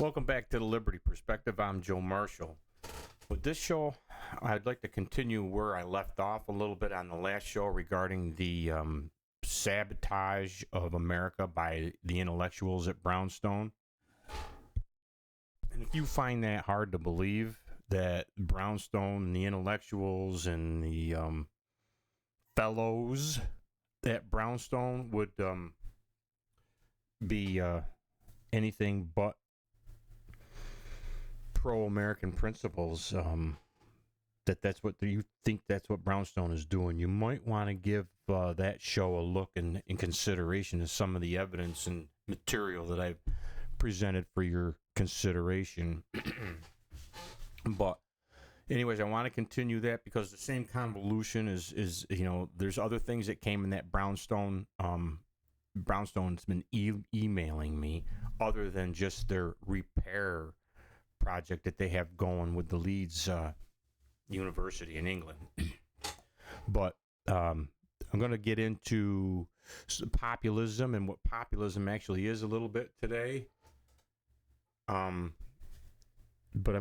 Welcome back to the Liberty Perspective. I'm Joe Marshall. With this show, I'd like to continue where I left off a little bit on the last show regarding the sabotage of America by the intellectuals at Brownstone. And if you find that hard to believe, that Brownstone and the intellectuals and the fellows at Brownstone would be anything but pro-American principles, that's what you think that's what Brownstone is doing, you might want to give that show a look in consideration of some of the evidence and material that I've presented for your consideration. But anyways, I want to continue that because the same convolution is there's other things that came in that Brownstone. Brownstone's been emailing me other than just their repair project that they have going with the Leeds University in England. But I'm going to get into populism and what populism actually is a little bit today. But I'm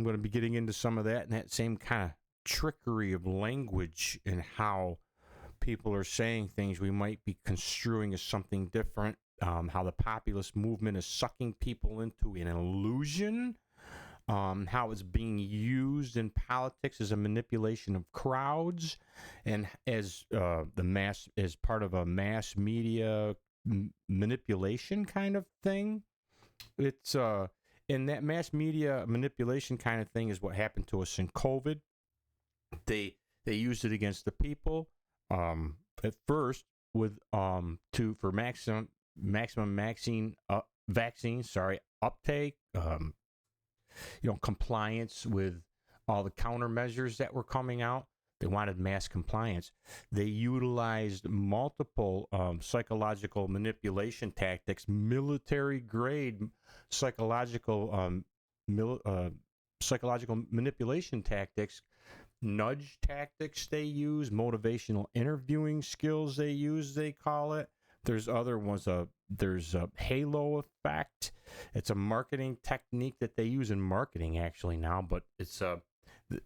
going to be getting into some of that and that same kind of trickery of language and how people are saying things we might be construing as something different. How the populist movement is sucking people into an illusion. How it's being used in politics as a manipulation of crowds, and as as part of a mass media manipulation kind of thing. It's and that mass media manipulation kind of thing is what happened to us in COVID. They used it against the people at first with for maximum vaccine uptake. Compliance with all the countermeasures that were coming out. They wanted mass compliance. They utilized multiple psychological manipulation tactics, military-grade psychological manipulation tactics, nudge tactics they use, motivational interviewing skills they use, they call it. There's other ones. There's a halo effect. It's a marketing technique that they use in marketing actually now, but it's the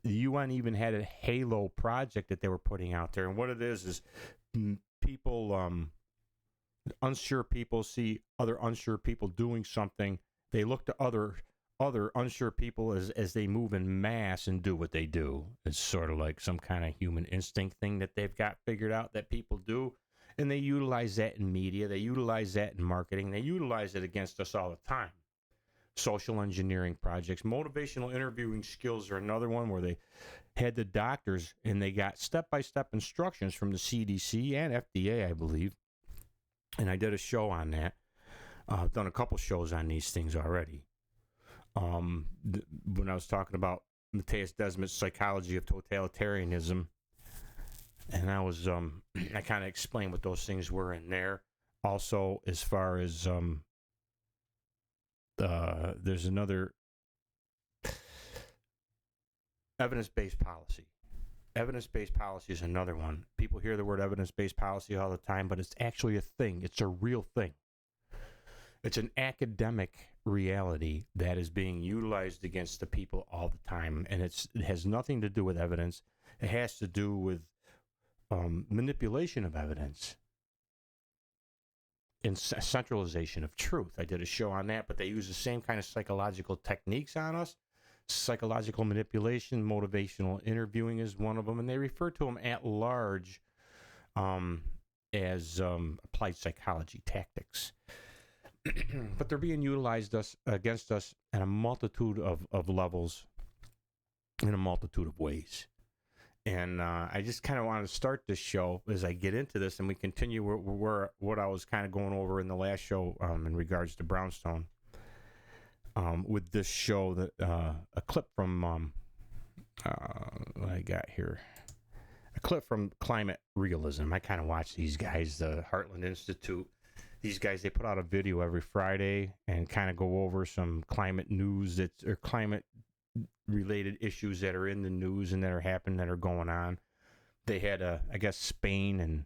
UN even had a halo project that they were putting out there. And what it is people, unsure people see other unsure people doing something. They look to other unsure people as they move in mass and do what they do. It's sort of like some kind of human instinct thing that they've got figured out that people do. And they utilize that in media. They utilize that in marketing. They utilize it against us all the time. Social engineering projects. Motivational interviewing skills are another one where they had the doctors and they got step-by-step instructions from the CDC and FDA, I believe. And I did a show on that. I've done a couple shows on these things already. When I was talking about Matthias Desmet's Psychology of Totalitarianism, and I was I kind of explained what those things were in there. Also, as far as there's another evidence-based policy. Evidence-based policy is another one. People hear the word evidence-based policy all the time, but it's actually a thing. It's a real thing. It's an academic reality that is being utilized against the people all the time, and it has nothing to do with evidence. It has to do with manipulation of evidence and centralization of truth. I did a show on that, but they use the same kind of psychological techniques on us. Psychological manipulation, motivational interviewing is one of them, and they refer to them at large as applied psychology tactics. But they're being utilized against us at a multitude of levels, in a multitude of ways. And I just kind of want to start this show as I get into this, and we continue what I was kind of going over in the last show in regards to Brownstone. With this show, that a clip from what I got here, a clip from Climate Realism. I kind of watch these guys, the Heartland Institute. These guys, they put out a video every Friday and kind of go over some climate news or climate related issues that are in the news and that are happening, that are going on. They had, I guess, Spain and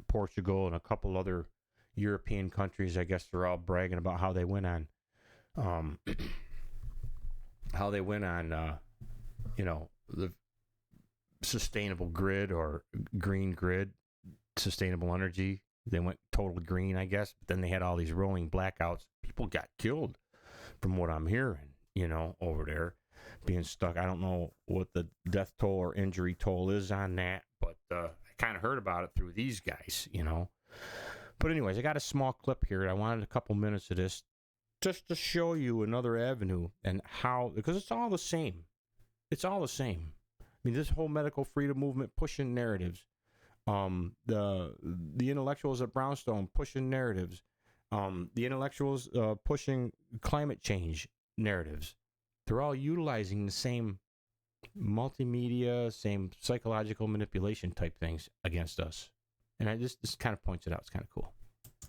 Portugal and a couple other European countries. I guess they're all bragging about how they went on how they went on, the sustainable grid or green grid, sustainable energy. They went total green, I guess. But then they had all these rolling blackouts. People got killed, from what I'm hearing, over there, being stuck. I don't know what the death toll or injury toll is on that, but I kind of heard about it through these guys, But anyways, I got a small clip here. I wanted a couple minutes of this just to show you another avenue and how, because it's all the same. It's all the same. I mean, this whole medical freedom movement pushing narratives. The intellectuals at Brownstone pushing narratives. The intellectuals pushing climate change narratives. They're all utilizing the same multimedia, same psychological manipulation type things against us. And this kind of points it out. It's kind of cool.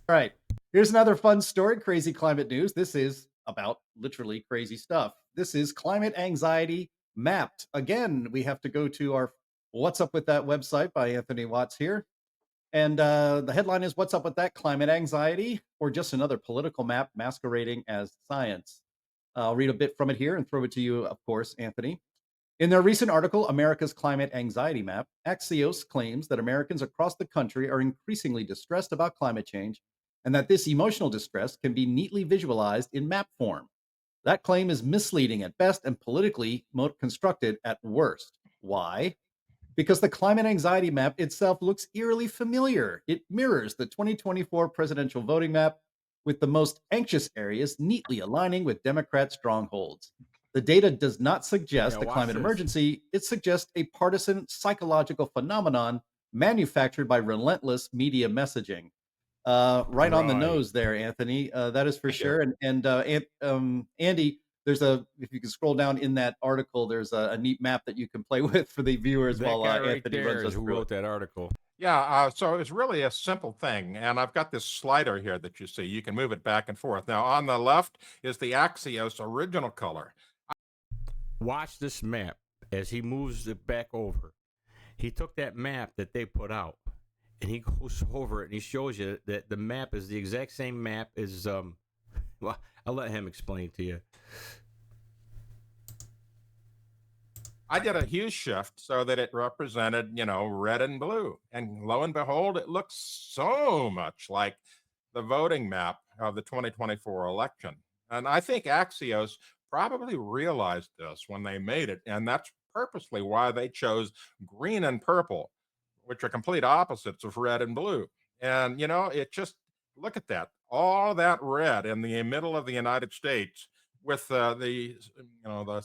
All right. Here's another fun story, crazy climate news. This is about literally crazy stuff. This is climate anxiety mapped. Again, we have to go to our What's Up With That website by Anthony Watts here. And the headline is, What's Up With That Climate Anxiety? Or just another political map masquerading as science. I'll read a bit from it here and throw it to you, of course, Anthony. In their recent article, America's Climate Anxiety Map, Axios claims that Americans across the country are increasingly distressed about climate change and that this emotional distress can be neatly visualized in map form. That claim is misleading at best and politically constructed at worst. Why? Because the climate anxiety map itself looks eerily familiar. It mirrors the 2024 presidential voting map, with the most anxious areas neatly aligning with Democrat strongholds. The data does not suggest a climate emergency. It suggests a partisan psychological phenomenon manufactured by relentless media messaging. Right on the nose there, Anthony. That is for sure. And Andy, if you can scroll down in that article, there's a neat map that you can play with for the viewers that while guy right Anthony there runs us who through wrote that article. Yeah, so it's really a simple thing. And I've got this slider here that you see. You can move it back and forth. Now, on the left is the Axios original color. Watch this map as he moves it back over. He took that map that they put out, and he goes over it, and he shows you that the map is the exact same map as, well, I'll let him explain to you. I did a hue shift so that it represented, red and blue. And lo and behold, it looks so much like the voting map of the 2024 election. And I think Axios probably realized this when they made it. And that's purposely why they chose green and purple, which are complete opposites of red and blue. And, it just, look at that, all that red in the middle of the United States with the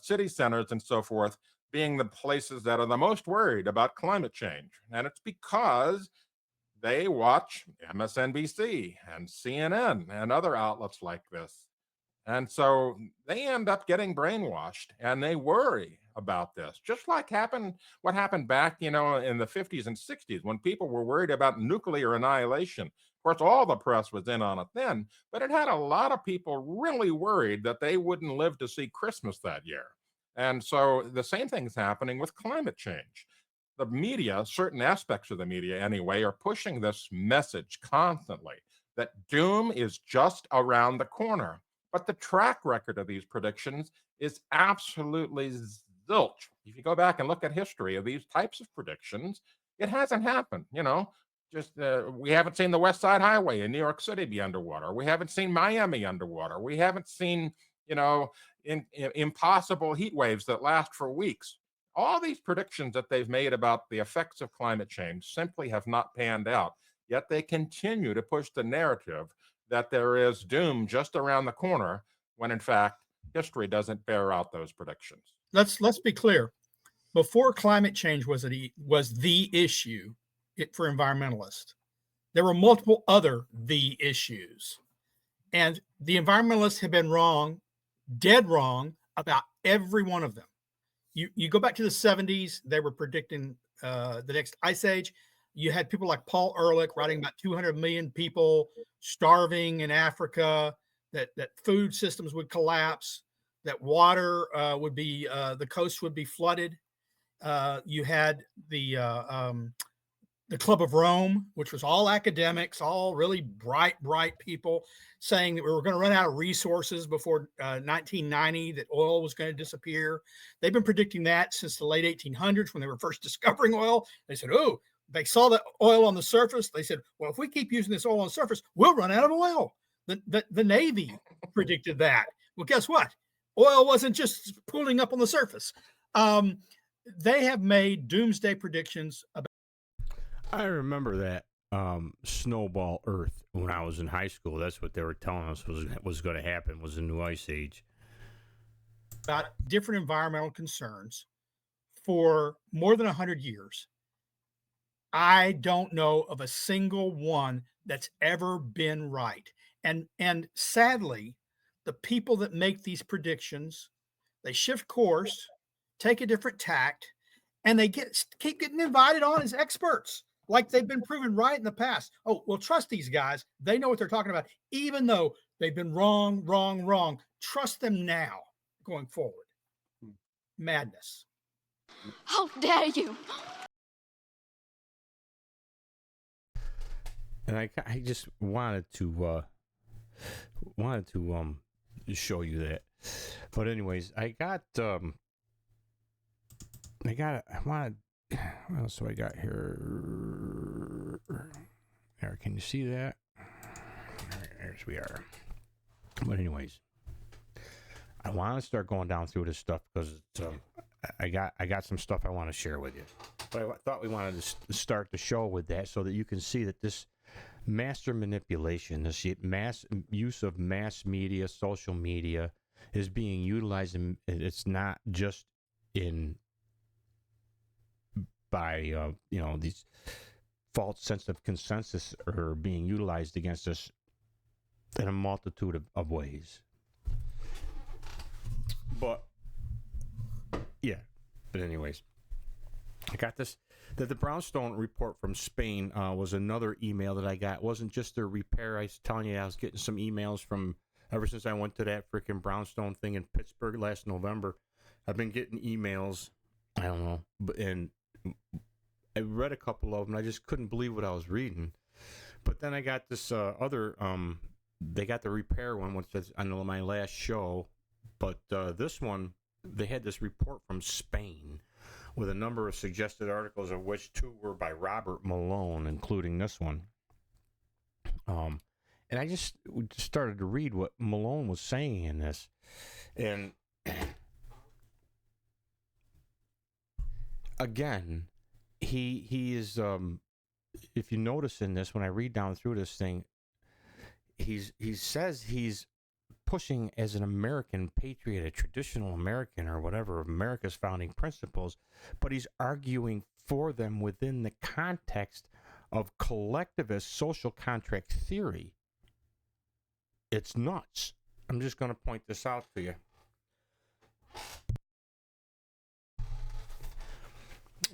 city centers and so forth being the places that are the most worried about climate change. And it's because they watch MSNBC and CNN and other outlets like this. And so they end up getting brainwashed and they worry about this, just like what happened back, in the 50s and 60s when people were worried about nuclear annihilation. Of course, all the press was in on it then, but it had a lot of people really worried that they wouldn't live to see Christmas that year. And so the same thing's happening with climate change. The media, certain aspects of the media anyway, are pushing this message constantly that doom is just around the corner. But the track record of these predictions is absolutely zilch. If you go back and look at history of these types of predictions, it hasn't happened. We haven't seen the West Side Highway in New York City be underwater. We haven't seen Miami underwater. We haven't seen, impossible heat waves that last for weeks. All these predictions that they've made about the effects of climate change simply have not panned out. Yet they continue to push the narrative that there is doom just around the corner, when in fact history doesn't bear out those predictions. Let's be clear. Before climate change was the issue for environmentalists, there were multiple other the issues, and the environmentalists have been wrong, dead wrong about every one of them. You go back to the 70s, they were predicting the next ice age. You had people like Paul Ehrlich writing about 200 million people starving in Africa, that food systems would collapse, that water would be, the coast would be flooded. You had the the Club of Rome, which was all academics, all really bright people, saying that we were going to run out of resources before 1990, that oil was going to disappear. They've been predicting that since the late 1800s when they were first discovering oil. They said, oh, they saw the oil on the surface. They said, well, if we keep using this oil on the surface, we'll run out of oil. The Navy predicted that. Well, guess what? Oil wasn't just pooling up on the surface. They have made doomsday predictions about. I remember that snowball Earth when I was in high school. That's what they were telling us was going to happen, was a new ice age. About different environmental concerns for more than 100 years. I don't know of a single one that's ever been right. And sadly, the people that make these predictions, they shift course, take a different tact, and they keep getting invited on as experts, like they've been proven right in the past. Oh, well, trust these guys. They know what they're talking about, even though they've been wrong. Trust them now going forward. Madness. How dare you? And I just wanted to show you that. But anyways, what else do I got here? There, can you see that? There we are. But anyways, I want to start going down through this stuff because I got some stuff I want to share with you. But I thought we wanted to start the show with that so that you can see that this master manipulation, this mass use of mass media, social media, is being utilized, and it's not just by these false sense of consensus are being utilized against us in a multitude of ways. But anyways, I got this. That the brownstone report from Spain was another email that I got. It wasn't just a repair. I was telling you I was getting some emails from ever since I went to that freaking brownstone thing in Pittsburgh last November. I've been getting emails. I don't know, and I read a couple of them. I just couldn't believe what I was reading. But then I got this other. They got the repair one, which was on my last show. But this one, they had this report from Spain with a number of suggested articles, of which 2 were by Robert Malone, including this one. And I just started to read what Malone was saying in this. And again, he is, if you notice in this, when I read down through this thing, he says he's pushing as an American patriot, a traditional American or whatever, America's founding principles, but he's arguing for them within the context of collectivist social contract theory. It's nuts. I'm just going to point this out to you.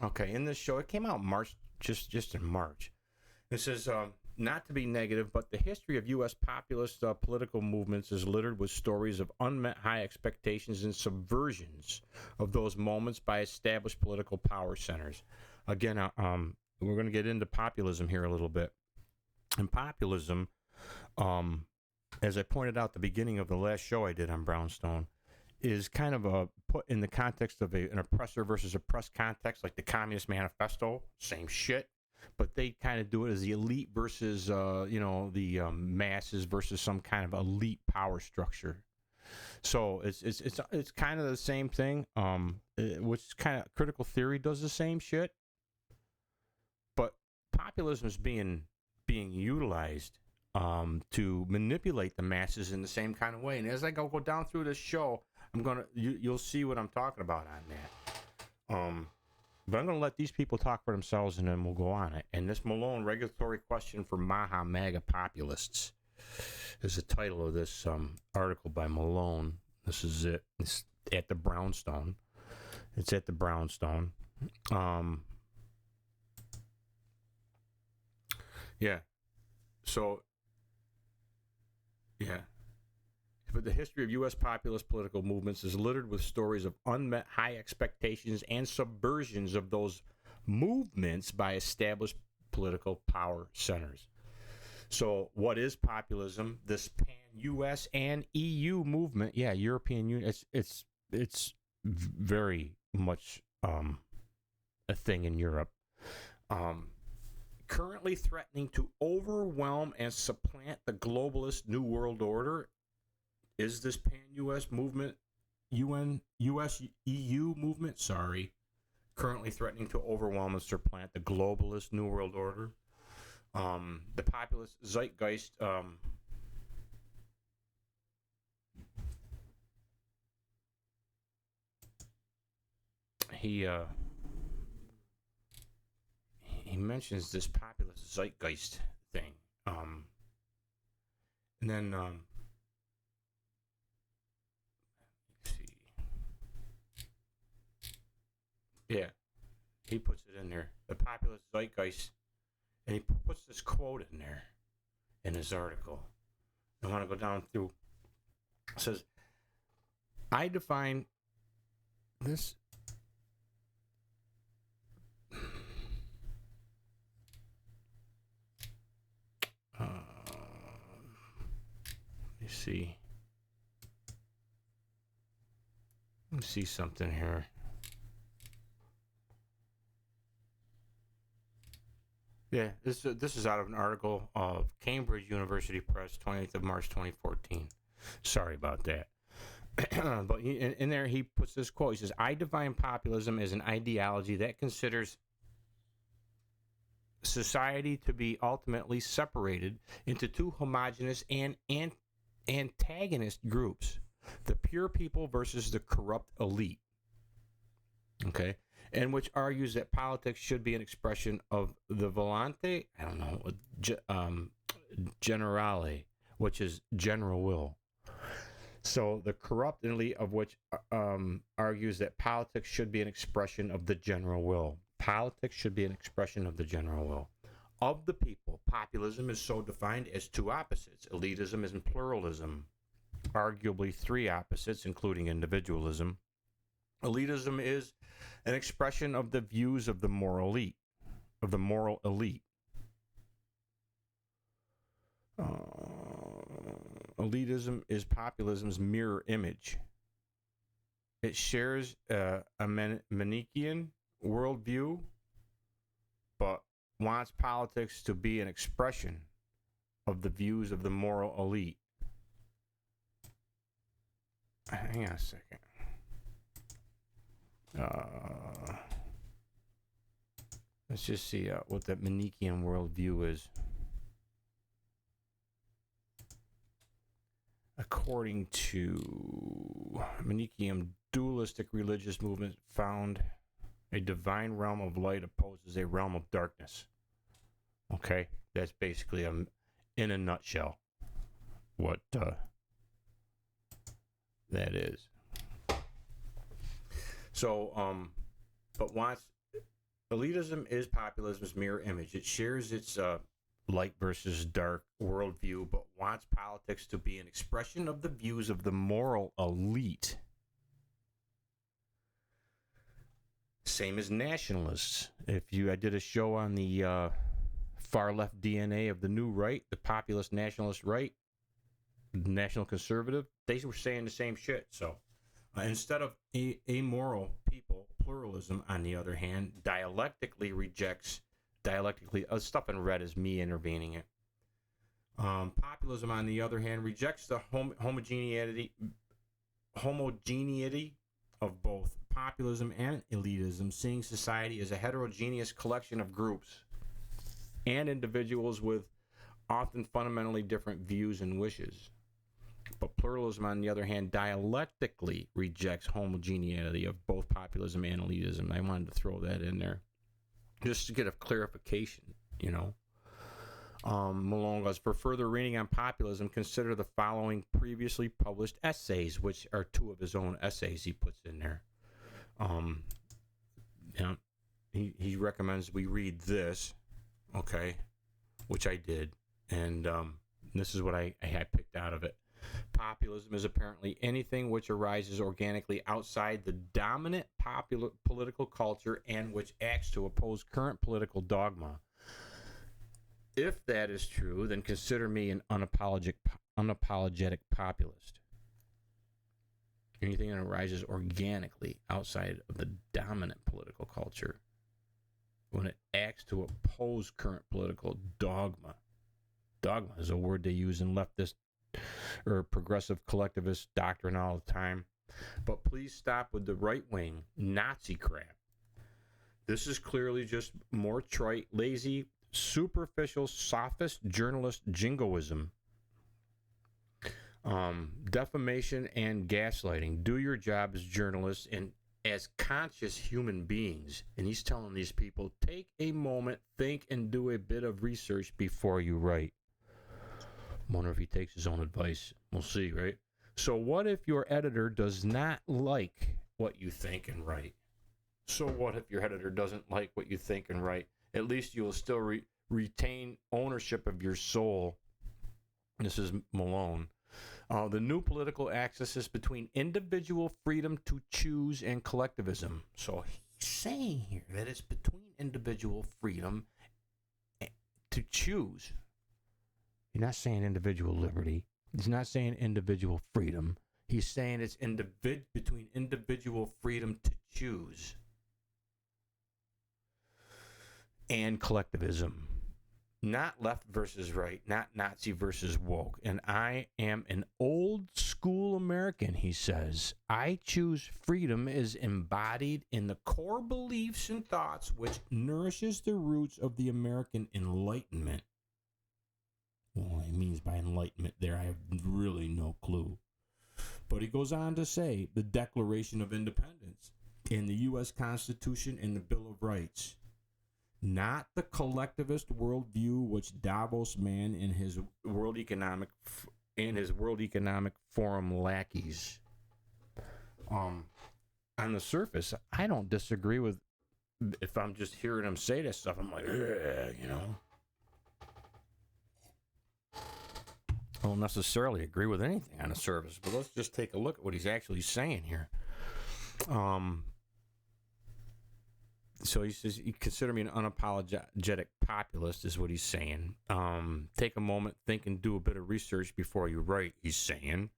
Okay, in this show, it came out March, just in March. It says, not to be negative, but the history of U.S. populist political movements is littered with stories of unmet high expectations and subversions of those moments by established political power centers. Again, we're going to get into populism here a little bit. And populism, as I pointed out at the beginning of the last show I did on Brownstone, is kind of put in the context of an oppressor versus oppressed context, like the Communist Manifesto, same shit. But they kind of do it as the elite versus, the masses versus some kind of elite power structure. So it's kind of the same thing, which kind of critical theory does the same shit. But populism is being utilized to manipulate the masses in the same kind of way. And as I go down through this show, you'll see what I'm talking about on that. But I'm going to let these people talk for themselves, and then we'll go on it. And this Malone regulatory question for Maha MAGA populists is the title of this article by Malone. This is it. It's at the Brownstone. It's at the Brownstone. Yeah. So, yeah. But the history of U.S. populist political movements is littered with stories of unmet high expectations and subversions of those movements by established political power centers. So what is populism? This pan-U.S. and EU movement, yeah, European Union, it's very much a thing in Europe. Currently threatening to overwhelm and supplant the globalist New World Order is this pan-U.S. movement, U.S.-EU movement, currently threatening to overwhelm and supplant the globalist New World Order. The populist zeitgeist, he mentions this populist zeitgeist thing, and then let's see, yeah, he puts it in there, the populist zeitgeist, and he puts this quote in there in his article. I want to go down through. It says, I define this. Let me see something here. Yeah, this is out of an article of Cambridge University Press, 28th of March, 2014. Sorry about that. But in there, he puts this quote. He says, I define populism as an ideology that considers society to be ultimately separated into two homogeneous and antagonist groups, the pure people versus the corrupt elite. Okay? And which argues that politics should be an expression of the volante, generale, which is general will. So the corrupt elite of which argues that politics should be an expression of the general will. Politics should be an expression of the general will. Of the people, populism is so defined as two opposites, elitism and pluralism. Arguably three opposites, including individualism. Elitism is an expression of the views of the moral elite. Elitism is populism's mirror image. It shares a Manichaean worldview, but wants politics to be an expression of the views of the moral elite. Hang on a second. Let's just see what that Manichaean worldview is. According to Manichaean dualistic religious movement, found a divine realm of light opposes a realm of darkness. Okay, that's basically in a nutshell what that is. So, but wants elitism is populism's mirror image. It shares its light versus dark worldview, but wants politics to be an expression of the views of the moral elite. Same as nationalists. I did a show on the far left DNA of the new right, the populist nationalist right, national conservative, they were saying the same shit. So instead of amoral people, pluralism, on the other hand, dialectically rejects stuff in red is me intervening it. Populism, on the other hand, rejects the homogeneity of both populism and elitism, seeing society as a heterogeneous collection of groups and individuals with often fundamentally different views and wishes. But pluralism, on the other hand, dialectically rejects homogeneity of both populism and elitism. I wanted to throw that in there just to get a clarification, Malone goes, for further reading on populism, consider the following previously published essays, which are two of his own essays he puts in there. He recommends we read this, okay, which I did, and this is what I picked out of it. Populism is apparently anything which arises organically outside the dominant popular political culture and which acts to oppose current political dogma. If that is true, then consider me an unapologetic populist. Anything that arises organically outside of the dominant political culture, when it acts to oppose current political dogma. Dogma is a word they use in leftist or progressive collectivist doctrine all the time. But please stop with the right-wing Nazi crap. This is clearly just more trite, lazy, superficial, sophist journalist jingoism. Defamation and gaslighting. Do your job as journalists and as conscious human beings. And he's telling these people, take a moment, think, and do a bit of research before you write. Wonder if he takes his own advice. We'll see, right? So what if your editor does not like what you think and write? So what if your editor doesn't like what you think and write? At least you will still retain ownership of your soul. This is Malone. The new political axis is between individual freedom to choose and collectivism. So he's saying here that it's between individual freedom to choose. He's not saying individual liberty. He's not saying individual freedom. He's saying it's between individual freedom to choose and collectivism. Not left versus right, not Nazi versus woke. And I am an old school American, he says. I choose freedom is embodied in the core beliefs and thoughts which nourishes the roots of the American Enlightenment. What he means by enlightenment there, I have really no clue. But he goes on to say the Declaration of Independence in the U.S. Constitution and the Bill of Rights. Not the collectivist worldview which Davos man in his World Economic Forum lackeys. On the surface, I don't disagree with. If I'm just hearing him say this stuff, I'm like, you know. I don't necessarily agree with anything on the surface, but let's just take a look at what he's actually saying here. So he says, consider me an unapologetic populist, is what he's saying. Take a moment, think, and do a bit of research before you write, he's saying.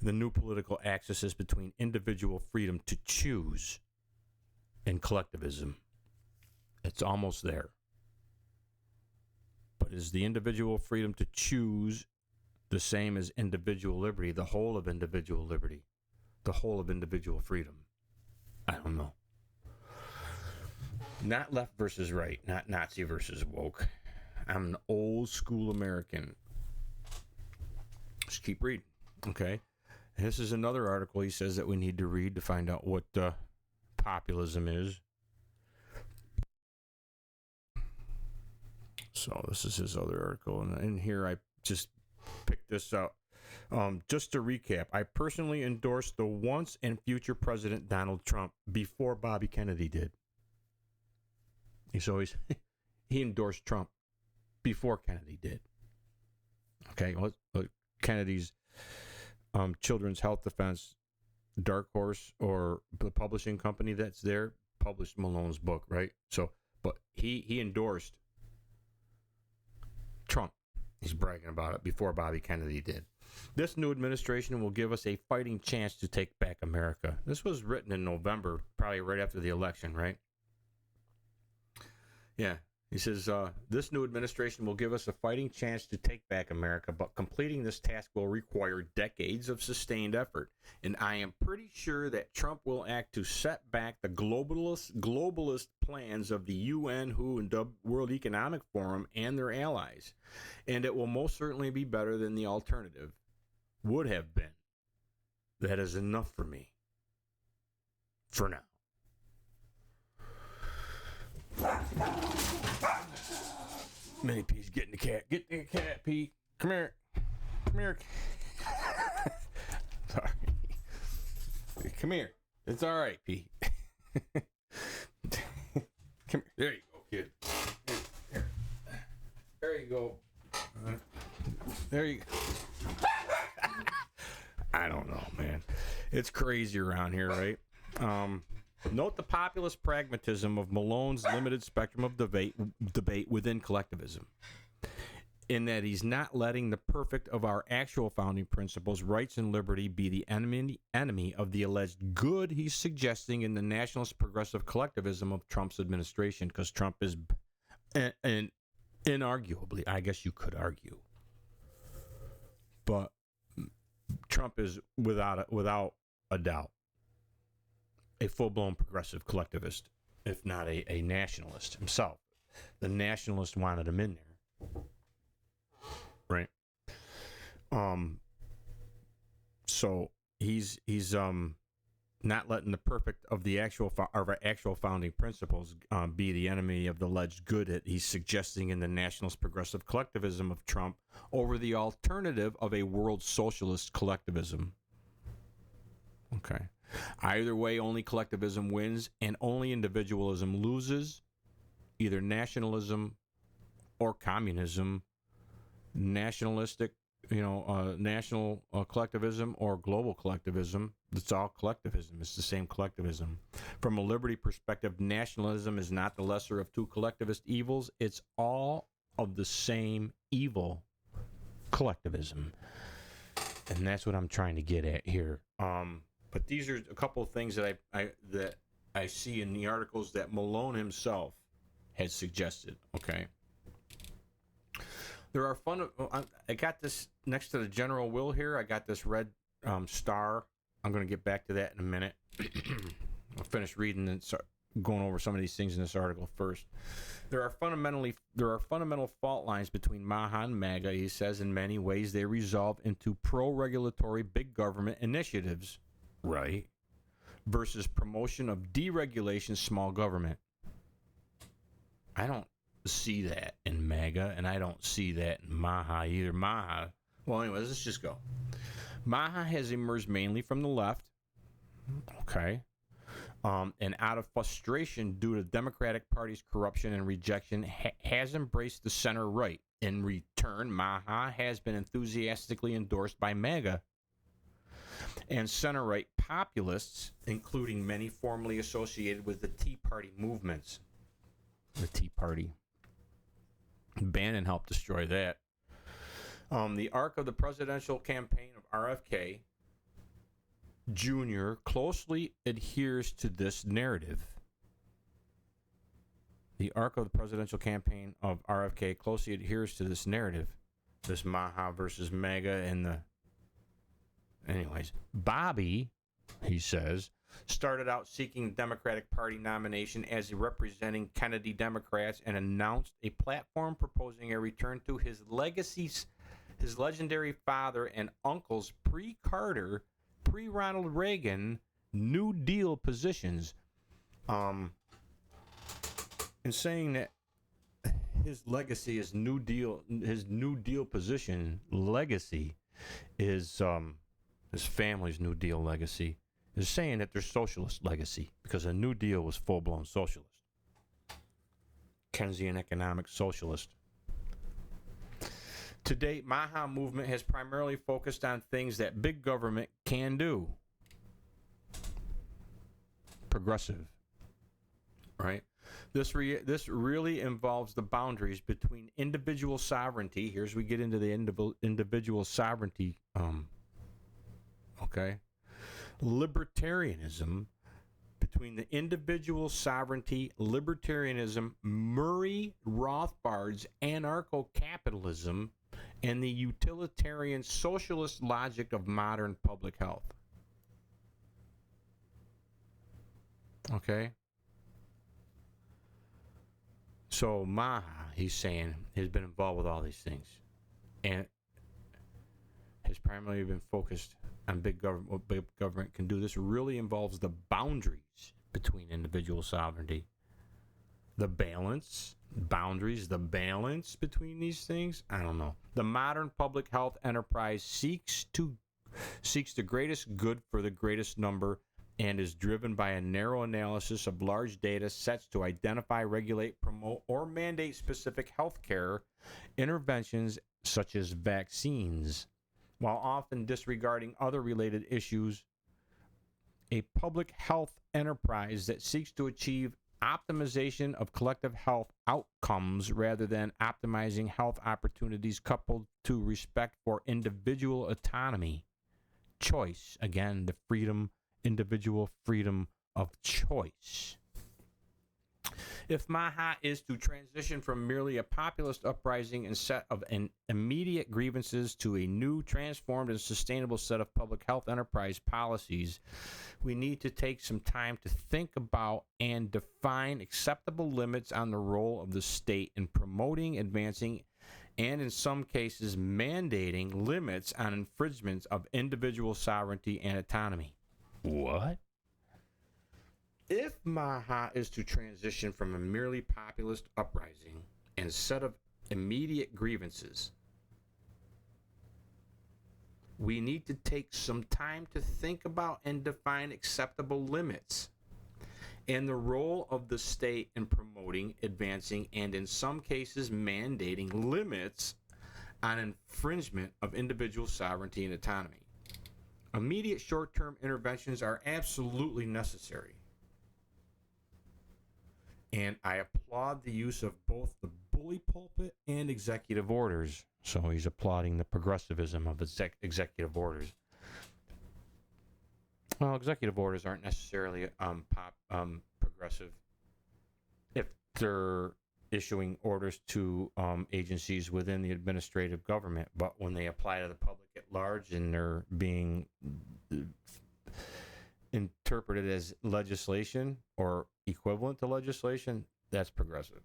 The new political axis is between individual freedom to choose and collectivism. It's almost there. But is the individual freedom to choose the same as individual liberty, the whole of individual liberty, the whole of individual freedom? I don't know. Not left versus right, not Nazi versus woke. I'm an old school American. Just keep reading, okay? And this is another article he says that we need to read to find out what populism is. So this is his other article, and in here I just picked this out. Just to recap, I personally endorsed the once and future President Donald Trump before Bobby Kennedy did. So he endorsed Trump before Kennedy did. Okay, well, Kennedy's Children's Health Defense, Dark Horse, or the publishing company that's there, published Malone's book, right? So, but he endorsed Trump. He's bragging about it before Bobby Kennedy did. This new administration will give us a fighting chance to take back America. This was written in November, probably right after the election, right? Yeah, he says, this new administration will give us a fighting chance to take back America, but completing this task will require decades of sustained effort. And I am pretty sure that Trump will act to set back the globalist plans of the UN, WHO, and World Economic Forum and their allies. And it will most certainly be better than the alternative would have been. That is enough for me. For now. Mini P's getting the cat. Get the cat, Pete. Come here. Come here. Sorry. Come here. It's all right, Pete. Come here. There you go, kid. Here. There you go. There you go. I don't know, man. It's crazy around here, right? Note the populist pragmatism of Malone's limited spectrum of debate within collectivism. in that he's not letting the perfect of our actual founding principles, rights and liberty, be the enemy of the alleged good he's suggesting in the nationalist progressive collectivism of Trump's administration, because Trump is, and inarguably, I guess you could argue, but Trump is without a doubt a full-blown progressive collectivist, if not a nationalist himself. The nationalists wanted him in there. Right. So he's not letting the perfect of the actual founding principles be the enemy of the alleged good that he's suggesting in the nationalist progressive collectivism of Trump over the alternative of a world socialist collectivism. Okay. Either way, only collectivism wins and only individualism loses. Either nationalism or communism, nationalistic, national collectivism or global collectivism. It's all collectivism. It's the same collectivism. From a liberty perspective, nationalism is not the lesser of two collectivist evils. It's all of the same evil, collectivism. And that's what I'm trying to get at here. But these are a couple of things that I see in the articles that Malone himself had suggested. Okay. There are I got this next to the general will here. I got this red star. I'm going to get back to that in a minute. I'll finish reading and start going over some of these things in this article first. There are fundamental fault lines between Maha and MAGA, he says. In many ways, they resolve into pro-regulatory big government initiatives, right, versus promotion of deregulation, small government. I don't see that in MAGA, and I don't see that in Maha either. Well, anyways, let's just go. Maha has emerged mainly from the left, okay, and out of frustration due to the Democratic Party's corruption and rejection, has embraced the center right. In return, Maha has been enthusiastically endorsed by MAGA and center right populists, including many formerly associated with the Tea Party movements. The Tea Party. Bannon helped destroy that. The arc of the presidential campaign of RFK Jr. closely adheres to this narrative. The arc of the presidential campaign of RFK closely adheres to this narrative. This Maha versus MAGA and the... Anyways, Bobby, he says, started out seeking the Democratic Party nomination as representing Kennedy Democrats and announced a platform proposing a return to his legendary father and uncle's pre-Carter, pre-Ronald Reagan New Deal positions. And saying that his legacy, his New Deal position legacy is his family's New Deal legacy, is saying that their socialist legacy, because a New Deal was full-blown socialist. Keynesian economic socialist. To date, Maha movement has primarily focused on things that big government can do. Progressive. Right? This really involves the boundaries between individual sovereignty. Here's we get into the individual sovereignty. Okay. Libertarianism, between the individual sovereignty, libertarianism, Murray Rothbard's anarcho-capitalism, and the utilitarian socialist logic of modern public health. Okay? So Maha, he's saying, has been involved with all these things and has primarily been focused on big government. What big government can do. This really involves the boundaries between individual sovereignty. The balance, boundaries, the balance between these things, I don't know. The modern public health enterprise seeks the greatest good for the greatest number and is driven by a narrow analysis of large data sets to identify, regulate, promote, or mandate specific health care interventions such as vaccines, while often disregarding other related issues. A public health enterprise that seeks to achieve optimization of collective health outcomes rather than optimizing health opportunities coupled to respect for individual autonomy, choice, again, the freedom, individual freedom of choice. If Maha is to transition from merely a populist uprising and set of immediate grievances to a new, transformed, and sustainable set of public health enterprise policies, we need to take some time to think about and define acceptable limits on the role of the state in promoting, advancing, and in some cases mandating limits on infringements of individual sovereignty and autonomy. What? If Maha is to transition from a merely populist uprising and set of immediate grievances, we need to take some time to think about and define acceptable limits and the role of the state in promoting, advancing, and in some cases mandating limits on infringement of individual sovereignty and autonomy. Immediate short-term interventions are absolutely necessary. And I applaud the use of both the bully pulpit and executive orders. So he's applauding the progressivism of executive orders. Well, executive orders aren't necessarily progressive if they're issuing orders to agencies within the administrative government, but when they apply to the public at large and they're being interpreted as legislation or equivalent to legislation, that's progressive.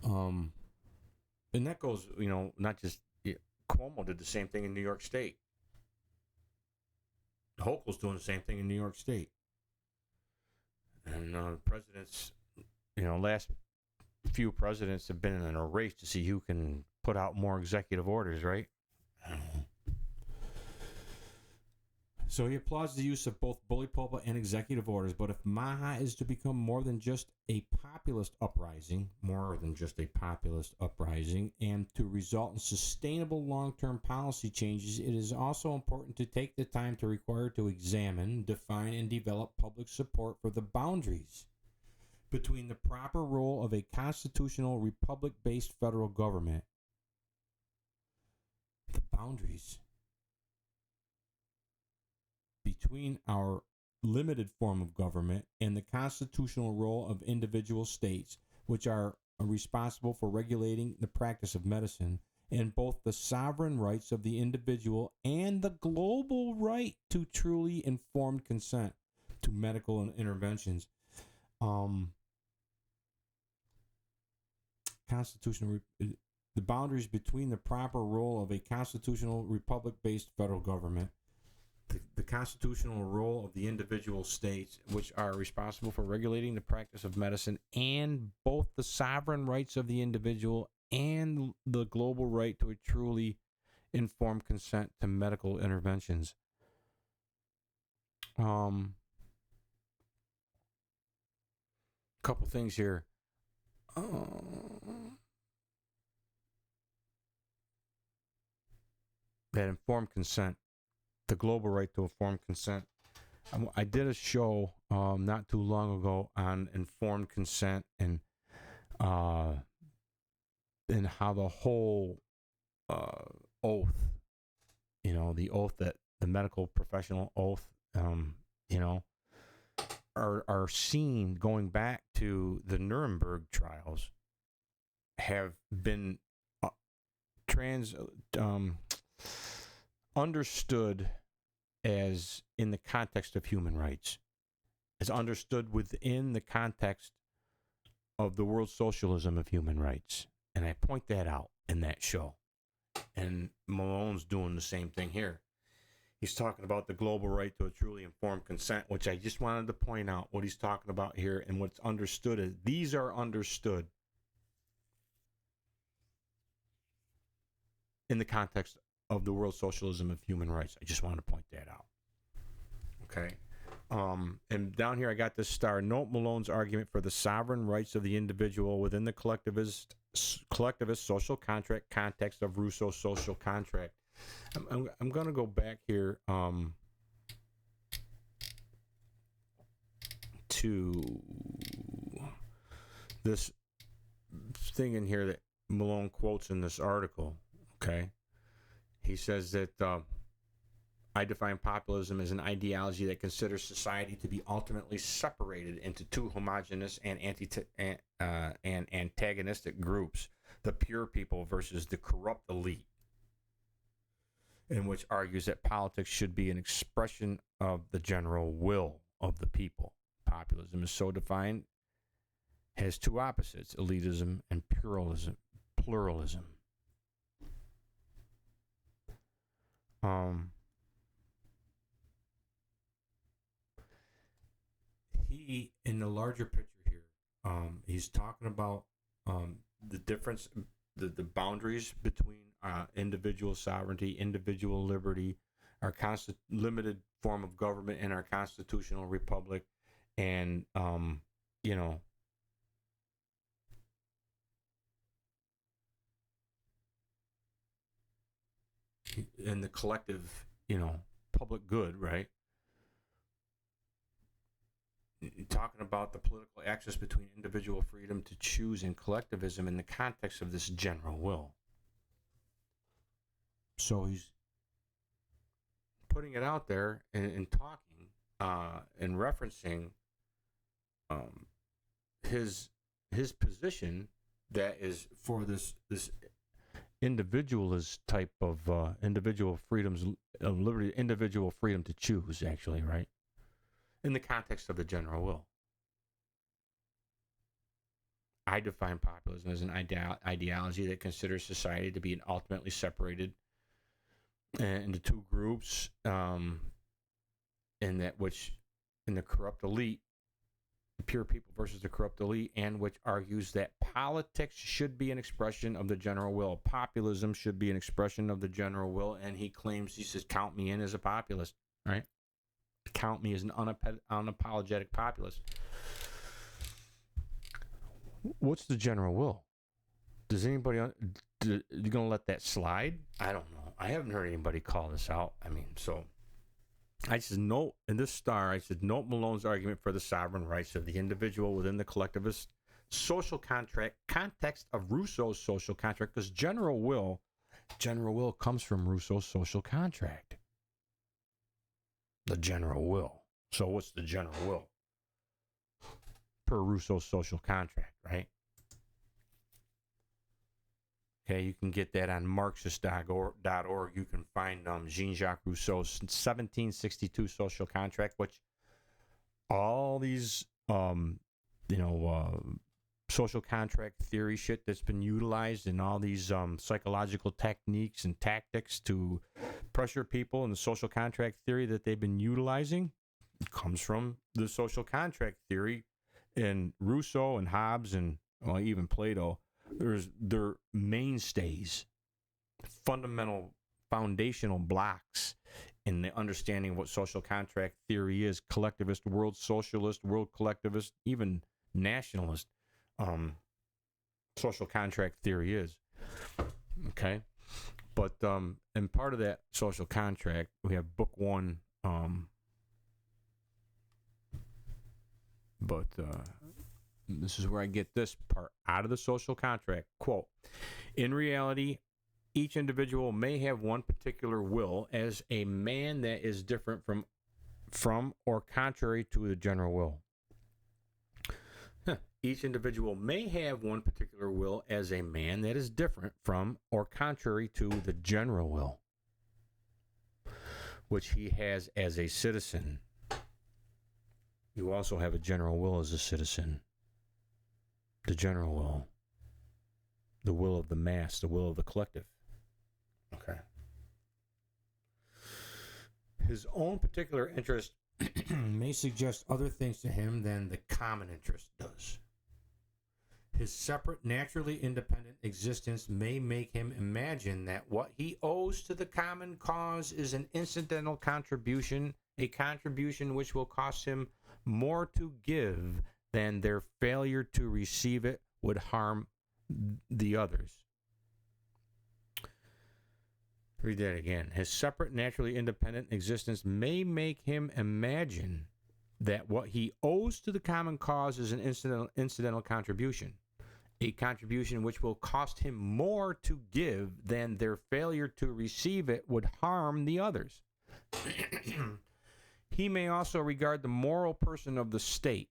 And that goes, not just Cuomo did the same thing in New York State. Hochul's doing the same thing in New York State. And presidents, last few presidents have been in a race to see who can put out more executive orders, right? So he applauds the use of both bully pulpit and executive orders, but if Maha is to become more than just a populist uprising, and to result in sustainable long-term policy changes, it is also important to take the time to examine, define, and develop public support for the boundaries between the proper role of a constitutional republic-based federal government. The boundaries between our limited form of government and the constitutional role of individual states, which are responsible for regulating the practice of medicine, and both the sovereign rights of the individual and the global right to truly informed consent to medical interventions. The boundaries between the proper role of a constitutional republic-based federal government, the constitutional role of the individual states, which are responsible for regulating the practice of medicine, and both the sovereign rights of the individual and the global right to a truly informed consent to medical interventions. Couple things here. That informed consent. The global right to informed consent. I did a show not too long ago on informed consent and how the whole oath, the oath, that the medical professional oath, are seen, going back to the Nuremberg trials, have been understood as in the context of human rights, as understood within the context of the world socialism of human rights. And I point that out in that show. And Malone's doing the same thing here. He's talking about the global right to a truly informed consent, which I just wanted to point out what he's talking about here, and what's understood is these are understood in the context of the world socialism of human rights. I just wanted to point that out. Okay. And down here I got this star. Note Malone's argument for the sovereign rights of the individual within the collectivist social contract context of Rousseau's social contract. I'm going to go back here to this thing in here that Malone quotes in this article, okay? He says that I define populism as an ideology that considers society to be ultimately separated into two homogeneous and antagonistic groups, the pure people versus the corrupt elite, in which argues that politics should be an expression of the general will of the people. Populism is so defined, has two opposites, elitism and pluralism. He, in the larger picture here, he's talking about the difference, the boundaries between individual sovereignty, individual liberty, our limited form of government in our constitutional republic, and you know, in the collective, you know, public good, right? Talking about the political axis between individual freedom to choose and collectivism in the context of this general will. So he's putting it out there and talking and referencing his position that is for this individualist type of individual freedoms of liberty, individual freedom to choose, actually, right? In the context of the general will. I define populism as an ideology that considers society to be ultimately separated into two groups, in that which, in the corrupt elite, the pure people versus the corrupt elite, and which argues that politics should be an expression of the general will. Populism should be an expression of the general will, and he says, count me in as a populist, right? Count me as an unapologetic populist. What's the general will? Does anybody, you going to let that slide? I don't know. I haven't heard anybody call this out. I mean, so I just note in this star, I said, note Malone's argument for the sovereign rights of the individual within the collectivist social contract context of Rousseau's social contract, because general will comes from Rousseau's social contract. The general will. So what's the general will? Per Rousseau's social contract, right? Okay, you can get that on Marxist.org. You can find Jean-Jacques Rousseau's 1762 social contract, which all these, social contract theory shit that's been utilized in all these psychological techniques and tactics to pressure people, and the social contract theory that they've been utilizing comes from the social contract theory. And Rousseau and Hobbes and even Plato, they're mainstays, fundamental, foundational blocks in the understanding of what social contract theory is. Collectivist, world socialist, world collectivist, even nationalist social contract theory is. Okay? But in part of that social contract, we have book one. But this is where I get this part out of the social contract. Quote, in reality, each individual may have one particular will as a man that is different from or contrary to the general will. Each individual may have one particular will as a man that is different from or contrary to the general will, which he has as a citizen. You also have a general will as a citizen. The general will. The will of the mass, the will of the collective. Okay. His own particular interest may suggest other things to him than the common interest does. His separate, naturally independent existence may make him imagine that what he owes to the common cause is an incidental contribution, a contribution which will cost him more to give than their failure to receive it would harm the others. Read that again. His separate, naturally independent existence may make him imagine that what he owes to the common cause is an incidental contribution, a contribution which will cost him more to give than their failure to receive it would harm the others. He may also regard the moral person of the state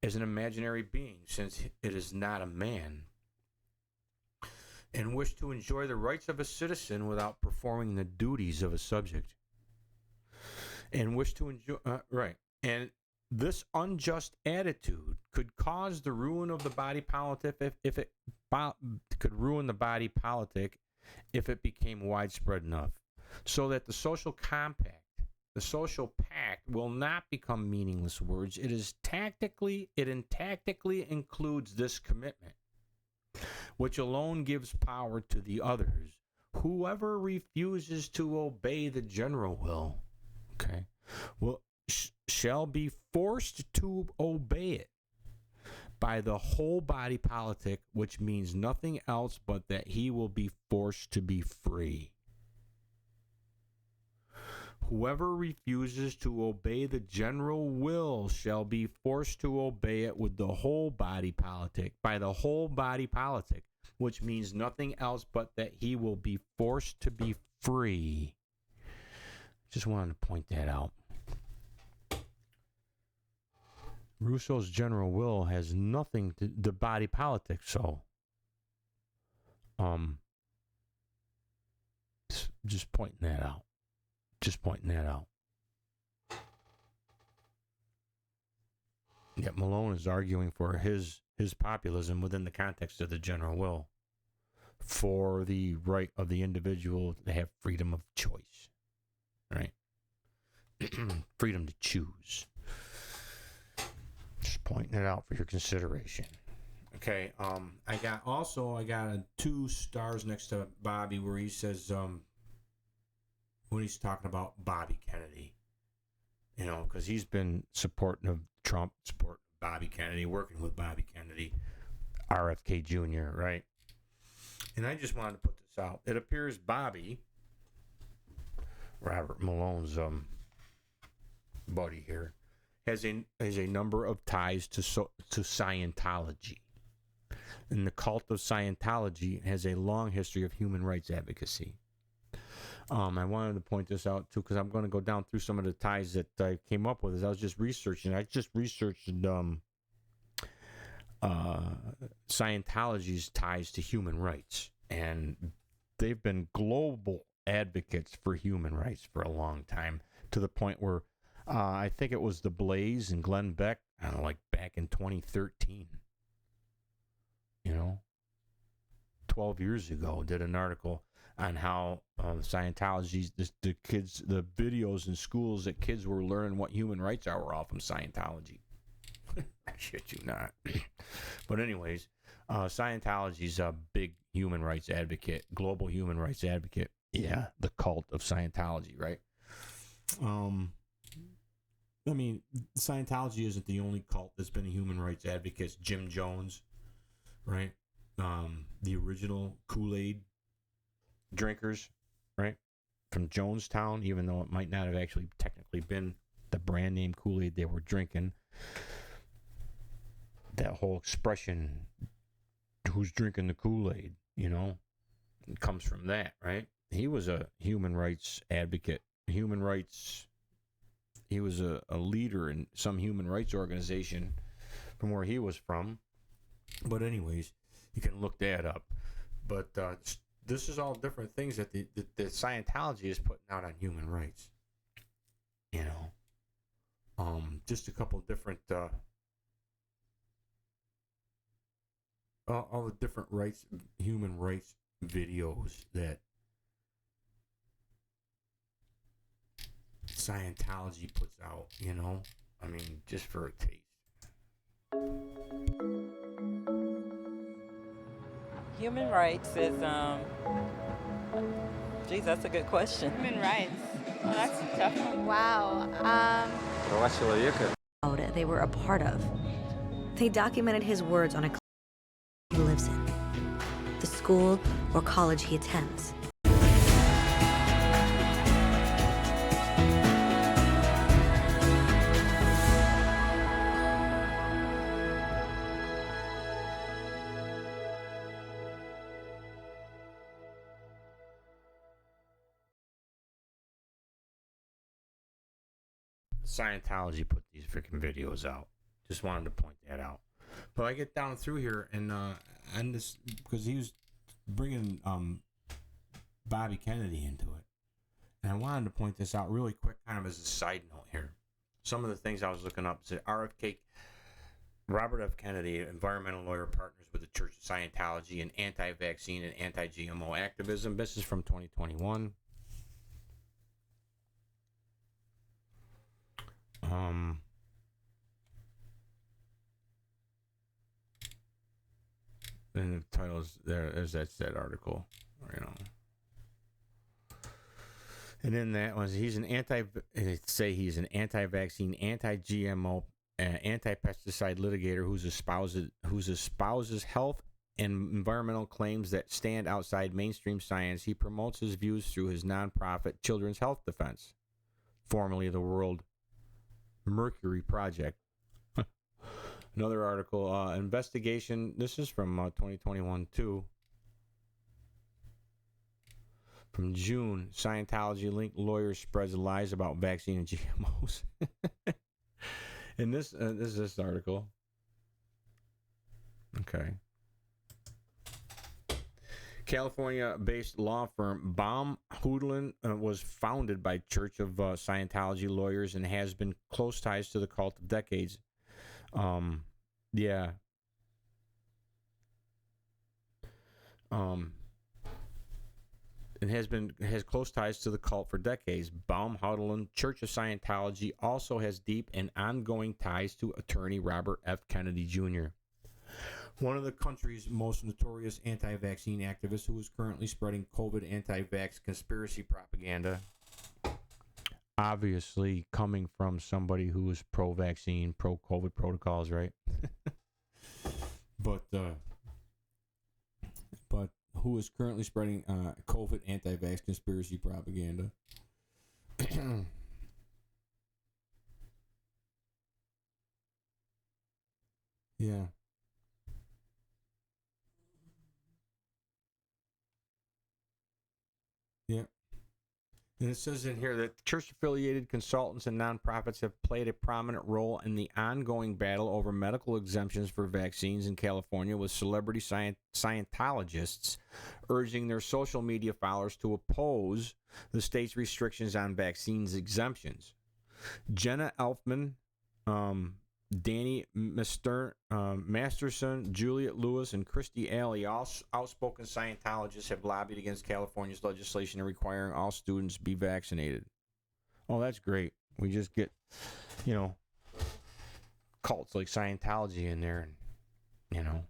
as an imaginary being, since it is not a man, and wish to enjoy the rights of a citizen without performing the duties of a subject. And wish to enjoy, and this unjust attitude could cause the ruin of the body politic if it could ruin the body politic if it became widespread enough, so that the social compact, the social pact, will not become meaningless words. It tactically includes this commitment, which alone gives power to the others. Whoever refuses to obey the general will, shall be forced to obey it by the whole body politic, which means nothing else but that he will be forced to be free. Whoever refuses to obey the general will shall be forced to obey it with the whole body politic, by the whole body politic, which means nothing else but that he will be forced to be free. Just wanted to point that out. Rousseau's general will has nothing to the body politic, so just pointing that out. Yet Malone is arguing for his populism within the context of the general will, for the right of the individual to have freedom of choice, right? Freedom to choose. Just pointing it out for your consideration. Okay, I got 2 stars next to Bobby where he says, when he's talking about Bobby Kennedy, because he's been supporting of Trump, supporting Bobby Kennedy, working with Bobby Kennedy, RFK Jr., right? And I just wanted to put this out. It appears Bobby, Robert Malone's buddy here, has a number of ties to Scientology. And the cult of Scientology has a long history of human rights advocacy. I wanted to point this out too, because I'm going to go down through some of the ties that I came up with as I was just researching. I just researched Scientology's ties to human rights, and they've been global advocates for human rights for a long time, to the point where I think it was the Blaze and Glenn Beck, like back in 2013, 12 years ago, did an article on how Scientology's, the kids, the videos in schools that kids were learning what human rights are were all from Scientology. I shit you not. But anyways, Scientology's a big human rights advocate, global human rights advocate. Yeah, the cult of Scientology, right? I mean, Scientology isn't the only cult that's been a human rights advocate. Jim Jones, right? The original Kool-Aid drinkers, right? From Jonestown, even though it might not have actually technically been the brand name Kool-Aid they were drinking. That whole expression, who's drinking the Kool-Aid, it comes from that, right? He was a human rights advocate. He was a leader in some human rights organization from where he was from. But anyways, you can look that up. But this is all different things that the Scientology is putting out on human rights. Just a couple different, all the different human rights videos that Scientology puts out, I mean, just for a taste. Human rights is, geez, that's a good question. Human rights. Well, that's a tough one. Wow. They were a part of. They documented his words on a he lives in, the school or college he attends. Scientology put these freaking videos out. Just wanted to point that out. But I get down through here and this because he was bringing Bobby Kennedy into it, and I wanted to point this out really quick, kind of as a side note here. Some of the things I was looking up said Robert F. Kennedy, environmental lawyer, partners with the Church of Scientology in anti-vaccine and anti-GMO activism. This is from 2021. And the title is there's that article, you know. And then that was he's an anti-vaccine, anti-GMO, anti-pesticide litigator who espouses health and environmental claims that stand outside mainstream science. He promotes his views through his nonprofit Children's Health Defense, formerly the World Mercury Project. Another article, investigation. This is from 2021 too. From June, Scientology-linked lawyer spreads lies about vaccine and GMOs. And this is this article. Okay. California-based law firm Baum Hoodlin was founded by Church of Scientology lawyers and has been close ties to the cult of decades. Yeah. It has close ties to the cult for decades. Baumhaudelin Church of Scientology also has deep and ongoing ties to attorney Robert F. Kennedy Jr., one of the country's most notorious anti-vaccine activists who is currently spreading COVID anti-vax conspiracy propaganda. Obviously coming from somebody who is pro-vaccine, pro-COVID protocols, right? But who is currently spreading COVID anti-vax conspiracy propaganda. Yeah. Yeah. And it says in here that church-affiliated consultants and nonprofits have played a prominent role in the ongoing battle over medical exemptions for vaccines in California, with celebrity Scientologists urging their social media followers to oppose the state's restrictions on vaccines exemptions. Jenna Elfman, Danny Masterson, Juliet Lewis, and Christy Alley, all outspoken Scientologists, have lobbied against California's legislation requiring all students be vaccinated. Oh, that's great. We just get, cults like Scientology in there, and,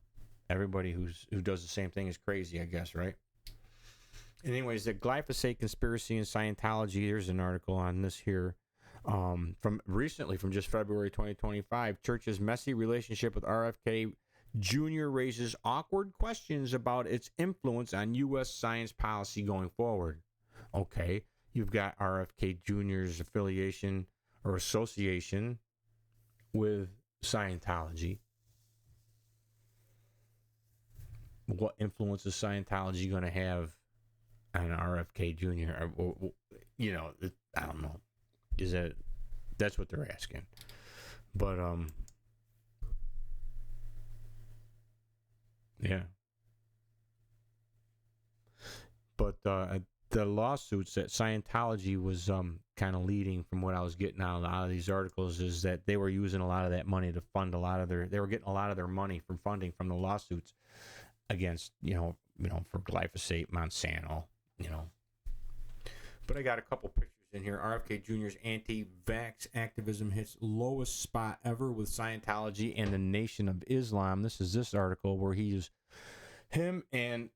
everybody who does the same thing is crazy, I guess, right? Anyways, the glyphosate conspiracy in Scientology, here's an article on this here. From just February 2025, Church's messy relationship with RFK Jr. raises awkward questions about its influence on U.S. science policy going forward. Okay, you've got RFK Jr.'s affiliation or association with Scientology. What influence is Scientology going to have on RFK Jr.? I don't know. That's what they're asking. But yeah. But the lawsuits that Scientology was kind of leading, from what I was getting out of a lot of these articles, is that they were using a lot of that money to fund they were getting a lot of their money from funding from the lawsuits against for glyphosate, Monsanto, But I got a couple pictures in here. RFK Jr.'s anti-vax activism hits lowest spot ever with Scientology and the Nation of Islam. This is this article where him and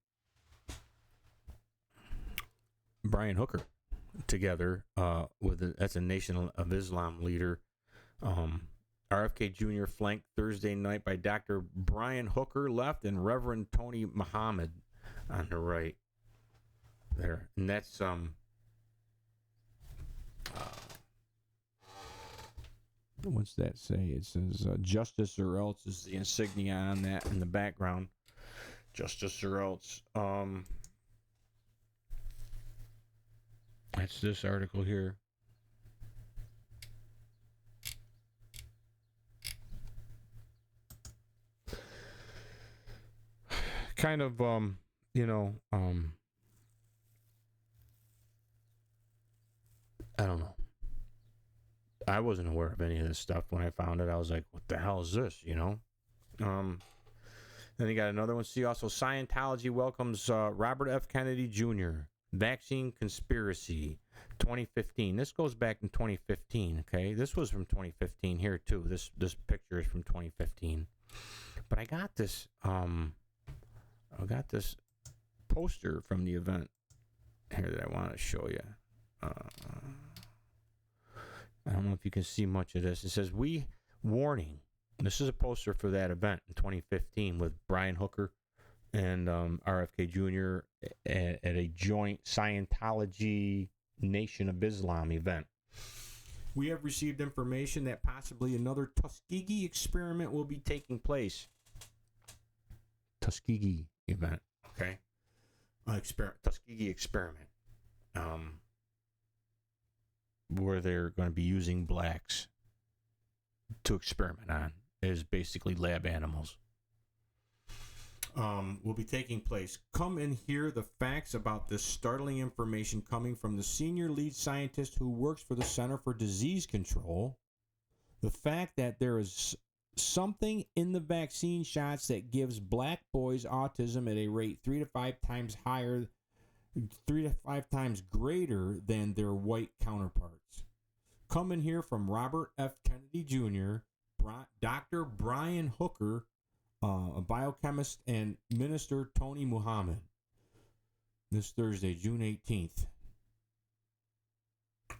Brian Hooker together that's a Nation of Islam leader. RFK Jr. flanked Thursday night by Dr. Brian Hooker left and Reverend Tony Muhammad on the right there. And that's what's that say? It says justice or else is the insignia on that in the background. Justice or else. That's this article here. kind of I don't know. I wasn't aware of any of this stuff when I found it. I was like, what the hell is this, Then you got another one. See also, Scientology welcomes Robert F. Kennedy Jr. Vaccine conspiracy, 2015. This goes back in 2015, okay? This was from 2015 here, too. This picture is from 2015. But I got this poster from the event here that I want to show you. I don't know if you can see much of this. It says, "We warning." This is a poster for that event in 2015 with Brian Hooker and RFK Jr. at a joint Scientology Nation of Islam event. "We have received information that possibly another Tuskegee experiment will be taking place." Tuskegee event, okay? Tuskegee experiment. Where they're going to be using blacks to experiment on as basically lab animals. Will be taking place. Come and hear the facts about this startling information coming from the senior lead scientist who works for the Center for Disease Control. The fact that there is something in the vaccine shots that gives black boys autism at a rate 3 to 5 times higher, 3 to 5 times greater than their white counterparts. Come and hear from Robert F. Kennedy Jr., Dr. Brian Hooker, a biochemist, and Minister Tony Muhammad. This Thursday, June 18th.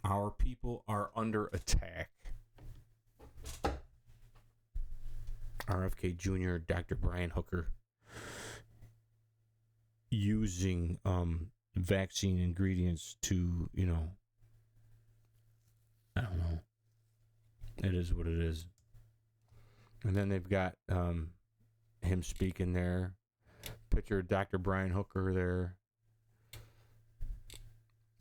Our people are under attack. RFK Jr., Dr. Brian Hooker, using vaccine ingredients to, I don't know. It is what it is. And then they've got him speaking there. Picture of Dr. Brian Hooker there.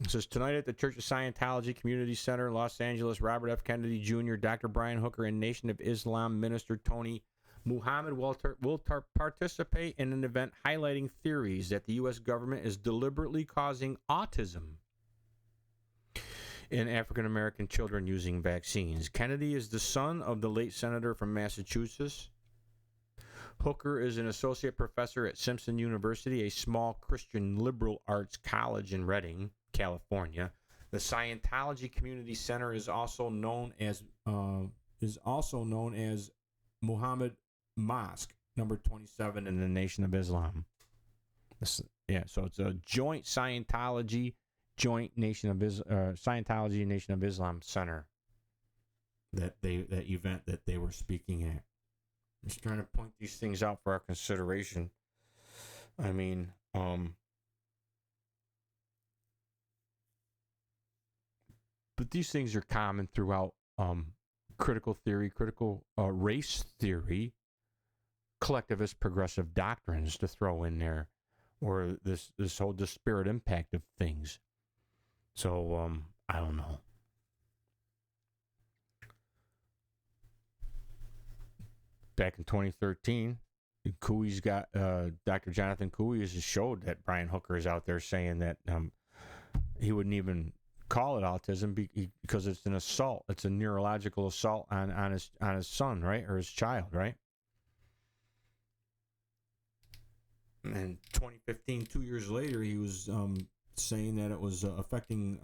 It says, tonight at the Church of Scientology Community Center in Los Angeles, Robert F. Kennedy Jr., Dr. Brian Hooker, and Nation of Islam Minister Tony Muhammad will participate in an event highlighting theories that the U.S. government is deliberately causing autism in African-American children using vaccines. Kennedy is the son of the late senator from Massachusetts. Hooker is an associate professor at Simpson University, a small Christian liberal arts college in Redding, California. The Scientology Community Center is also known as Muhammad Mosque, number 27 in the Nation of Islam. So it's a joint Scientology Nation of Scientology Nation of Islam Center that event that they were speaking at. I'm just trying to point these things out for our consideration. I mean, but these things are common throughout critical theory, critical race theory, collectivist progressive doctrines to throw in there, or this whole disparate impact of things. So I don't know. Back in 2013, Cooey's got Dr. Jonathan Cooey has showed that Brian Hooker is out there saying that he wouldn't even call it autism because it's an assault. It's a neurological assault on his son, right, or his child, right? And 2015, 2 years later, he was saying that it was affecting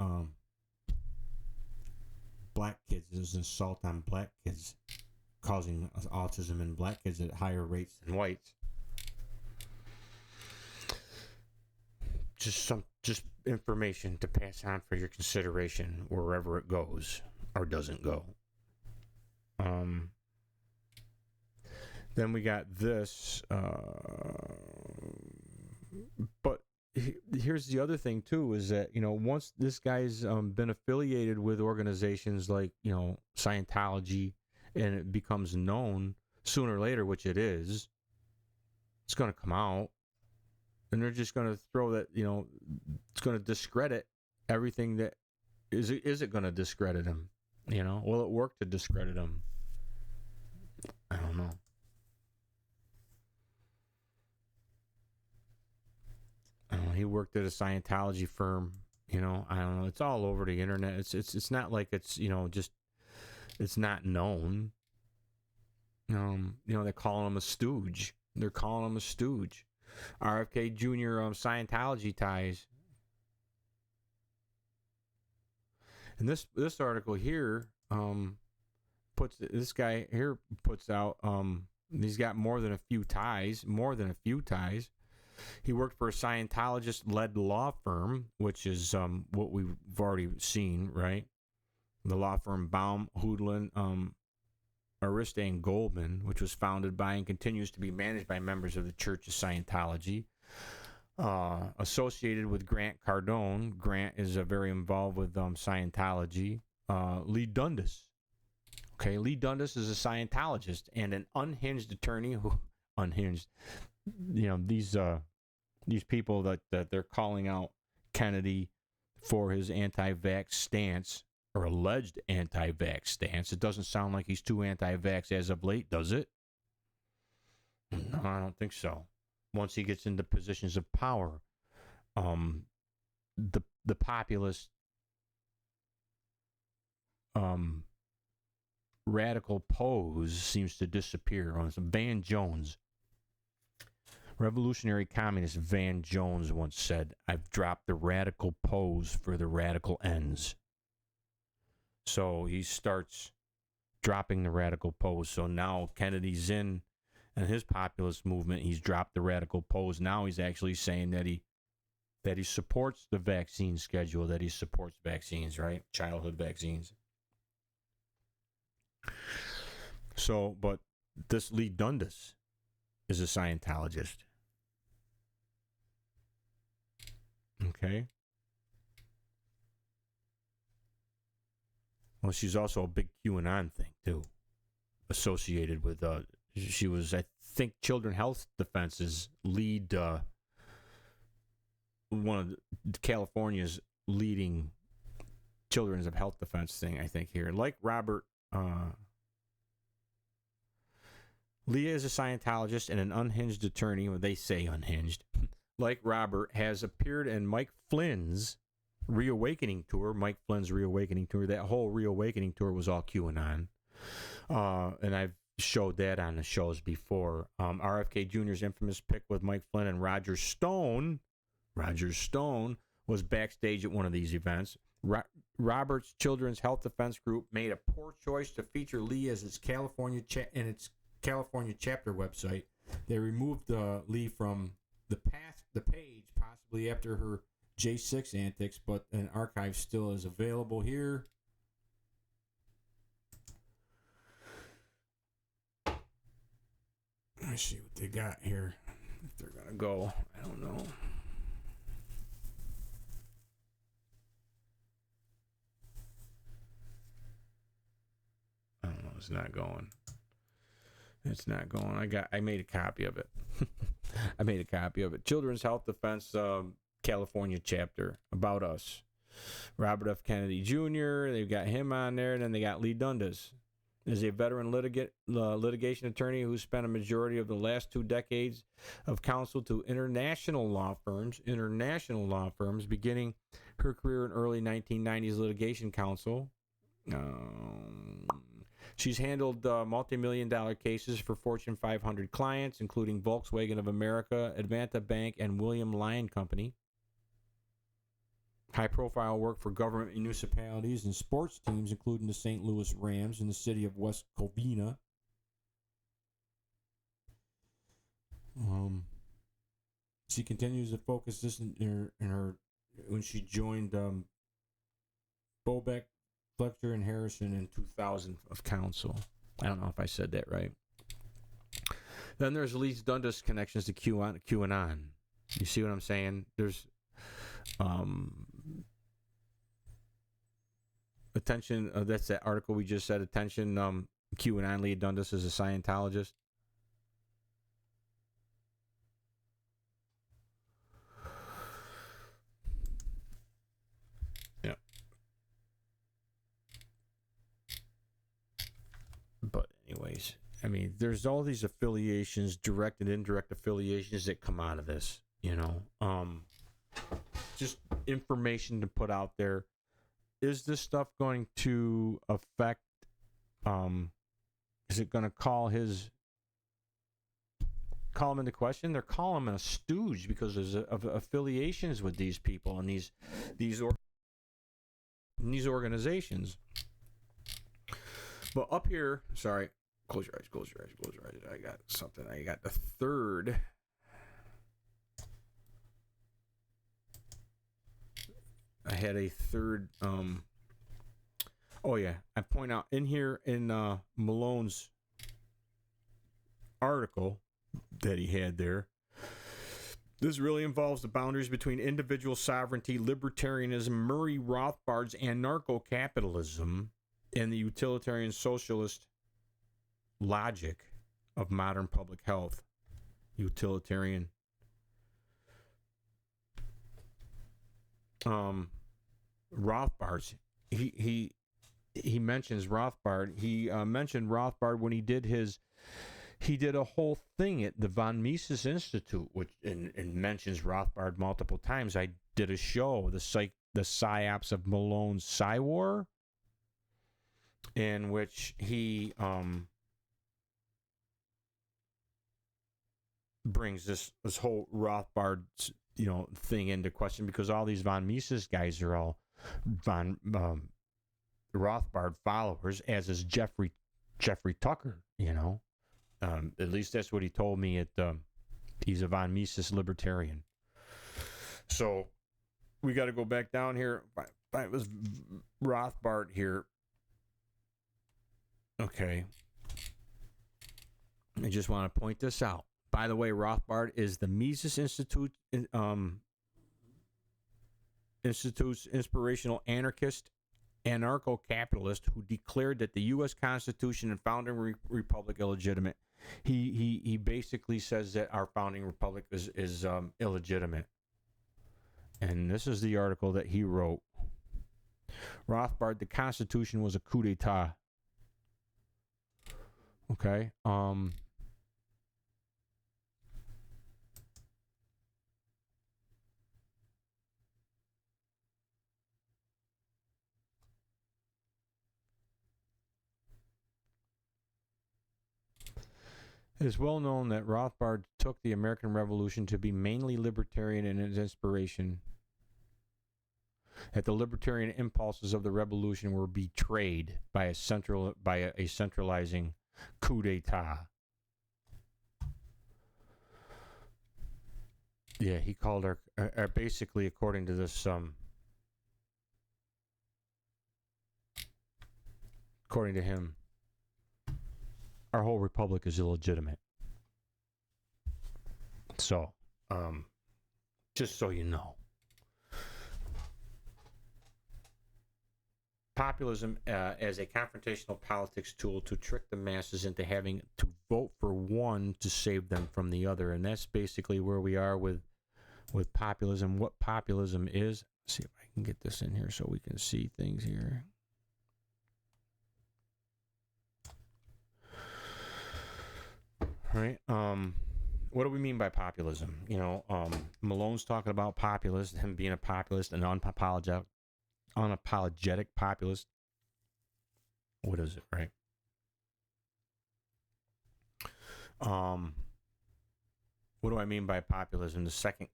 black kids. It was an assault on black kids, causing autism in black kids at higher rates than whites. Just information to pass on for your consideration wherever it goes or doesn't go. Then we got this, but here's the other thing too, is that, once this guy's been affiliated with organizations like, Scientology, and it becomes known sooner or later, which it is, it's going to come out, and they're just going to throw that, it's going to discredit everything that is it going to discredit him? Will it work to discredit him? I don't know. He worked at a Scientology firm. You know, I don't know. It's all over the internet. It's not like it's, you know, just it's not known. You know, they're calling him a stooge. They're calling him a stooge. RFK Jr. Scientology ties. And this article here puts this guy here puts out he's got more than a few ties. He worked for a Scientologist-led law firm, which is what we've already seen, right? The law firm Baum, Hoodlin, Arista and Goldman, which was founded by and continues to be managed by members of the Church of Scientology. Associated with Grant Cardone. Grant is very involved with Scientology. Lee Dundas. Okay, Lee Dundas is a Scientologist and an unhinged attorney who unhinged. You know, these people that they're calling out Kennedy for his anti-vax stance or alleged anti-vax stance. It doesn't sound like he's too anti-vax as of late, does it? No, I don't think so. Once he gets into positions of power, the populist radical pose seems to disappear. On some Van Jones, revolutionary communist Van Jones once said, "I've dropped the radical pose for the radical ends." So he starts dropping the radical pose. So now Kennedy's in, and his populist movement, he's dropped the radical pose. Now he's actually saying that he supports the vaccine schedule, that he supports vaccines, right? Childhood vaccines. So, but this Lee Dundas is a Scientologist. Okay. Well, she's also a big QAnon thing, too. Associated with, she was, I think, Children Health Defense's lead, one of California's leading children's of health defense thing, I think, here. Like Robert, Leah is a Scientologist and an unhinged attorney. Well, they say unhinged. Like Robert, has appeared in Mike Flynn's Reawakening Tour. Mike Flynn's Reawakening Tour. That whole Reawakening Tour was all QAnon. And I've showed that on the shows before. RFK Jr.'s infamous pic with Mike Flynn and Roger Stone. Roger Stone was backstage at one of these events. Robert's Children's Health Defense Group made a poor choice to feature Lee as its California California chapter website. They removed Lee from the page, possibly after her J6 antics, but an archive still is available here. Let's see what they got here. If they're gonna go, I don't know. I don't know. It's not going. It's not going. I made a copy of it. I made a copy of it. Children's Health Defense California chapter, about us. Robert F. Kennedy Jr. They've got him on there, and then they got Lee Dundas. Is a veteran litigation attorney who spent a majority of the last 2 decades of counsel to international law firms, beginning her career in early 1990s litigation counsel. She's handled multi-million-dollar cases for Fortune 500 clients, including Volkswagen of America, Advanta Bank, and William Lyon Company. High-profile work for government municipalities and sports teams, including the St. Louis Rams and the city of West Covina. She continues to focus this in her when she joined Bobeck, Fletcher, and Harrison in 2000 of counsel. I don't know if I said that right. Then there's Lee Dundas connections to QAnon. You see what I'm saying? There's attention. That's that article we just said. Attention. QAnon. Lee Dundas is a Scientologist. Yeah. But anyways, I mean, there's all these affiliations, direct and indirect affiliations that come out of this. You know. information to put out there. Is this stuff going to affect, is it going to call him into question? They're calling him a stooge because there's affiliations with these people and these organizations. But up here, sorry, close your eyes. I got something. I got the third. I had a third. Oh yeah, I point out in here in Malone's article that he had there. This really involves the boundaries between individual sovereignty, libertarianism, Murray Rothbard's anarcho-capitalism, and the utilitarian socialist logic of modern public health. Utilitarian. Rothbard's. He mentions Rothbard. He mentioned Rothbard when he did a whole thing at the von Mises Institute, which and mentions Rothbard multiple times. I did a show, the psyops of Malone's Psy War, in which he brings this whole Rothbard thing into question, because all these von Mises guys are all Rothbard followers, as is Jeffrey Tucker. At least that's what he told me. He's a von Mises libertarian. So we got to go back down here. It was Rothbard here. Okay. I just want to point this out. By the way, Rothbard is the Mises Institute's inspirational anarchist, anarcho-capitalist who declared that the U.S. Constitution and founding republic illegitimate. He basically says that our founding republic is illegitimate. And this is the article that he wrote. Rothbard, the Constitution was a coup d'etat. Okay. It is well known that Rothbard took the American Revolution to be mainly libertarian in its inspiration, that the libertarian impulses of the revolution were betrayed by a centralizing coup d'etat. Yeah, he called our basically, according to this, according to him, our whole republic is illegitimate. So, just so you know. Populism as a confrontational politics tool to trick the masses into having to vote for one to save them from the other. And that's basically where we are with populism. What populism is. Let's see if I can get this in here so we can see things here. Right. What do we mean by populism? Malone's talking about populist, him being a populist, an unapologetic populist. What is it, right? What do I mean by populism? The second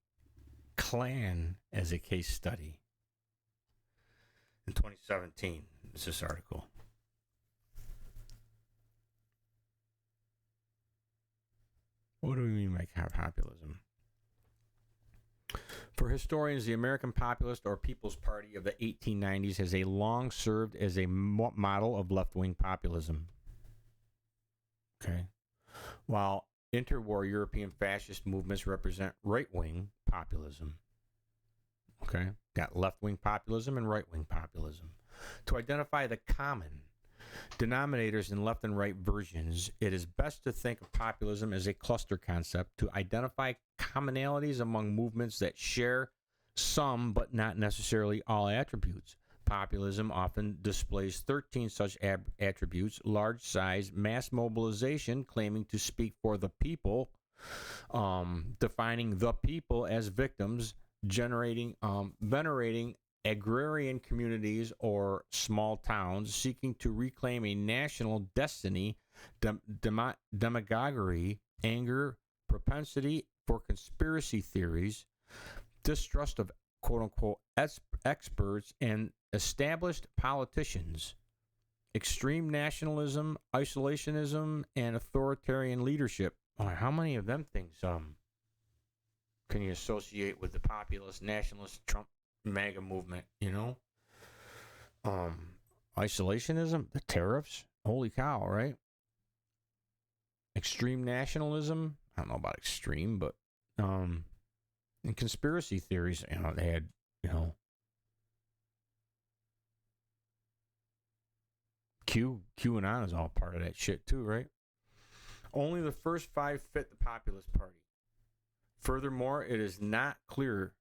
Klan as a case study. In 2017, is this article. What do we mean by populism? For historians, the American Populist or People's Party of the 1890s has long served as a model of left-wing populism. Okay. While interwar European fascist movements represent right-wing populism. Okay. Got left-wing populism and right-wing populism. To identify the common denominators in left and right versions, it is best to think of populism as a cluster concept to identify commonalities among movements that share some but not necessarily all attributes. Populism often displays 13 such attributes: large size, mass mobilization, claiming to speak for the people, defining the people as victims, venerating agrarian communities or small towns seeking to reclaim a national destiny, demagoguery, anger, propensity for conspiracy theories, distrust of quote-unquote experts and established politicians, extreme nationalism, isolationism, and authoritarian leadership. How many of them things can you associate with the populist, nationalist, Trump, MAGA movement, you know? Isolationism, the tariffs, holy cow, right? Extreme nationalism, I don't know about extreme, but and conspiracy theories, you know, they had, you know, QAnon is all part of that shit too, right? Only the first 5 fit the Populist Party. Furthermore, it is not clear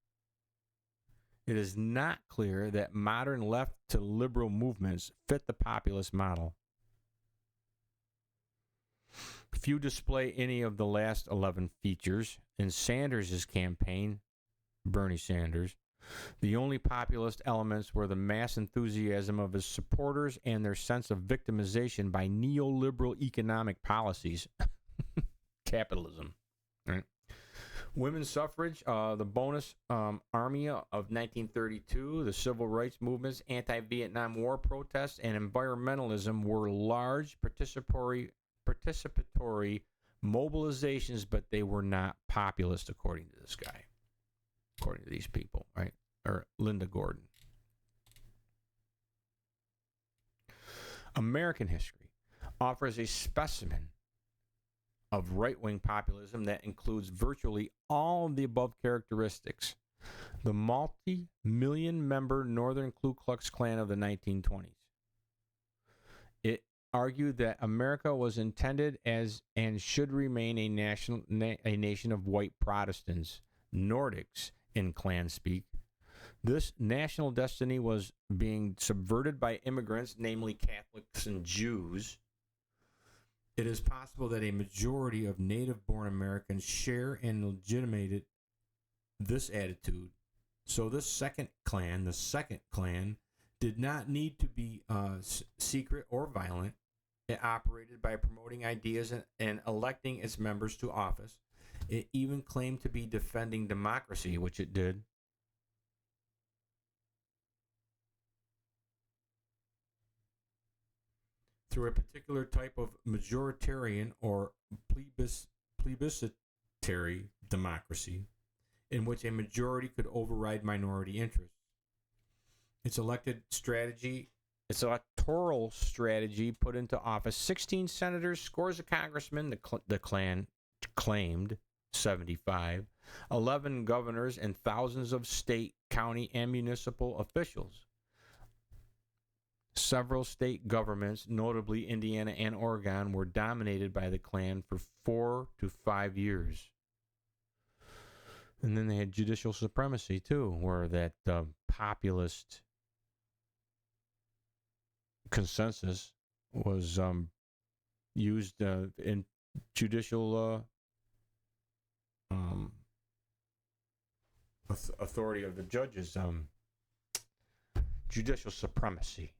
that modern left to liberal movements fit the populist model. Few display any of the last 11 features. In Sanders' campaign, Bernie Sanders, the only populist elements were the mass enthusiasm of his supporters and their sense of victimization by neoliberal economic policies. Capitalism. Right? Women's suffrage, the bonus army of 1932, the civil rights movements, anti-Vietnam War protests, and environmentalism were large participatory mobilizations, but they were not populist, according to this guy. According to these people, right? Or Linda Gordon. American history offers a specimen of right-wing populism that includes virtually all of the above characteristics. The multi-million member Northern Ku Klux Klan of the 1920s. It argued that America was intended as and should remain a nation of white Protestants, Nordics in Klan speak. This national destiny was being subverted by immigrants, namely Catholics and Jews. It is possible that a majority of native-born Americans share and legitimated this attitude. So this second Klan, the second Klan, did not need to be secret or violent. It operated by promoting ideas and electing its members to office. It even claimed to be defending democracy, which it did. Through a particular type of majoritarian or plebiscitary democracy in which a majority could override minority interests. Its electoral strategy put into office 16 senators, scores of congressmen, the Klan claimed 75, 11 governors, and thousands of state, county, and municipal officials. Several state governments, notably Indiana and Oregon, were dominated by the Klan for 4 to 5 years. And then they had judicial supremacy, too, where that populist consensus was used in judicial authority of the judges, judicial supremacy,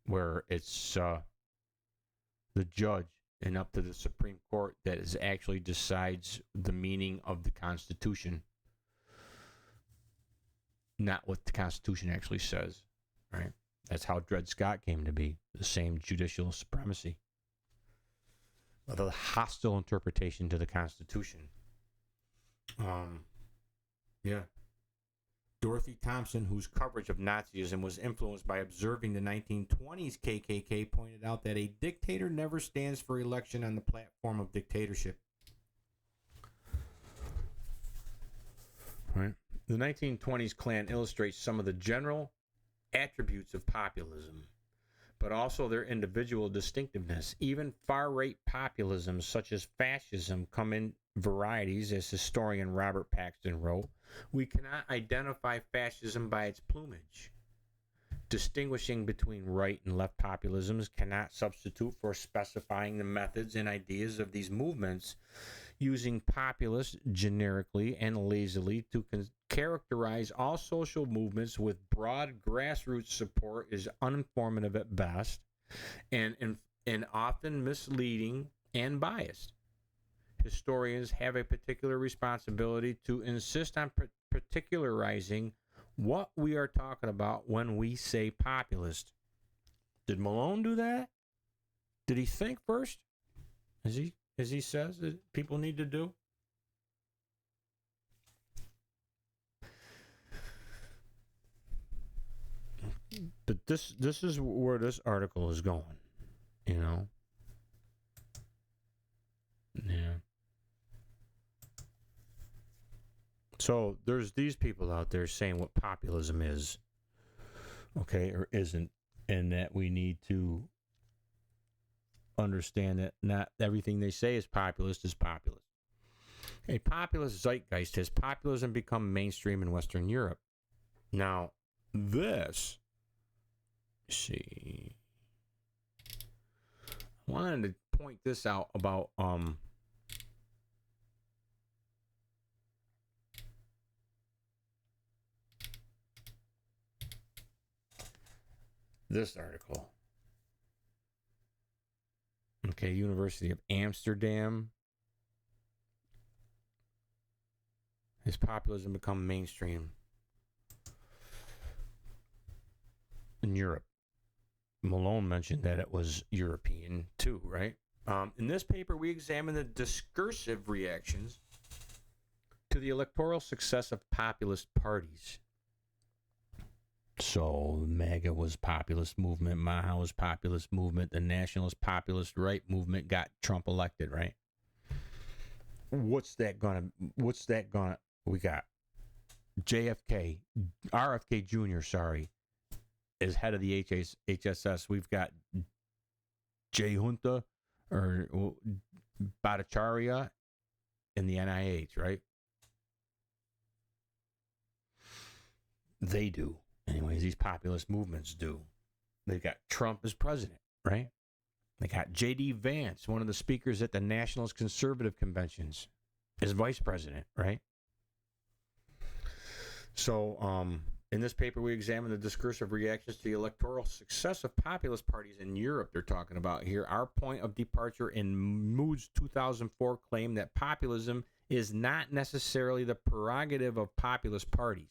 where it's the judge and up to the Supreme Court that is actually decides the meaning of the Constitution, not what the Constitution actually says, right? That's how Dred Scott came to be, the same judicial supremacy, with a hostile interpretation to the Constitution. Yeah. Dorothy Thompson, whose coverage of Nazism was influenced by observing the 1920s KKK, pointed out that a dictator never stands for election on the platform of dictatorship. Right. The 1920s Klan illustrates some of the general attributes of populism, but also their individual distinctiveness. Even far-right populism, such as fascism, come in varieties, as historian Robert Paxton wrote. We cannot identify fascism by its plumage. Distinguishing between right and left populisms cannot substitute for specifying the methods and ideas of these movements. using populist generically and lazily to characterize all social movements with broad grassroots support is uninformative at best and often misleading and biased. Historians have a particular responsibility to insist on particularizing what we are talking about when we say populist. Did Malone do that? Did he think first? As he says that people need to do? But this is where this article is going, you know? Yeah. So there's these people out there saying what populism is, okay, or isn't, and that we need to understand that not everything they say is populist is populist. A populist zeitgeist has populism become mainstream in Western Europe. Now, this, see, I wanted to point this out about this article. Okay, University of Amsterdam. Has populism become mainstream in Europe? Malone mentioned that it was European too, right? In this paper, we examine the discursive reactions to the electoral success of populist parties. So, MAGA was populist movement, Maha was populist movement, the nationalist populist right movement got Trump elected, right? What's that gonna, we got RFK Jr., sorry, is head of the HSS. We've got Jay Junta or Bhattacharya in the NIH, right? They do. Anyways, these populist movements do. They've got Trump as president, right? They got J.D. Vance, one of the speakers at the Nationalist Conservative Conventions, as vice president, right? So, in this paper, we examine the discursive reactions to the electoral success of populist parties in Europe. They're talking about here. Our point of departure in Mood's 2004 claim that populism is not necessarily the prerogative of populist parties.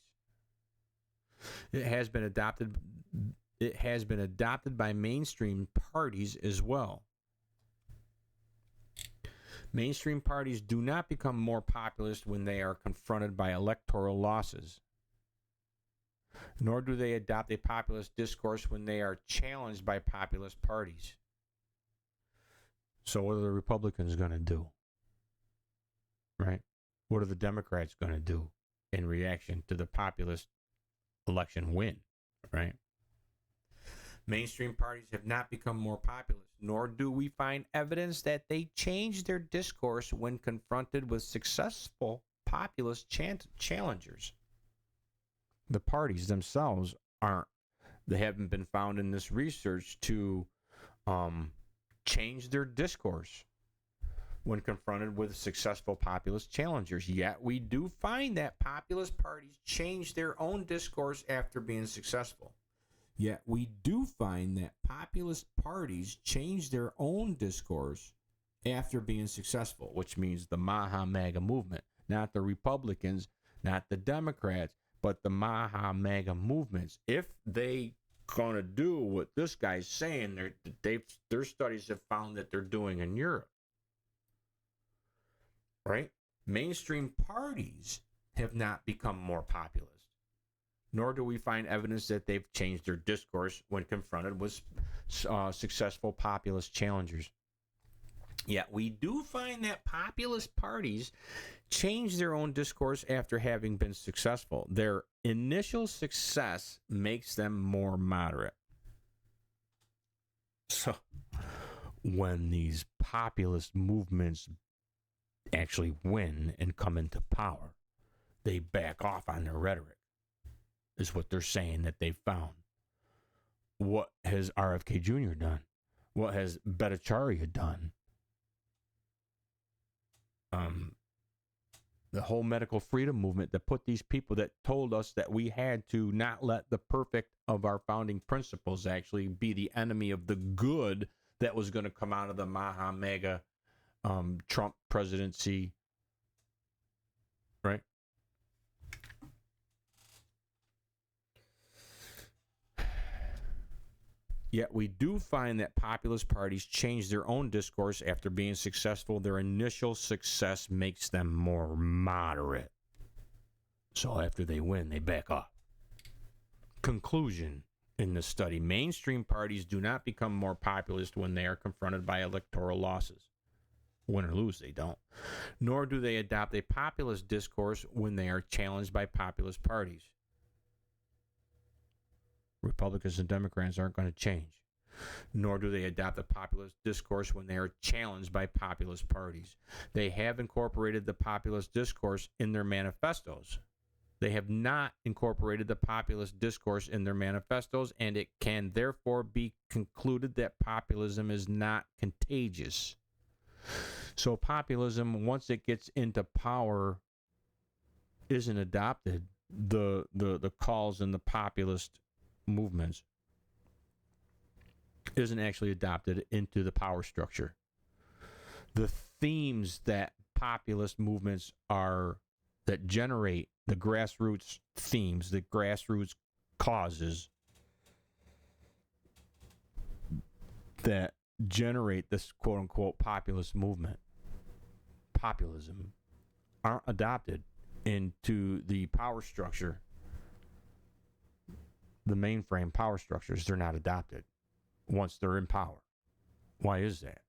It has been adopted by mainstream parties as well. Mainstream parties do not become more populist when they are confronted by electoral losses, nor do they adopt a populist discourse when they are challenged by populist parties. So what are the Republicans going to do? Right? What are the Democrats going to do in reaction to the populist election win, right? Mainstream parties have not become more populist, nor do we find evidence that they changed their discourse when confronted with successful populist challengers. The parties themselves they haven't been found in this research to change their discourse when confronted with successful populist challengers. Yet we do find that populist parties change their own discourse after being successful. Yet we do find that populist parties change their own discourse after being successful, which means the Maha MAGA movement, not the Republicans, not the Democrats, but the Maha MAGA movements. If they gonna do what this guy's saying, their studies have found that they're doing in Europe. Right? Mainstream parties have not become more populist, nor do we find evidence that they've changed their discourse when confronted with successful populist challengers. Yet we do find that populist parties change their own discourse after having been successful. Their initial success makes them more moderate. So when these populist movements actually win and come into power, they back off on their rhetoric, is what they're saying that they've found. What has RFK Jr. done? What has Bhattacharya done? the whole medical freedom movement that put these people that told us that we had to not let the perfect of our founding principles actually be the enemy of the good that was going to come out of the Maha Mega Trump presidency, right? Yet we do find that populist parties change their own discourse after being successful. Their initial success makes them more moderate. So after they win, they back off. Conclusion in this study: mainstream parties do not become more populist when they are confronted by electoral losses. Win or lose, they don't. Nor do they adopt a populist discourse when they are challenged by populist parties. Republicans and Democrats aren't going to change. Nor do they adopt a populist discourse when they are challenged by populist parties. They have incorporated the populist discourse in their manifestos. They have not incorporated the populist discourse in their manifestos, and it can therefore be concluded that populism is not contagious. So populism, once it gets into power, isn't adopted. The calls in the populist movements isn't actually adopted into the power structure. The themes that populist movements are, that generate the grassroots themes, the grassroots causes that generate this quote-unquote populist movement, populism, aren't adopted into the power structure. The mainframe power structures, they're not adopted once they're in power. Why is that?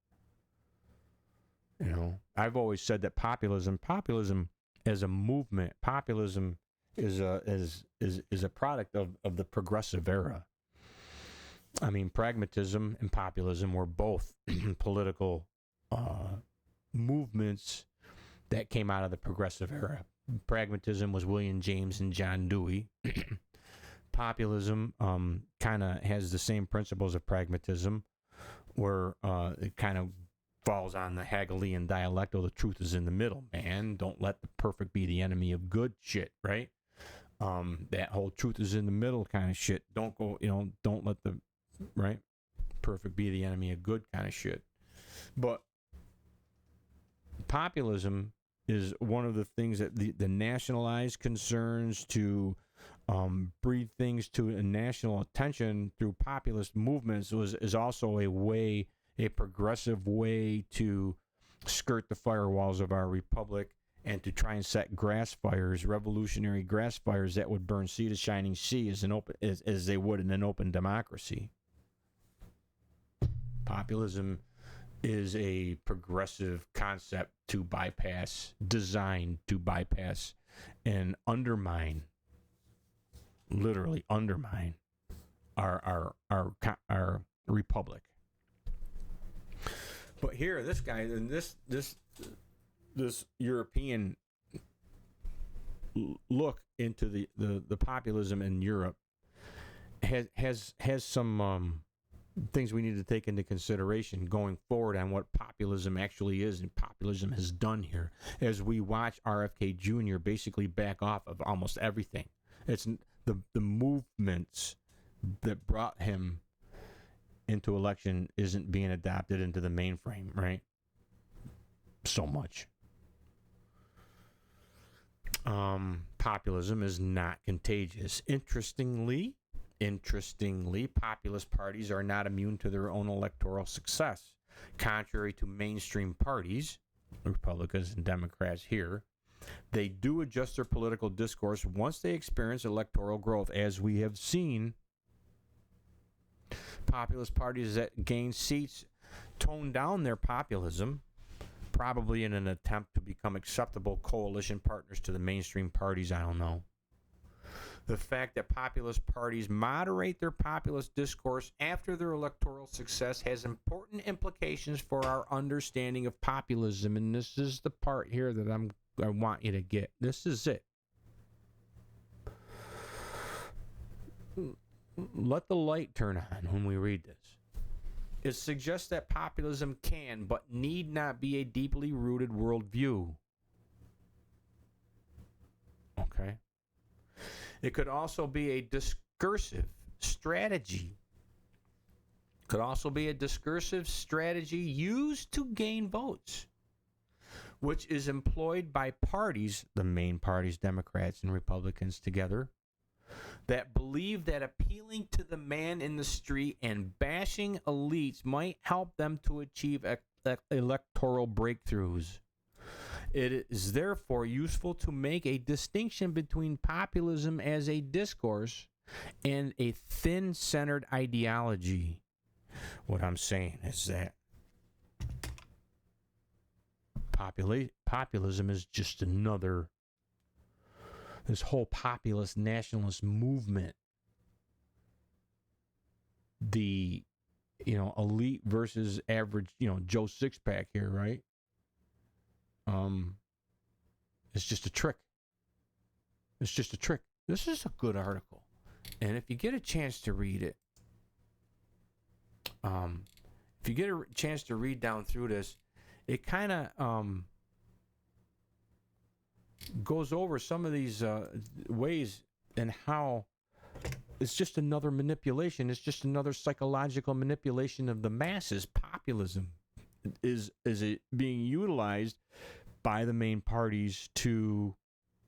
You know, I've always said that populism as a movement, populism is a product of the progressive era. I mean, pragmatism and populism were both political movements that came out of the progressive era. Pragmatism was William James and John Dewey. Populism kind of has the same principles of pragmatism, where it kind of falls on the Hegelian dialectal. The truth is in the middle, man. Don't let the perfect be the enemy of good shit, right? That whole truth is in the middle kind of shit. Don't go, don't let the, right? Perfect be the enemy of good kind of shit. But populism is one of the things that the nationalized concerns to breed things to a national attention through populist movements is also a progressive way to skirt the firewalls of our republic and to try and set grass fires, revolutionary grass fires that would burn sea to shining sea as they would in an open democracy. Populism is a progressive concept designed to bypass and undermine, literally undermine our republic. But here, this guy, and this European look into the populism in Europe has some things we need to take into consideration going forward on what populism actually is and populism has done here. As we watch RFK Jr. basically back off of almost everything, it's the movements that brought him into election isn't being adapted into the mainframe, right? So much. Populism is not contagious. Interestingly, populist parties are not immune to their own electoral success. Contrary to mainstream parties, Republicans and Democrats here, they do adjust their political discourse once they experience electoral growth, as we have seen. Populist parties that gain seats tone down their populism, probably in an attempt to become acceptable coalition partners to the mainstream parties. I don't know. The fact that populist parties moderate their populist discourse after their electoral success has important implications for our understanding of populism, and this is the part here that I want you to get. This is it. Let the light turn on when we read this. It suggests that populism can, but need not be a deeply rooted worldview. Okay. It could also be a discursive strategy. Could also be a discursive strategy used to gain votes, which is employed by parties, the main parties, Democrats and Republicans together, that believe that appealing to the man in the street and bashing elites might help them to achieve electoral breakthroughs. It is therefore useful to make a distinction between populism as a discourse and a thin-centered ideology. What I'm saying is that populism is just another, this whole populist nationalist movement, the, elite versus average, Joe Sixpack here, right? It's just a trick. It's just a trick. This is a good article. And if you get a chance to read it, if you get a chance to read down through this, it kind of goes over some of these ways and how it's just another manipulation. It's just another psychological manipulation of the masses. Populism is it being utilized by the main parties to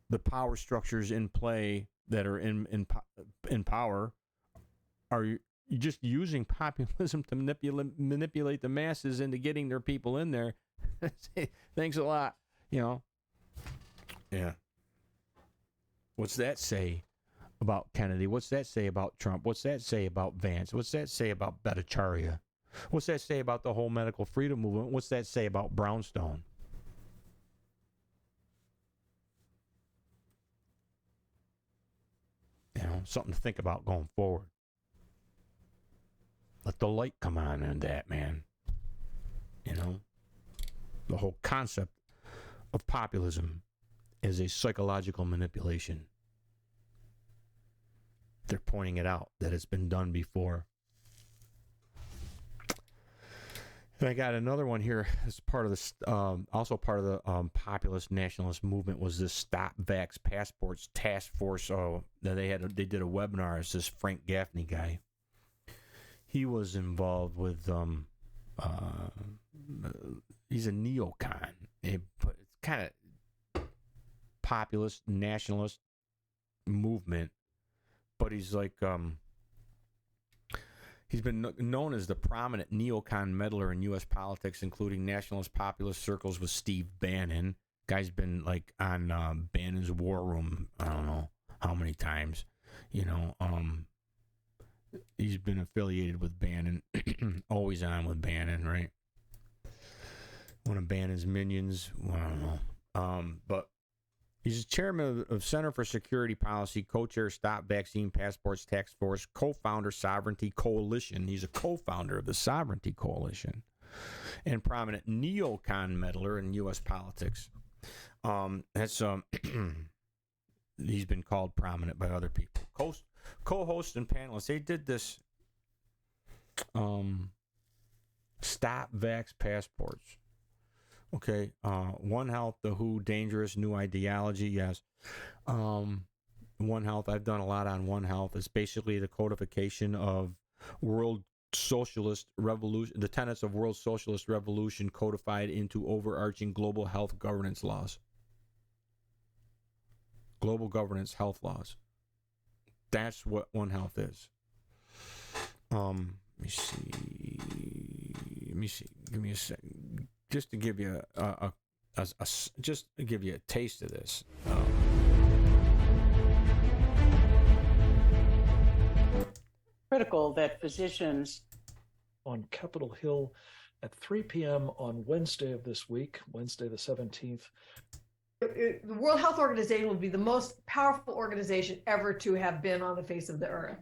the power structures in play that are in power are just using populism to manipulate the masses into getting their people in there. Thanks a lot, Yeah. What's that say about Kennedy? What's that say about Trump? What's that say about Vance? What's that say about Bhattacharya? What's that say about the whole medical freedom movement? What's that say about Brownstone? Something to think about going forward. Let the light come on in that, man. The whole concept of populism is a psychological manipulation. They're pointing it out that it's been done before. And I got another one here as part of this, also part of the populist nationalist movement was this Stop Vax Passports Task Force. That they did a webinar. It's this Frank Gaffney guy. He was involved with he's a neocon. It's kind of populist nationalist movement, but he's like he's been known as the prominent neocon meddler in U.S. politics, including nationalist populist circles with Steve Bannon. Guy's been like on Bannon's War Room, I don't know how many times. He's been affiliated with Bannon, always on with Bannon, right? One of Bannon's minions, I don't know. But he's chairman of Center for Security Policy, co-chair Stop Vaccine Passports Task Force, co-founder Sovereignty Coalition. He's a co-founder of the Sovereignty Coalition and prominent neocon meddler in U.S. politics. He's been called prominent by other people. Co-host and panelists, they did this Stop Vax Passports. Okay, One Health, the WHO, dangerous new ideology, yes. One Health, I've done a lot on One Health. It's basically the codification of world socialist revolution, the tenets of world socialist revolution codified into overarching global health governance laws. Global governance health laws. That's what One Health is. Let me see. Give me a second. Just to give you just to give you a taste of this. Critical that physicians on Capitol Hill at 3 p.m. on Wednesday of this week, Wednesday the 17th. The World Health Organization will be the most powerful organization ever to have been on the face of the earth.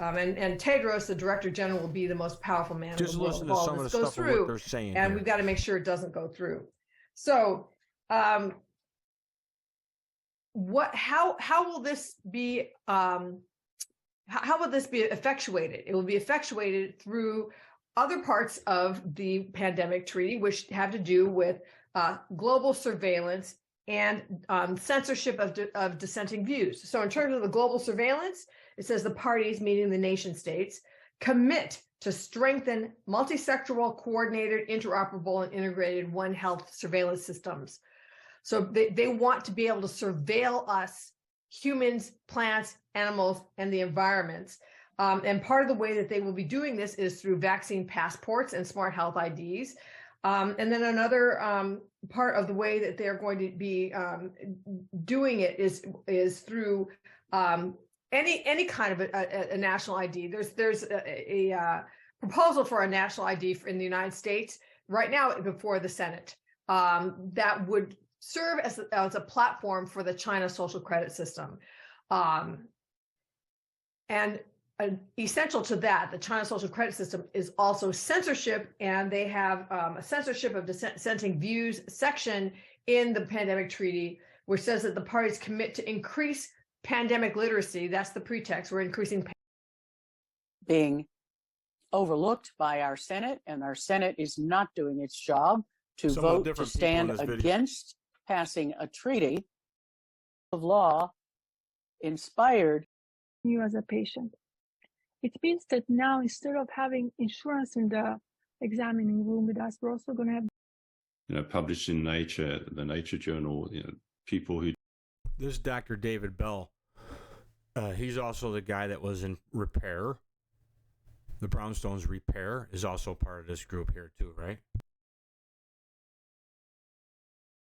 And Tedros, the Director General, will be the most powerful man Just in the world. listen to some of the stuff of what they're saying. And here. we've got to make sure it doesn't go through. So, how will this be? How will this be effectuated? It will be effectuated through other parts of the pandemic treaty, which have to do with global surveillance and censorship of dissenting views. So in terms of the global surveillance, it says the parties, meaning the nation states, commit to strengthen multi-sectoral, coordinated, interoperable, and integrated One Health surveillance systems. So they want to be able to surveil us, humans, plants, animals, and the environments. And part of the way that they will be doing this is through vaccine passports and smart health IDs. And then another part of the way that they're going to be doing it is through any kind of a national ID. There's a proposal for a national ID in the United States right now before the Senate that would serve as a platform for the China social credit system. And essential to that, the China social credit system is also censorship, and they have a censorship of dissenting views section in the pandemic treaty, which says that the parties commit to increase pandemic literacy. That's the pretext. We're increasing. Being overlooked by our Senate, and our Senate is not doing its job to vote to stand against passing a treaty of law inspired. You as a patient. It means that now, instead of having insurance in the examining room with us, we're also going to have, published in Nature, the Nature journal, people who. This is Dr. David Bell. He's also the guy that was in Repair. The Brownstones Repair is also part of this group here too, right?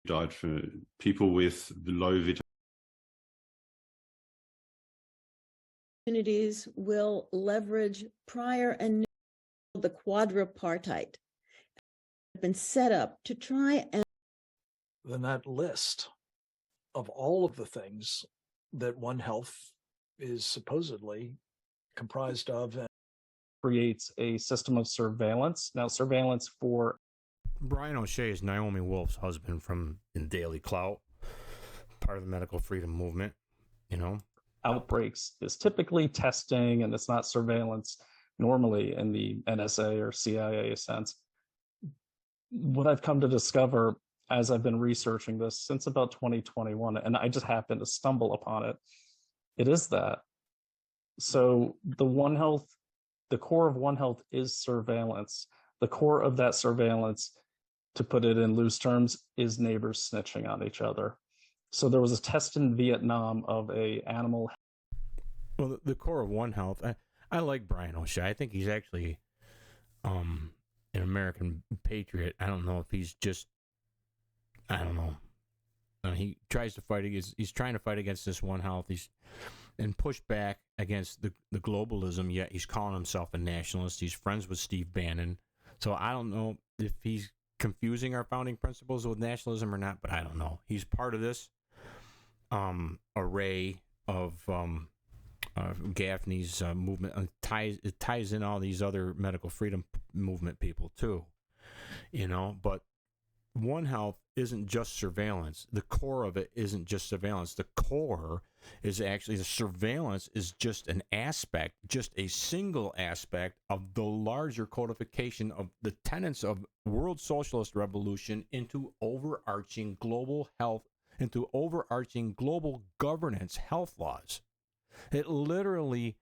Died for people with low vitamin. Communities will leverage prior and the quadripartite have been set up to try and. Then that list of all of the things that One Health is supposedly comprised of creates a system of surveillance. Now, surveillance for Brian O'Shea is Naomi Wolf's husband from in Daily Clout, part of the medical freedom movement, outbreaks is typically testing, and it's not surveillance normally in the NSA or CIA sense. What I've come to discover as I've been researching this since about 2021, and I just happened to stumble upon it, it is that. So the One Health, the core of One Health is surveillance. The core of that surveillance, to put it in loose terms, is neighbors snitching on each other. So there was a test in Vietnam of a animal. Well, the core of One Health, I like Brian O'Shea. I think he's actually an American patriot. I don't know if he's just, I don't know. He tries to fight against, he's trying to fight against this One Health. He's and push back against the globalism, yet he's calling himself a nationalist. He's friends with Steve Bannon. So I don't know if he's confusing our founding principles with nationalism or not, but I don't know. He's part of this array of Gaffney's movement. It ties in all these other medical freedom movement people too, but One Health isn't just surveillance. The core of it isn't just surveillance. The core is actually, the surveillance is just an aspect, just a single aspect of the larger codification of the tenets of world socialist revolution into overarching global health, into overarching global governance health laws. It literally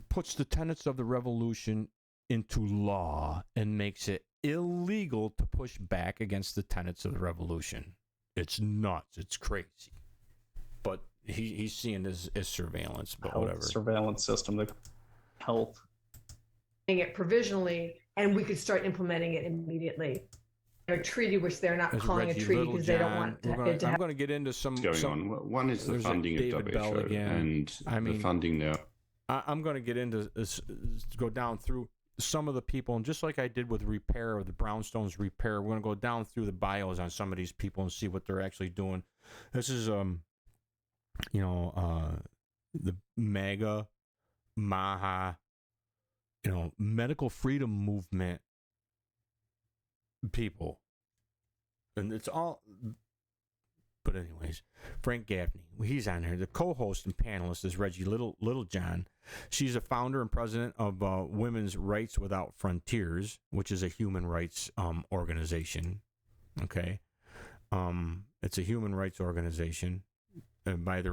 puts the tenets of the revolution into law and makes it illegal to push back against the tenets of the revolution. It's nuts. It's crazy. But he's seeing this as surveillance, but whatever. Surveillance system, the health. It provisionally, and we could start implementing it immediately. A treaty, which they're not calling a treaty because they don't want it to I'm going to get into some. What's going on? One is the funding of WHO, and the funding now. I'm going to get into this, go down through some of the people, and just like I did with Repair, or the Brownstones Repair, we're going to go down through the bios on some of these people and see what they're actually doing. This is, the MAGA, MAHA, medical freedom movement people. And it's all, but But anyways, Frank Gaffney, he's on here. The co-host and panelist is Reggie Littlejohn. She's a founder and president of Women's Rights Without Frontiers, which is a human rights organization. Okay, it's a human rights organization by their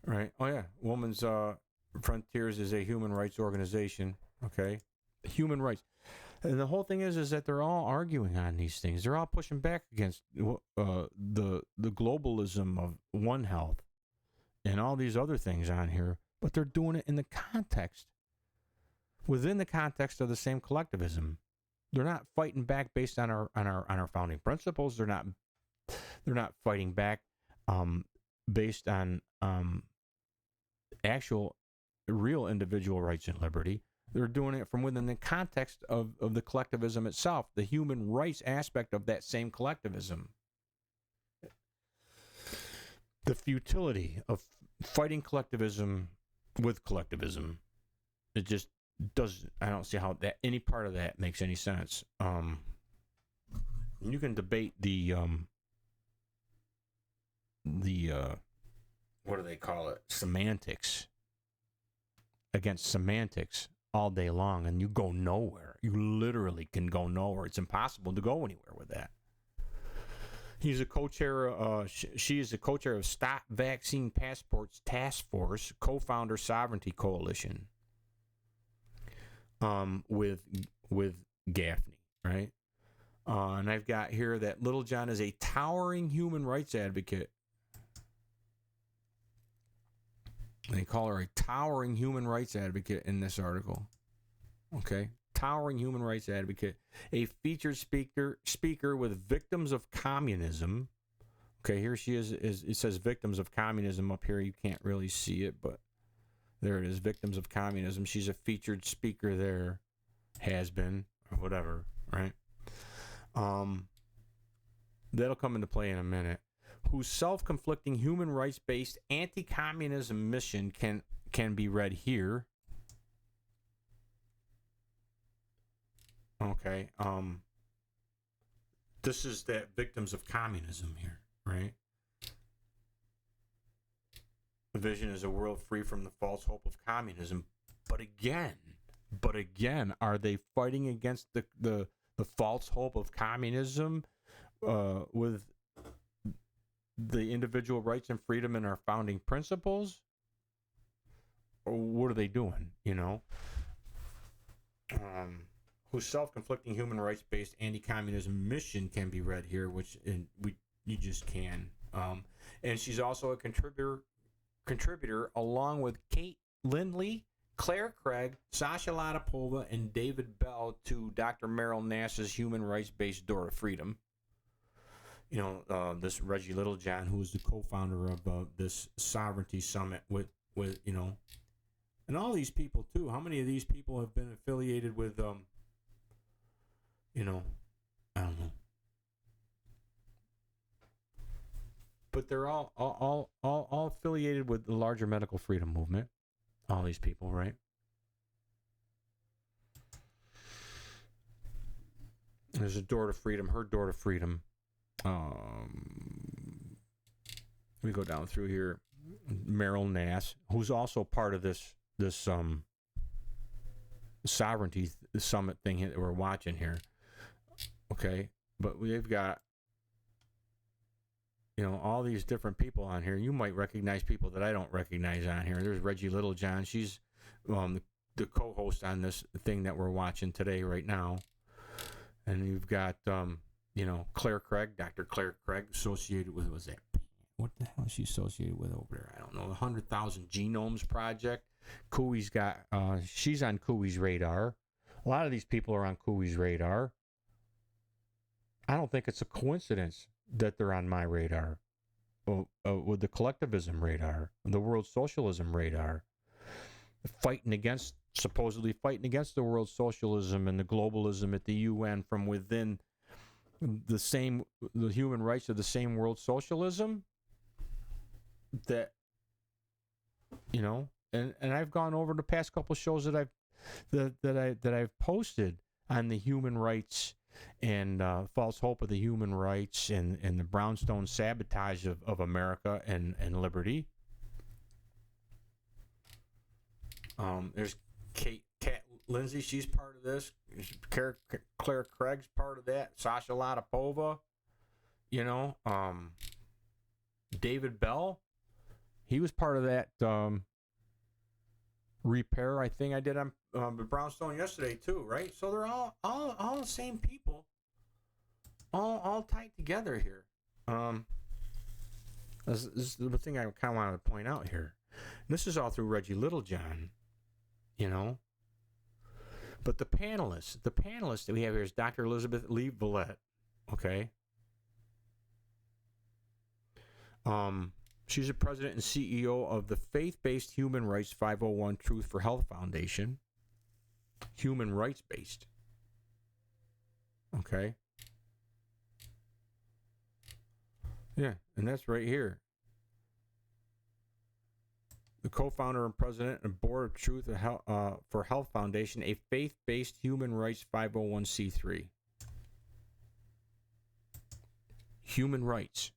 right. Oh yeah, Women's Frontiers is a human rights organization. Okay, human rights. And the whole thing is that they're all arguing on these things. They're all pushing back against the globalism of One Health and all these other things on here, but they're doing it in the context, within the context of the same collectivism. They're not fighting back based on our founding principles. They're not fighting back based on actual real individual rights and liberty. They're doing it from within the context of the collectivism itself, the human rights aspect of that same collectivism. The futility of fighting collectivism with collectivism, it just doesn't, I don't see how that any part of that makes any sense. You can debate the what do they call it? Semantics against semantics all day long, and you go nowhere. You literally can go nowhere. It's impossible to go anywhere with that. He's a co-chair. She is the co-chair of Stop Vaccine Passports Task Force, co-founder Sovereignty Coalition. With Gaffney, right? And I've got here that Littlejohn is a towering human rights advocate. They call her a towering human rights advocate in this article. Okay, towering human rights advocate, a featured speaker with victims of communism. Okay, here she is. It says victims of communism up here. You can't really see it, but there it is. Victims of communism. She's a featured speaker there. Has been or whatever, right? That'll come into play in a minute. Whose self-conflicting human rights-based anti-communism mission can be read here. Okay. This is that victims of communism here, right? The vision is a world free from the false hope of communism. But again, are they fighting against the false hope of communism with the individual rights and freedom in our founding principles? Or what are they doing, you know? Whose self-conflicting human rights-based anti-communism mission can be read here, which you just can. And she's also a contributor along with Kate Lindley, Claire Craig, Sasha Latipova, and David Bell to Dr. Merrill Nass's human rights-based Door to Freedom. You know, this Reggie Littlejohn, who is the co-founder of this Sovereignty Summit with you know, and all these people too. How many of these people have been affiliated with, you know, I don't know. But they're all affiliated with the larger medical freedom movement. All these people, right? There's a Door to Freedom, her Door to Freedom. Let me go down through here. Merrill Nass, who's also part of this Sovereignty Summit thing that we're watching here. Okay, but we've got, you know, all these different people on here. You might recognize people that I don't recognize on here. There's Reggie Littlejohn. She's the co-host on this thing that we're watching today, right now. And you've got, you know, Claire Craig, Dr. Claire Craig, associated with, what the hell is she associated with over there? I don't know. The 100,000 Genomes Project. Cooey's got, she's on Cooey's radar. A lot of these people are on Cooey's radar. I don't think it's a coincidence that they're on my radar, with the collectivism radar, the world socialism radar, supposedly fighting against the world socialism and the globalism at the UN from within the human rights of the same world socialism. That, you know, and I've gone over the past couple shows that I've posted on the human rights and false hope of the human rights and the brownstone sabotage of America and liberty. There's Kat Lindsay, she's part of this. Claire Craig's part of that. Sasha Latipova, David Bell, he was part of that repair I think I did on Brownstone yesterday too, right? So they're all the same people, all tied together here. This is the thing I kind of wanted to point out here. And this is all through Reggie Littlejohn, But the panelists that we have here is Dr. Elizabeth Lee Villette, okay? She's the president and CEO of the faith-based human rights 501 Truth for Health Foundation. Human rights-based. Okay? Yeah, and that's right here. The co-founder and president and board of Truth for Health Foundation, a faith-based human rights 501c3. Human rights.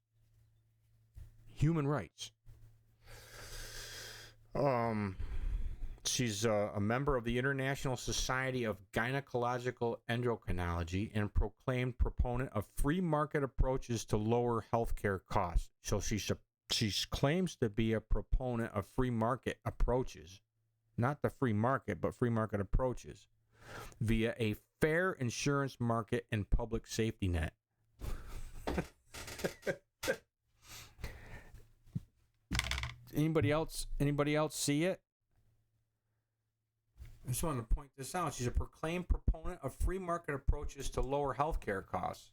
Human rights. She's a member of the International Society of Gynecological Endocrinology and proclaimed proponent of free market approaches to lower healthcare costs. So she claims to be a proponent of free market approaches, not the free market, but free market approaches via a fair insurance market and public safety net. Anybody else see it? I just wanted to point this out. She's a proclaimed proponent of free market approaches to lower healthcare costs.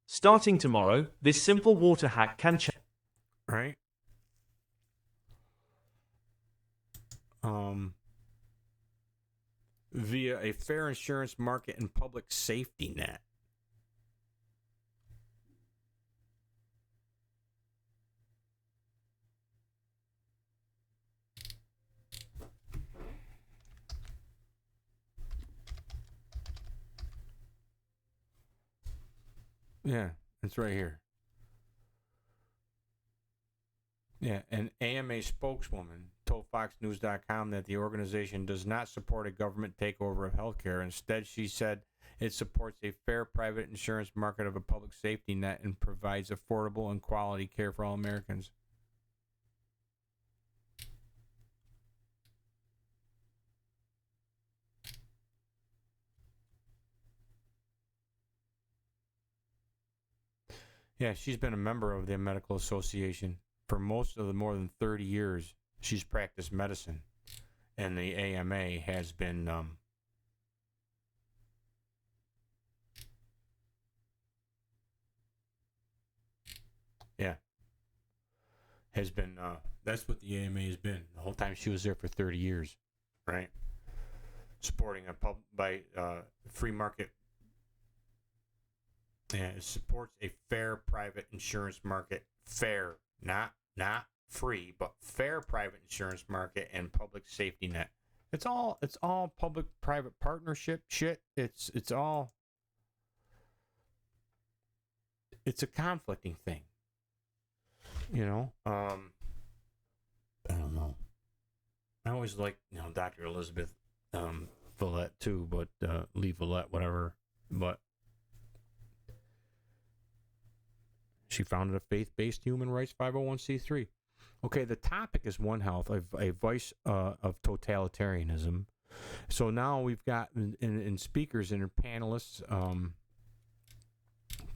Starting tomorrow, this simple water hack can change. Right? Via a fair insurance market and public safety net. Yeah, it's right here. Yeah, an AMA spokeswoman told FoxNews.com that the organization does not support a government takeover of healthcare. Instead, she said it supports a fair private insurance market of a public safety net and provides affordable and quality care for all Americans. Yeah, she's been a member of the Medical Association for most of the more than 30 years. She's practiced medicine, and the AMA has been that's what the AMA has been the whole time she was there for 30 years, right? Supporting free market. Yeah, it supports a fair private insurance market. Fair, not free, but fair private insurance market and public safety net. It's all public-private partnership shit. It's a conflicting thing. I don't know. I always like, Dr. Elizabeth Villette too, but Lee Villette, whatever. But she founded a faith-based human rights 501c3. Okay, the topic is One Health, a vice of totalitarianism. So now we've got in speakers and panelists,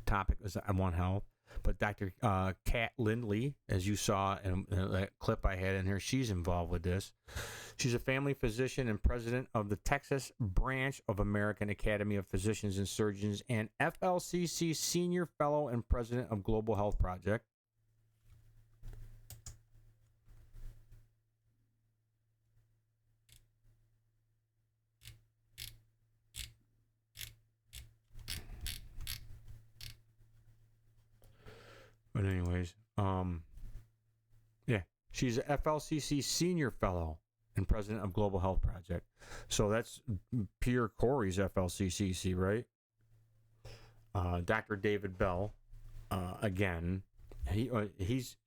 topic is One Health. But Dr. Kat Lindley, as you saw in that clip I had in here, she's involved with this. She's a family physician and president of the Texas branch of American Academy of Physicians and Surgeons and FLCC senior fellow and president of Global Health Project. But anyways, yeah, she's a FLCC senior fellow and president of Global Health Project. So that's Pierre Corey's FLCCC, right? Dr. David Bell, again,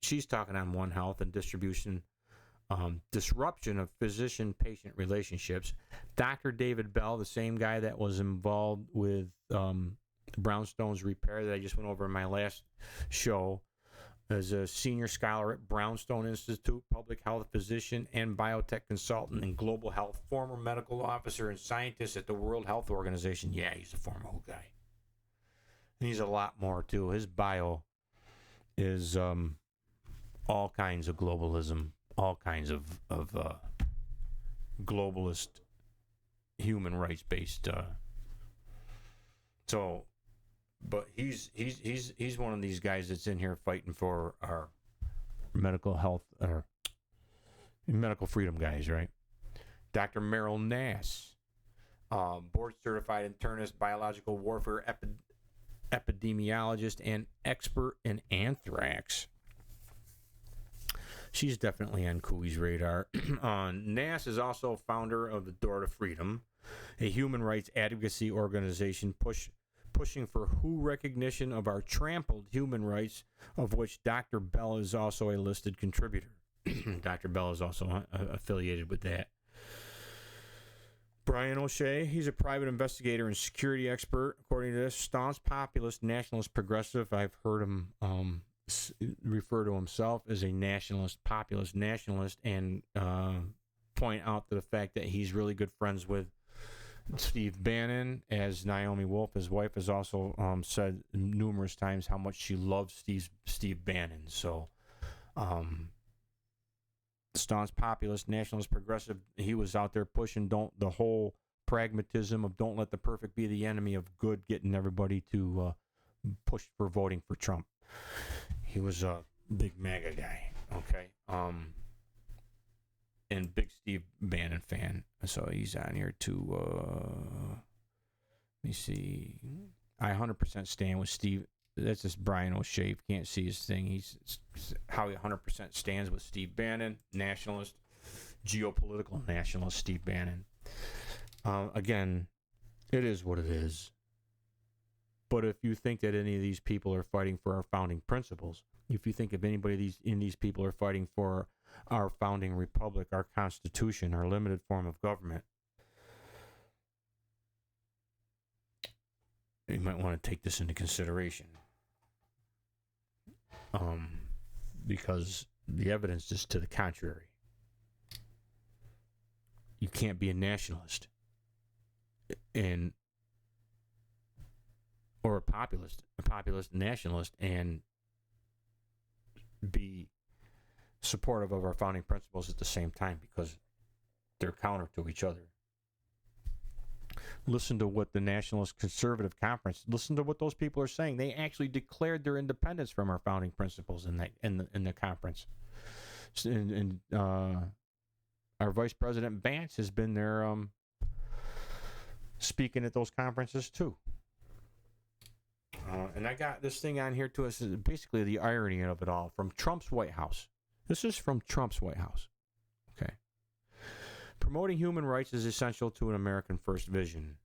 she's talking on One Health and distribution, disruption of physician-patient relationships. Dr. David Bell, the same guy that was involved with Brownstone's repair that I just went over in my last show, as a senior scholar at Brownstone Institute, public health physician and biotech consultant in global health, former medical officer and scientist at the World Health Organization. Yeah, he's a former WHO guy. And he's a lot more, too. His bio is all kinds of globalism, all kinds of globalist, human rights-based. But he's one of these guys that's in here fighting for our medical health, or medical freedom guys, right? Dr. Merrill Nass, board-certified internist, biological warfare epidemiologist, and expert in anthrax. She's definitely on Cooey's radar. Nass is also founder of the Door to Freedom, a human rights advocacy organization pushing for WHO recognition of our trampled human rights, of which Dr. Bell is also a listed contributor. Dr. Bell is also affiliated with that. Brian O'Shea, he's a private investigator and security expert. According to this, staunch populist, nationalist, progressive. I've heard him refer to himself as a nationalist, populist nationalist, and point out to the fact that he's really good friends with Steve Bannon, as Naomi Wolf, his wife, has also said numerous times how much she loves Steve Bannon. So, staunch populist, nationalist, progressive. He was out there pushing the whole pragmatism of don't let the perfect be the enemy of good, getting everybody to push for voting for Trump. He was a big MAGA guy. Okay. And big Steve Bannon fan. So he's on here too. Let me see. I 100% stand with Steve. That's just Brian O'Shea. Can't see his thing. He's how he 100% stands with Steve Bannon, nationalist, geopolitical nationalist Steve Bannon. Again, it is what it is. But if you think that any of these people are fighting for our founding principles, if you think of anybody in these people are fighting for our founding republic, our Constitution, our limited form of government, you might want to take this into consideration. Because the evidence is to the contrary. You can't be a nationalist or a populist nationalist and be supportive of our founding principles at the same time, because they're counter to each other. Listen to what the Nationalist Conservative Conference, listen to what those people are saying. They actually declared their independence from our founding principles in the conference. And our Vice President Vance has been there speaking at those conferences too. And I got this thing on here to us, basically the irony of it all, from Trump's White House. This is from Trump's White House. Okay. Promoting human rights is essential to an American first vision.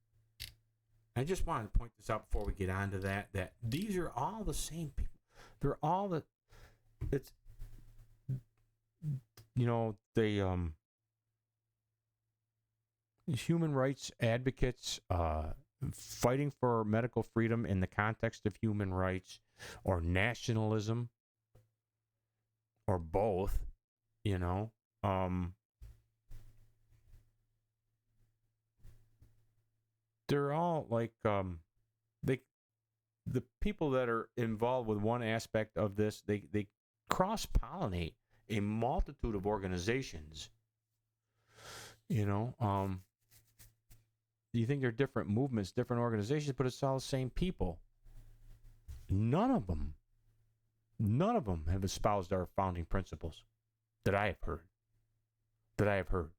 I just wanted to point this out before we get on to that these are all the same people. They're all human rights advocates, fighting for medical freedom in the context of human rights, or nationalism, or both, they're all like the people that are involved with one aspect of this, they cross-pollinate a multitude of organizations. You think they're different movements, different organizations, but it's all the same people. None of them have espoused our founding principles that I have heard.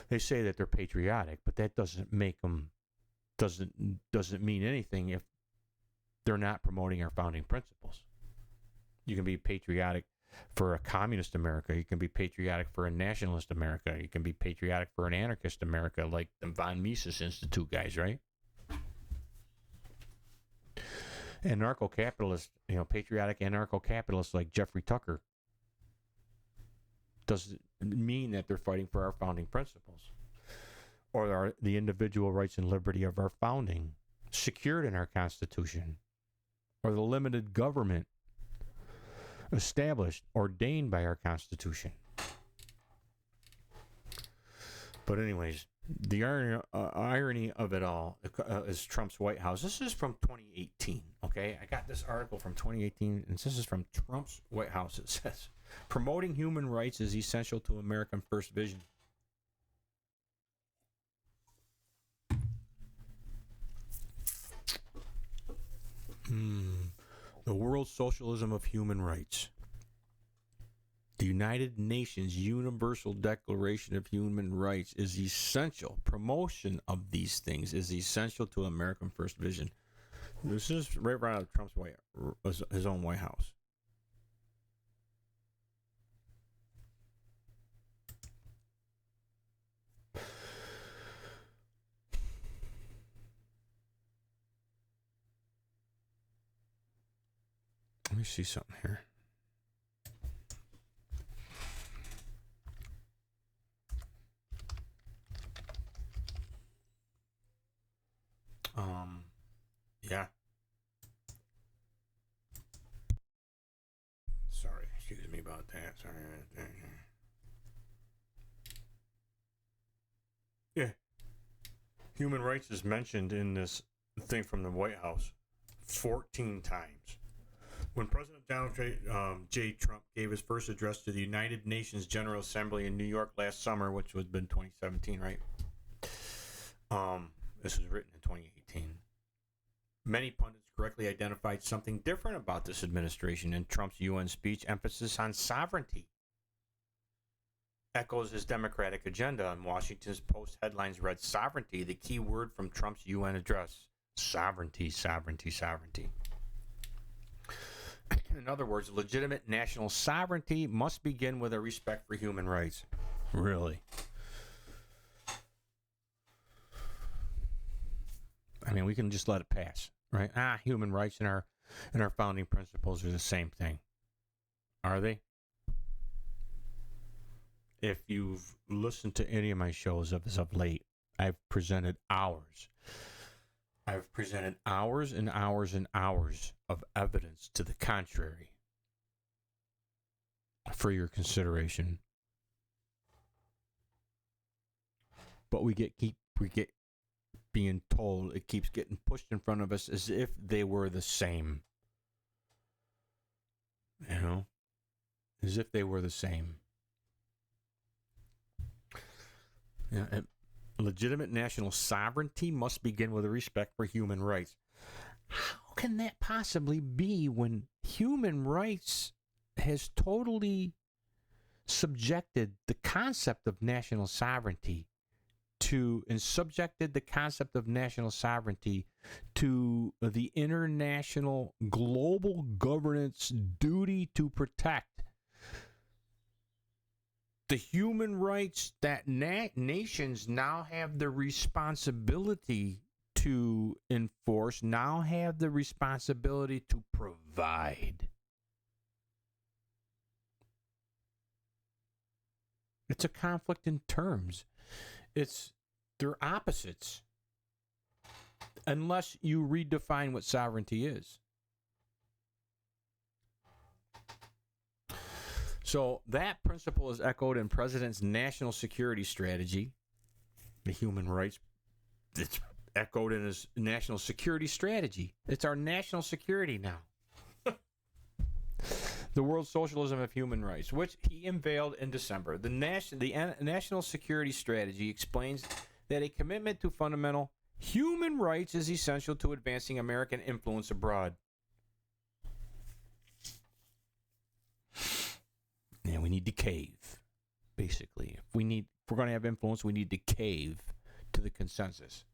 They say that they're patriotic, but that doesn't make them, doesn't mean anything if they're not promoting our founding principles. You can be patriotic for a communist America. You can be patriotic for a nationalist America. You can be patriotic for an anarchist America, like the von Mises Institute guys, right? Anarcho-capitalists, patriotic anarcho-capitalists like Jeffrey Tucker, doesn't mean that they're fighting for our founding principles or the individual rights and liberty of our founding, secured in our Constitution, or the limited government established, ordained by our Constitution. But anyways, the irony of it all is Trump's White House. This is from 2018, okay? I got this article from 2018, and this is from Trump's White House. It says, promoting human rights is essential to American first vision. The world socialism of human rights. The United Nations Universal Declaration of Human Rights is essential. Promotion of these things is essential to American first vision. This is right out of Trump's his own White House. Let me see something here. Yeah. Sorry, excuse me about that. Sorry. Yeah. Human rights is mentioned in this thing from the White House 14 times. When President Donald J. Trump gave his first address to the United Nations General Assembly in New York last summer, which would have been 2017, right? This was written in 2018. Many pundits correctly identified something different about this administration in Trump's UN speech. Emphasis on sovereignty echoes his democratic agenda, and Washington Post headlines read, sovereignty, the key word from Trump's UN address. Sovereignty, sovereignty, sovereignty. In other words, legitimate national sovereignty must begin with a respect for human rights. Really? I mean, we can just let it pass, right? Human rights and our founding principles are the same thing. Are they? If you've listened to any of my shows as of late, I've presented hours and hours and hours of evidence to the contrary for your consideration. But we get being told, it keeps getting pushed in front of us as if they were the same. As if they were the same. Yeah, legitimate national sovereignty must begin with a respect for human rights. How can that possibly be when human rights has totally subjected the concept of national sovereignty to the international global governance duty to protect the human rights that nations now have the responsibility to enforce, now have the responsibility to provide. It's a conflict in terms. They're opposites. Unless you redefine what sovereignty is. So that principle is echoed in President's national security strategy. The human rights, it's echoed in his national security strategy. It's our national security now. The world socialism of human rights, which he unveiled in December. The national security strategy explains that a commitment to fundamental human rights is essential to advancing American influence abroad. Yeah, we need to cave, basically. If we're going to have influence, we need to cave to the consensus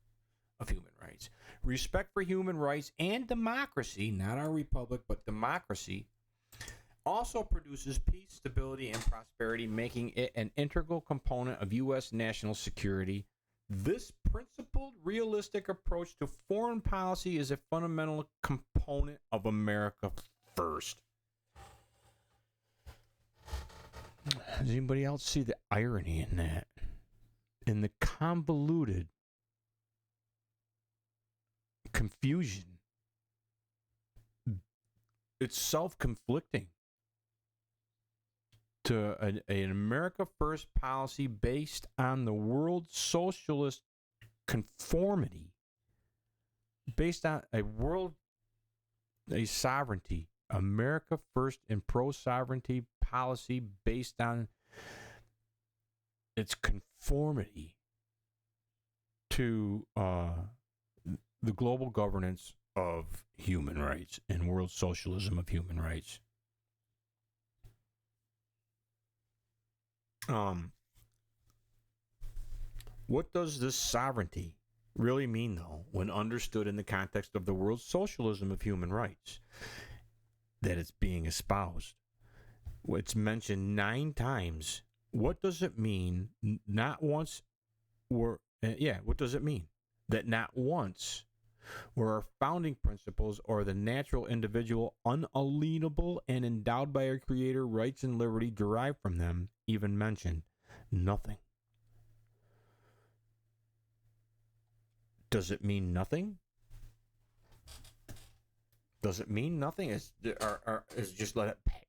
of human rights. Respect for human rights and democracy, not our republic, but democracy, also produces peace, stability, and prosperity, making it an integral component of U.S. national security. This principled, realistic approach to foreign policy is a fundamental component of America First. Does anybody else see the irony in that? In the convoluted confusion. It's self-conflicting to an America First policy based on the world socialist conformity, based on a sovereignty, America First and pro-sovereignty policy based on its conformity to the global governance of human rights and world socialism of human rights. What does this sovereignty really mean, though, when understood in the context of the world socialism of human rights that it's being espoused? It's mentioned 9 times. What does it mean? Not once what does it mean? That not once were our founding principles or the natural individual, unalienable and endowed by our Creator rights and liberty derived from them even mentioned? Nothing. Does it mean nothing? Does it mean nothing? Is just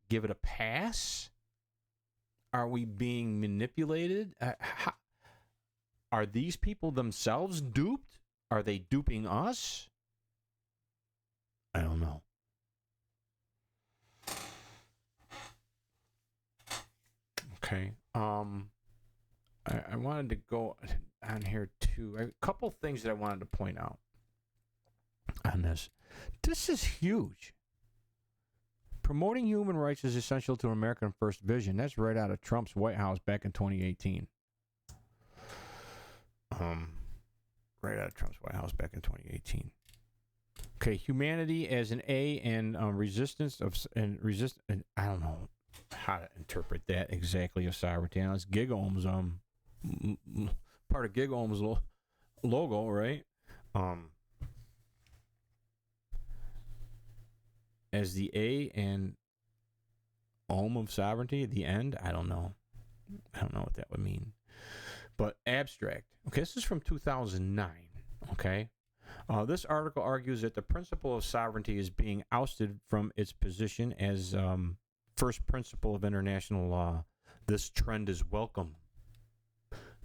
give it a pass? Are we being manipulated? Are these people themselves duped? Are they duping us? I don't know. Okay. I wanted to go on here too. A couple things that I wanted to point out on this. This is huge. Promoting human rights is essential to American First vision. That's right out of Trump's White House back in 2018. Right out of Trump's White House back in 2018. Okay, humanity as an A and resistance. I don't know how to interpret that exactly of sovereignty. Now, it's Gigome's part of Gigome's logo, right? As the A and Om of sovereignty at the end. I don't know what that would mean. But abstract. Okay, this is from 2009. Okay. This article argues that the principle of sovereignty is being ousted from its position as first principle of international law. This trend is welcome.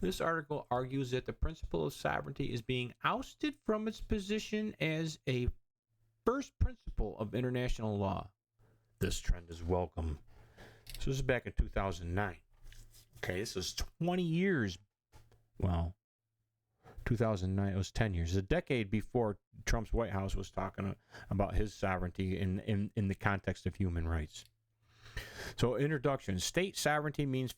This article argues that the principle of sovereignty is being ousted from its position as a first principle of international law. This trend is welcome. So this is back in 2009. Okay, this is 20 years. Well, 2009, it was 10 years. A decade before Trump's White House was talking about his sovereignty in the context of human rights. So, introduction. State sovereignty means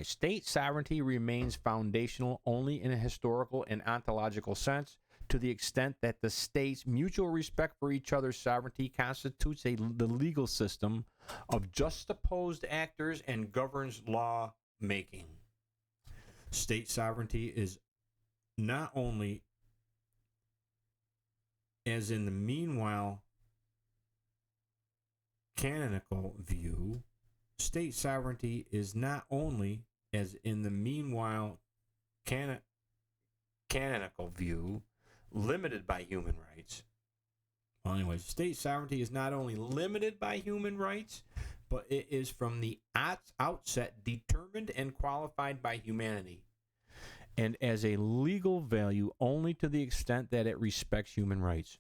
state sovereignty remains foundational only in a historical and ontological sense, to the extent that the states' mutual respect for each other's sovereignty constitutes the legal system of juxtaposed actors and governs law making. State sovereignty is not only, as in the meanwhile canonical view, state sovereignty is not only, as in the meanwhile canonical view, limited by human rights. Well, anyways, state sovereignty is not only limited by human rights, but it is from the outset determined and qualified by humanity, and as a legal value only to the extent that it respects human rights.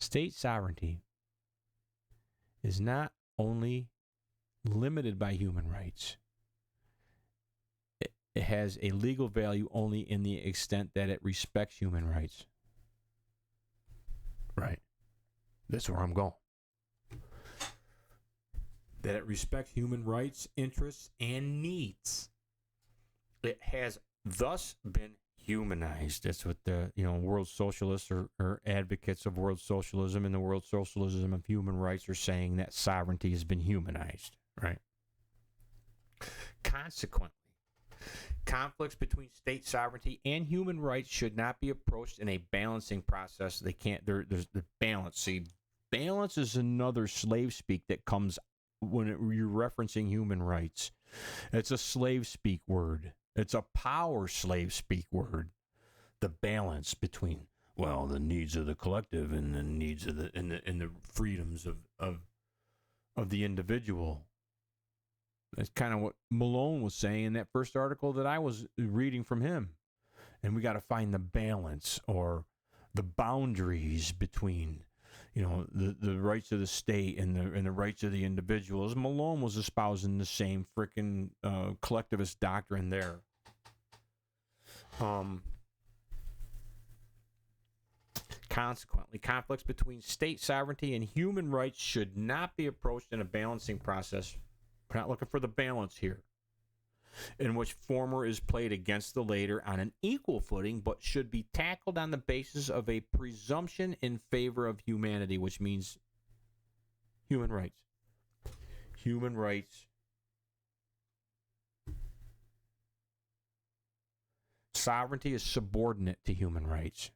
State sovereignty is not only limited by human rights, it has a legal value only in the extent that it respects human rights. Right. That's where I'm going. That it respects human rights, interests, and needs. It has thus been humanized. That's what the world socialists or advocates of world socialism and the world socialism of human rights are saying, that sovereignty has been humanized, right? Consequently, conflicts between state sovereignty and human rights should not be approached in a balancing process. They can't. There's the balance. See, balance is another slave speak that comes when you're referencing human rights. It's a slave speak word. It's a power slave speak word. The balance between, well, the needs of the collective and the needs of and the freedoms of the individual. That's kind of what Malone was saying in that first article that I was reading from him. And we got to find the balance or the boundaries between, the rights of the state and the rights of the individuals. Malone was espousing the same freaking collectivist doctrine there. Consequently, conflicts between state sovereignty and human rights should not be approached in a balancing process. We're not looking for the balance here, in which former is played against the later on an equal footing, but should be tackled on the basis of a presumption in favor of humanity, which means human rights. Human rights. Sovereignty is subordinate to human rights.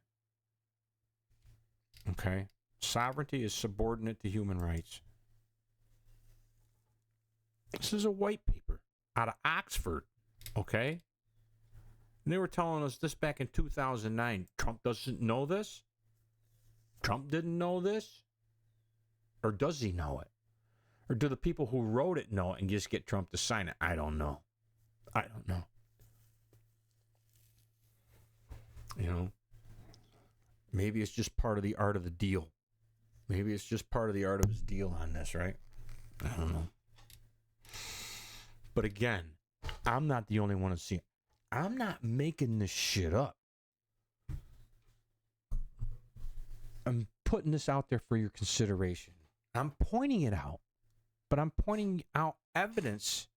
Okay? Sovereignty is subordinate to human rights. This is a white paper out of Oxford, okay? And they were telling us this back in 2009. Trump doesn't know this? Trump didn't know this? Or does he know it? Or do the people who wrote it know it and just get Trump to sign it? I don't know. I don't know. Maybe it's just part of the art of the deal. Maybe it's just part of the art of his deal on this, right? I don't know. But again, I'm not the only one to see it. I'm not making this shit up. I'm putting this out there for your consideration. I'm pointing it out. But I'm pointing out evidence,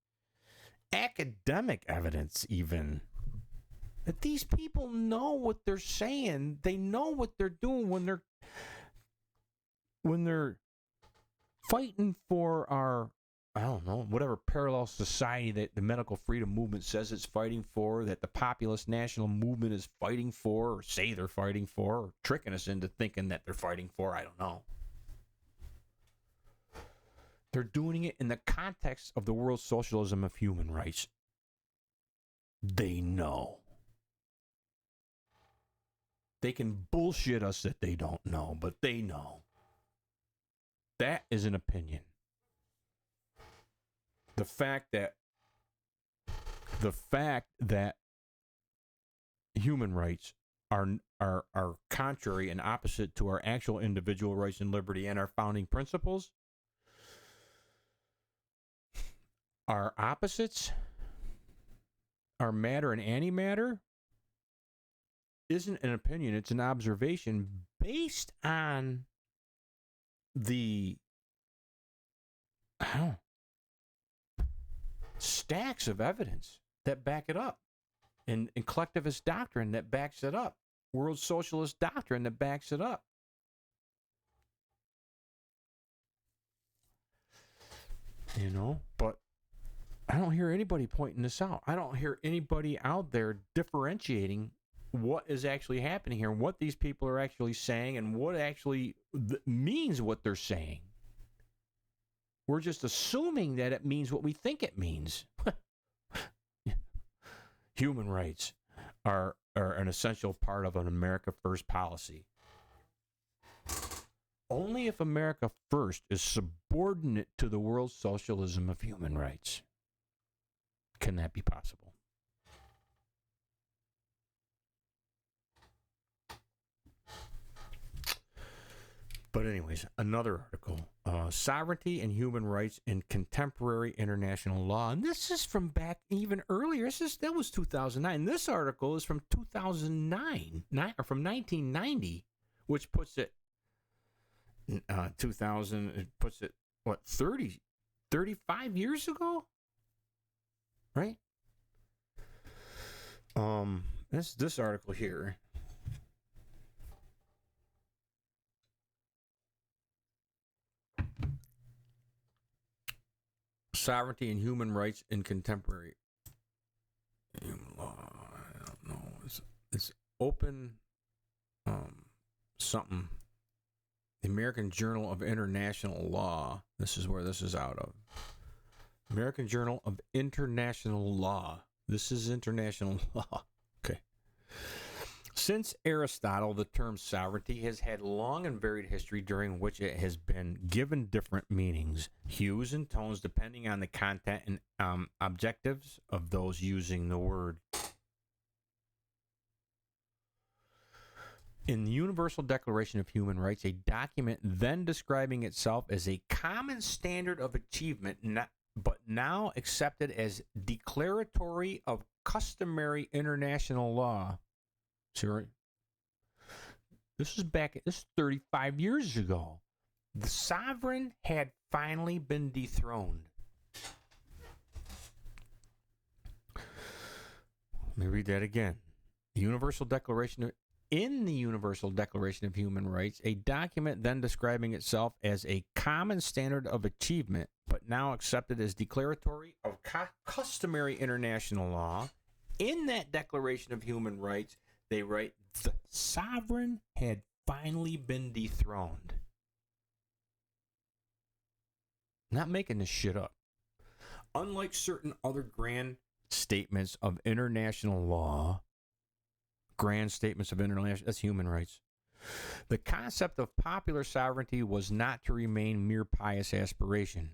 academic evidence even, that these people know what they're saying. They know what they're doing when they're fighting for our, I don't know, whatever parallel society that the medical freedom movement says it's fighting for, that the populist national movement is fighting for, or say they're fighting for, or tricking us into thinking that they're fighting for. I don't know. They're doing it in the context of the world socialism of human rights. They know. They can bullshit us that they don't know, but they know. That is an opinion. The fact that human rights are contrary and opposite to our actual individual rights and liberty and our founding principles are opposites, are matter and antimatter, isn't an opinion, it's an observation based on the stacks of evidence that back it up, and collectivist doctrine that backs it up, world socialist doctrine that backs it up. But I don't hear anybody pointing this out. I don't hear anybody out there differentiating what is actually happening here, what these people are actually saying, and what actually means what they're saying. We're just assuming that it means what we think it means. Human rights are an essential part of an America First policy. Only if America First is subordinate to the world socialism of human rights can that be possible. But anyways, another article, Sovereignty and Human Rights in Contemporary International Law. And this is from back even earlier. That was 2009. This article is from 2009, or from 1990, which puts it, 2000, it puts it, 35 years ago? Right? this article here. Sovereignty and human rights in contemporary human law. I don't know. It's open something. The American Journal of International Law. This is where this is out of. American Journal of International Law. This is international law. Okay. Since Aristotle, the term sovereignty has had long and varied history during which it has been given different meanings, hues, and tones depending on the content and objectives of those using the word. In the Universal Declaration of Human Rights, a document then describing itself as a common standard of achievement, but now accepted as declaratory of customary international law. Sorry. This is 35 years ago. The sovereign had finally been dethroned. Let me read that again. In the Universal Declaration of Human Rights, a document then describing itself as a common standard of achievement, but now accepted as declaratory of customary international law. In that Declaration of Human Rights, they write, the sovereign had finally been dethroned. Not making this shit up. Unlike certain other grand statements of international law, that's human rights. The concept of popular sovereignty was not to remain mere pious aspiration.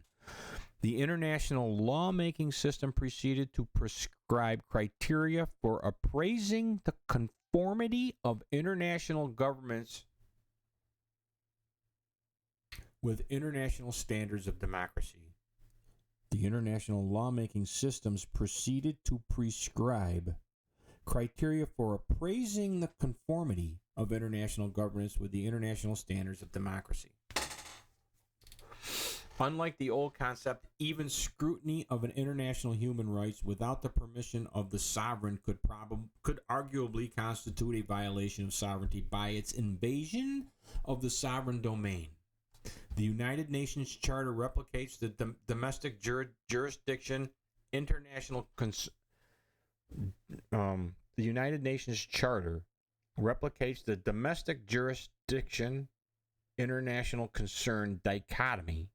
The international lawmaking system proceeded to prescribe criteria for appraising the conformity of international governments with international standards of democracy. The international lawmaking systems proceeded to prescribe criteria for appraising the conformity of international governance with the international standards of democracy. Unlike the old concept, even scrutiny of an international human rights without the permission of the sovereign could arguably constitute a violation of sovereignty by its invasion of the sovereign domain. The United Nations Charter replicates the domestic jurisdiction international the United Nations Charter replicates the domestic jurisdiction international concern dichotomy,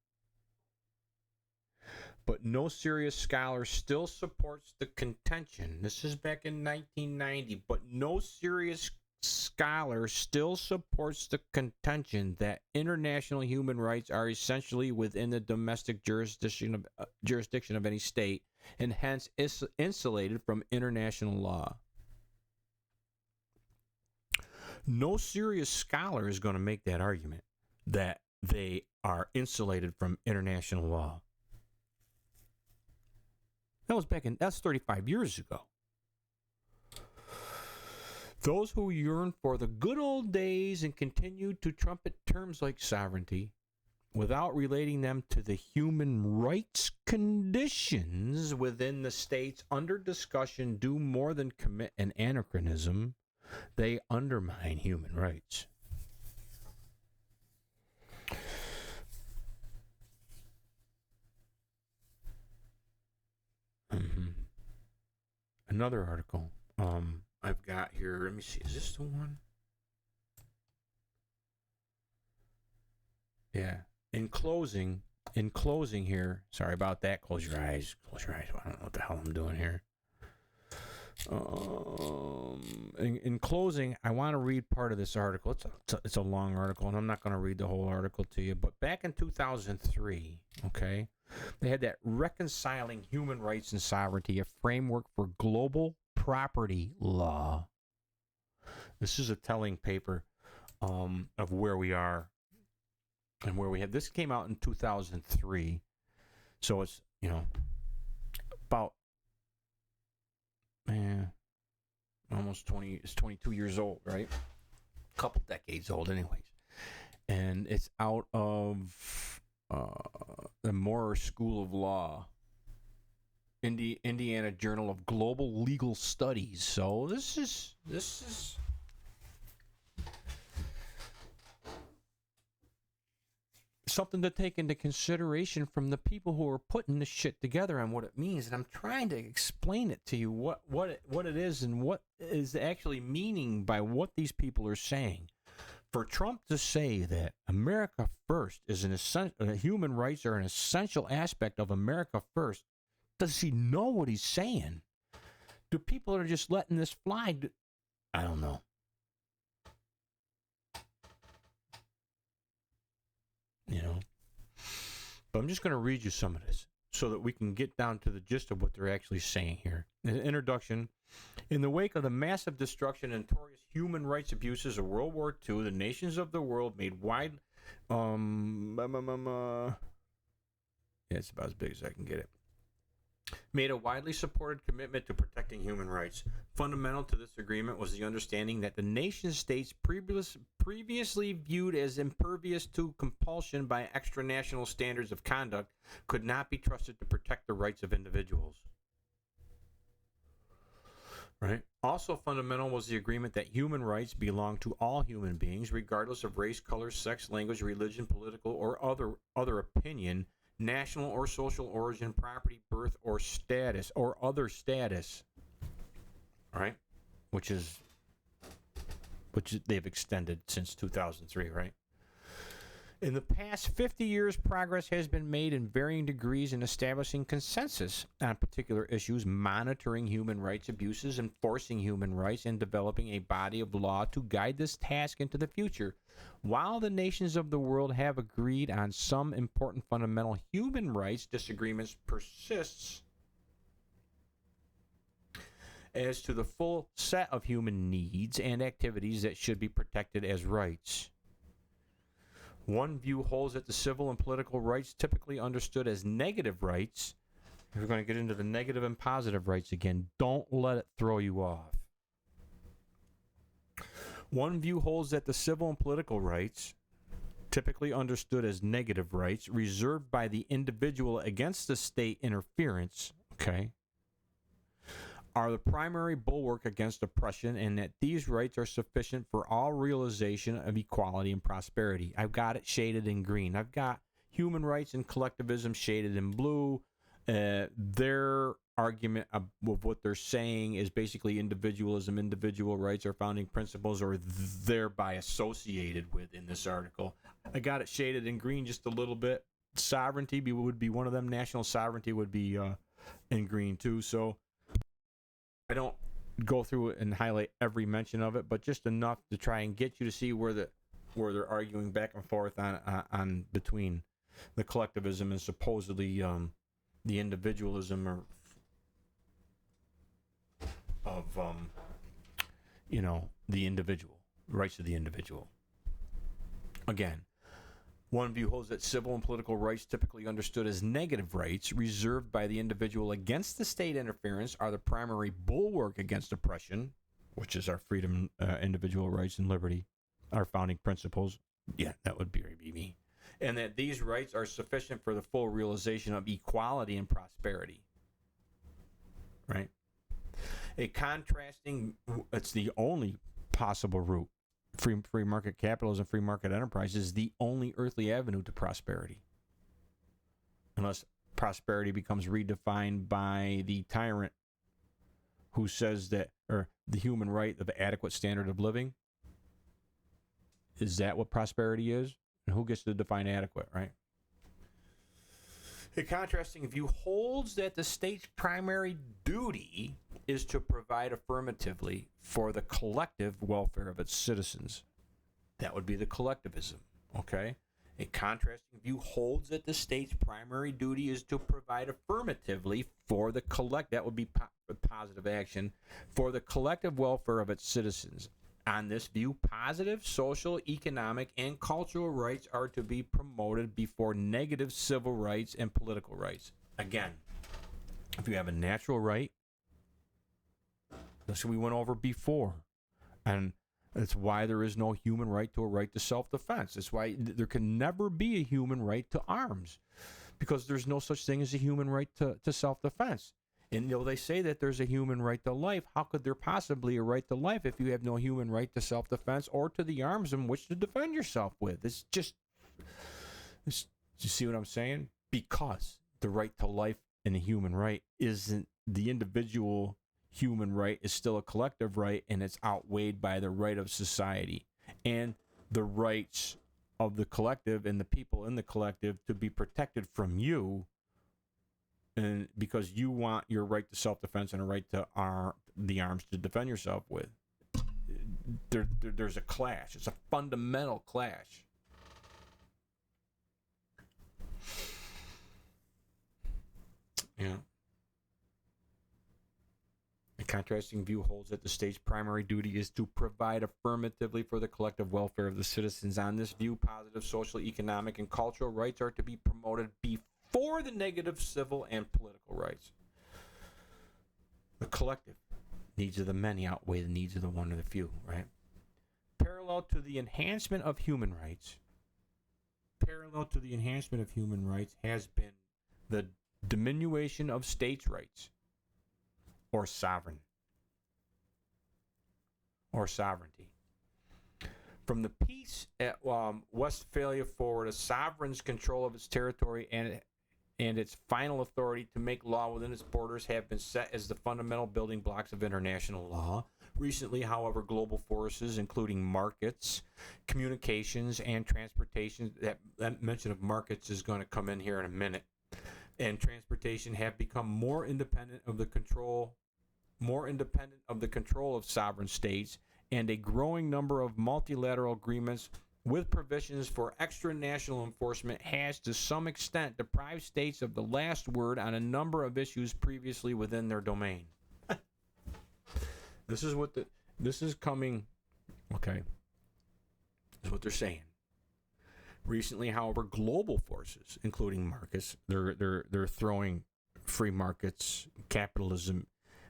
but no serious scholar still supports the contention. This is back in 1990, but no serious scholar still supports the contention that international human rights are essentially within the domestic jurisdiction of any state and hence insulated from international law. No serious scholar is going to make that argument that they are insulated from international law. That's 35 years ago. Those who yearn for the good old days and continue to trumpet terms like sovereignty without relating them to the human rights conditions within the states under discussion do more than commit an anachronism. They undermine human rights. Another article I've got here. Let me see. Is this the one? Yeah. In closing here. Sorry about that. Close your eyes. I don't know what the hell I'm doing here. In closing, I want to read part of this article. It's a long article, and I'm not going to read the whole article to you. But back in 2003, okay, they had that Reconciling Human Rights and Sovereignty, a framework for global property law. This is a telling paper of where we are and where we have. This came out in 2003, so it's about almost 20. It's 22 years old, right? A couple decades old, anyways. And it's out of the Moore School of Law. Indiana Journal of Global Legal Studies. So this is something to take into consideration from the people who are putting this shit together and what it means. And I'm trying to explain it to you what it is and what is actually meaning by what these people are saying. For Trump to say that America first is an essential, human rights are an essential aspect of America first, does he know what he's saying? Do people are just letting this fly? I don't know. But I'm just going to read you some of this so that we can get down to the gist of what they're actually saying here. In the introduction, in the wake of the massive destruction and notorious human rights abuses of World War II, the nations of the world made wide... yeah, it's about as big as I can get it. Made a widely supported commitment to protecting human rights. Fundamental to this agreement was the understanding that the nation-states previously viewed as impervious to compulsion by extranational standards of conduct could not be trusted to protect the rights of individuals. Right? Also fundamental was the agreement that human rights belong to all human beings, regardless of race, color, sex, language, religion, political, or other opinion, national or social origin, property, birth, or status, or other status. Right? Which they've extended since 2003, right? In the past 50 years, progress has been made in varying degrees in establishing consensus on particular issues, monitoring human rights abuses, enforcing human rights, and developing a body of law to guide this task into the future. While the nations of the world have agreed on some important fundamental human rights, disagreements persists as to the full set of human needs and activities that should be protected as rights. One view holds that the civil and political rights typically understood as negative rights. We're going to get into the negative and positive rights again. Don't let it throw you off. One view holds that the civil and political rights, typically understood as negative rights, reserved by the individual against the state interference, are the primary bulwark against oppression, and that these rights are sufficient for all realization of equality and prosperity. I've got it shaded in green. I've got human rights and collectivism shaded in blue. Their argument of what they're saying is basically individualism, individual rights are founding principles, or thereby associated with in this article. I got it shaded in green just a little bit. Sovereignty would be one of them. National sovereignty would be in green too. So I don't go through it and highlight every mention of it, but just enough to try and get you to see where they're arguing back and forth on between the collectivism and supposedly the individualism of the individual rights of the individual. Again, one view holds that civil and political rights, typically understood as negative rights, reserved by the individual against the state interference, are the primary bulwark against oppression, which is our freedom, individual rights, and liberty, our founding principles. Yeah, that would be me. And that these rights are sufficient for the full realization of equality and prosperity. Right? It's the only possible route. Free market capitalism, free market enterprise is the only earthly avenue to prosperity. Unless prosperity becomes redefined by the tyrant who says that, or the human right of adequate standard of living. Is that what prosperity is? And who gets to define adequate, right? A contrasting view holds that the state's primary duty is to provide affirmatively for the collective welfare of its citizens. That would be the collectivism, okay? A contrasting view holds that the state's primary duty is to provide affirmatively for the that would be positive action, for the collective welfare of its citizens. On this view, positive social, economic, and cultural rights are to be promoted before negative civil rights and political rights. Again, if you have a natural right, that's what we went over before. And that's why there is no human right to a right to self-defense. That's why there can never be a human right to arms, because there's no such thing as a human right to self-defense. And they say that there's a human right to life. How could there possibly a right to life if you have no human right to self-defense or to the arms in which to defend yourself with? It's just, you see what I'm saying? Because the right to life and the human right isn't the individual human right, is still a collective right, and it's outweighed by the right of society and the rights of the collective and the people in the collective to be protected from you, and because you want your right to self-defense and a right to the arms to defend yourself with. There's a clash. It's a fundamental clash. Yeah. A contrasting view holds that the state's primary duty is to provide affirmatively for the collective welfare of the citizens. On this view, positive social, economic, and cultural rights are to be promoted before the negative civil and political rights. The collective needs of the many outweigh the needs of the one or the few, right? Parallel to the enhancement of human rights has been the diminution of states' rights or sovereignty. From the peace at Westphalia forward, a sovereign's control of its territory and its final authority to make law within its borders have been set as the fundamental building blocks of international law. Recently, however, global forces, including markets, communications, and transportation, that mention of markets is going to come in here in a minute, and transportation have become more independent of the control of sovereign states, and a growing number of multilateral agreements with provisions for extra-national enforcement has to some extent deprived states of the last word on a number of issues previously within their domain. This is what they're saying. Recently, however, global forces, including markets, they're throwing free markets, capitalism,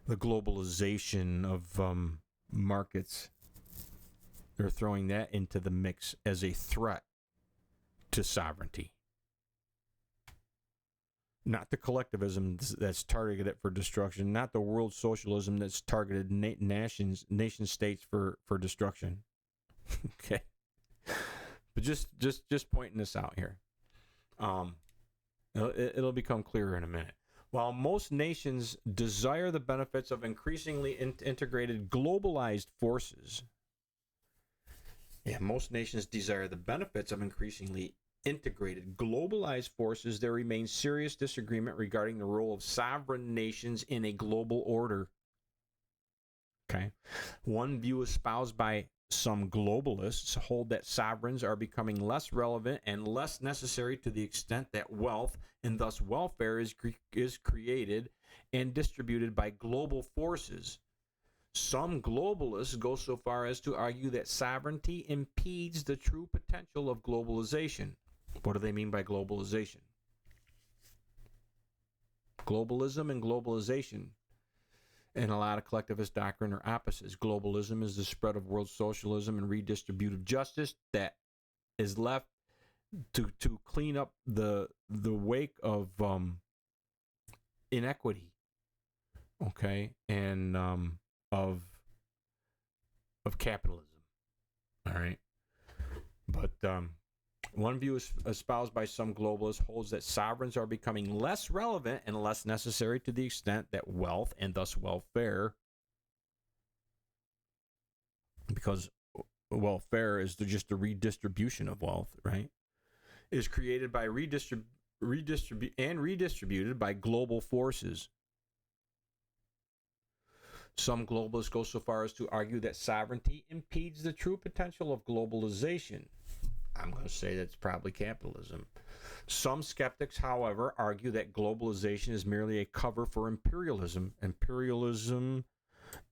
the globalization of markets, they're throwing that into the mix as a threat to sovereignty. Not the collectivism that's targeted for destruction, not the world socialism that's targeted nation states for destruction. Okay, but just pointing this out here. It'll become clearer in a minute. While most nations desire the benefits of increasingly integrated globalized forces, most nations desire the benefits of increasingly integrated globalized forces, there remains serious disagreement regarding the role of sovereign nations in a global order. Okay. One view espoused by some globalists hold that sovereigns are becoming less relevant and less necessary to the extent that wealth and thus welfare is created and distributed by global forces. Some globalists go so far as to argue that sovereignty impedes the true potential of globalization. What do they mean by globalization? Globalism and globalization in a lot of collectivist doctrine are opposites. Globalism is the spread of world socialism and redistributive justice that is left to clean up the wake of inequity, okay, and of capitalism. All right, but one view espoused by some globalists holds that sovereigns are becoming less relevant and less necessary to the extent that wealth and thus welfare, because welfare is just the redistribution of wealth, right, is created by redistributed by global forces. Some globalists go so far as to argue that sovereignty impedes the true potential of globalization. I'm going to say that's probably capitalism. Some skeptics, however, argue that globalization is merely a cover for imperialism. Imperialism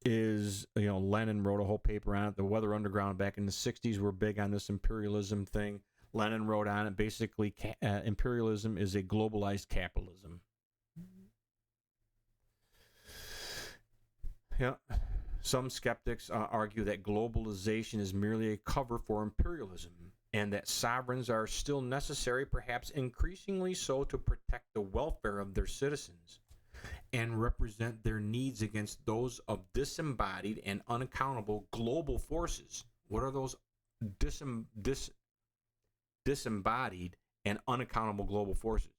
is, Lenin wrote a whole paper on it. The Weather Underground back in the 60s were big on this imperialism thing. Lenin wrote on it. Basically, imperialism is a globalized capitalism. Yeah. Some skeptics argue that globalization is merely a cover for imperialism, and that sovereigns are still necessary, perhaps increasingly so, to protect the welfare of their citizens. and represent their needs against those of disembodied and unaccountable global forces. What are those disembodied and unaccountable global forces?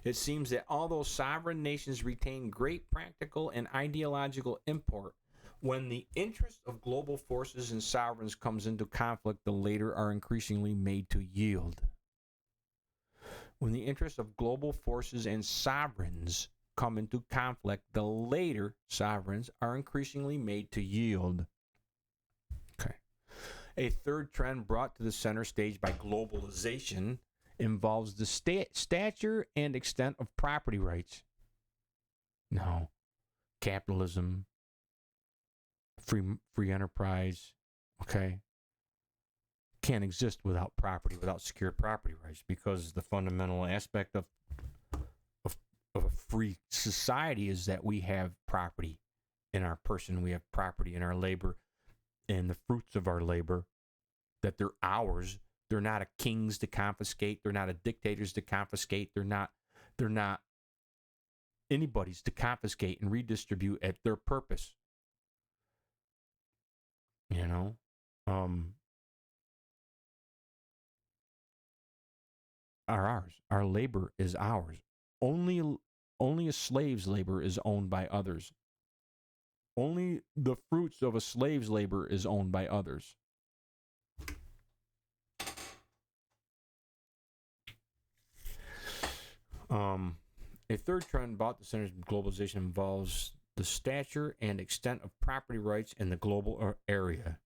It seems that although sovereign nations retain great practical and ideological import, when the interest of global forces and sovereigns comes into conflict, the latter are increasingly made to yield. When the interests of global forces and sovereigns come into conflict, the later sovereigns are increasingly made to yield. Okay. A third trend brought to the center stage by globalization involves the stature and extent of property rights. No. Capitalism, free enterprise, okay, can't exist without property, without secure property rights, because the fundamental aspect of a free society is that we have property in our person, we have property in our labor, and the fruits of our labor, that they're ours. They're not a king's to confiscate. They're not a dictator's to confiscate. They're not anybody's to confiscate and redistribute at their purpose. You know, are ours. Our labor is ours. Only a slave's labor is owned by others. Only the fruits of a slave's labor is owned by others. A third trend about the centers of globalization involves the stature and extent of property rights in the global era.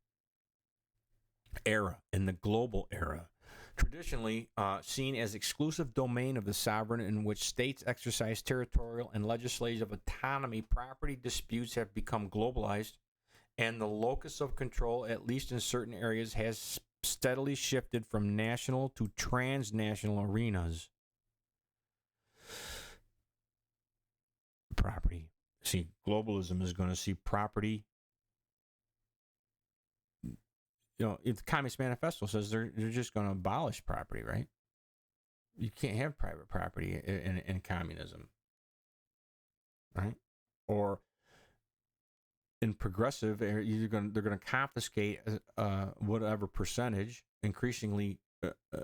In the global era. Traditionally seen as exclusive domain of the sovereign, in which states exercise territorial and legislative autonomy, property disputes have become globalized, and the locus of control, at least in certain areas, has steadily shifted from national to transnational arenas. Property. See, globalism is going to see property. You know, if the Communist Manifesto says they're just going to abolish property, right? You can't have private property in communism, right? Or in progressive, they're going to confiscate whatever percentage, increasingly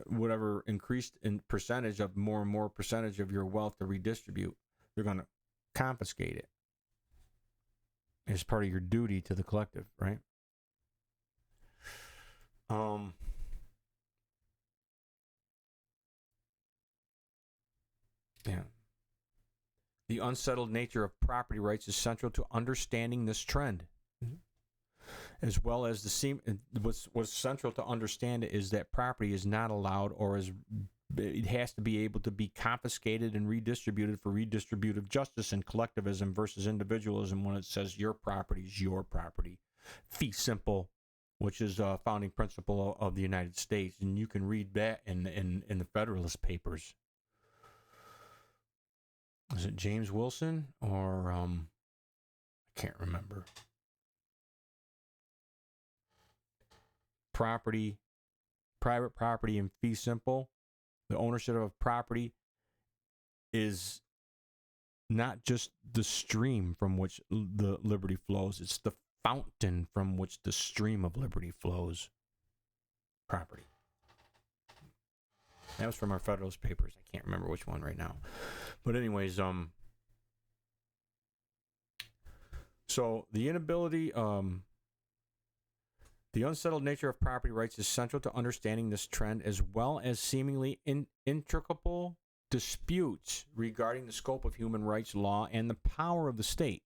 whatever increased in percentage of more and more percentage of your wealth to redistribute. They're going to confiscate it as part of your duty to the collective, right? Yeah. The unsettled nature of property rights is central to understanding this trend. As well as what's central to understand it is that property is not allowed, or it has to be able to be confiscated and redistributed for redistributive justice and collectivism versus individualism, when it says your property is your property. Fee simple, which is a founding principle of the United States, and you can read that in the Federalist Papers. Is it James Wilson or I can't remember. Private property in fee simple. The ownership of property is not just the stream from which the liberty flows, it's the fountain from which the stream of liberty flows. Property. That was from our Federalist Papers. I can't remember which one right now. But anyways, so the inability, the unsettled nature of property rights is central to understanding this trend, as well as seemingly intricable disputes regarding the scope of human rights law and the power of the state.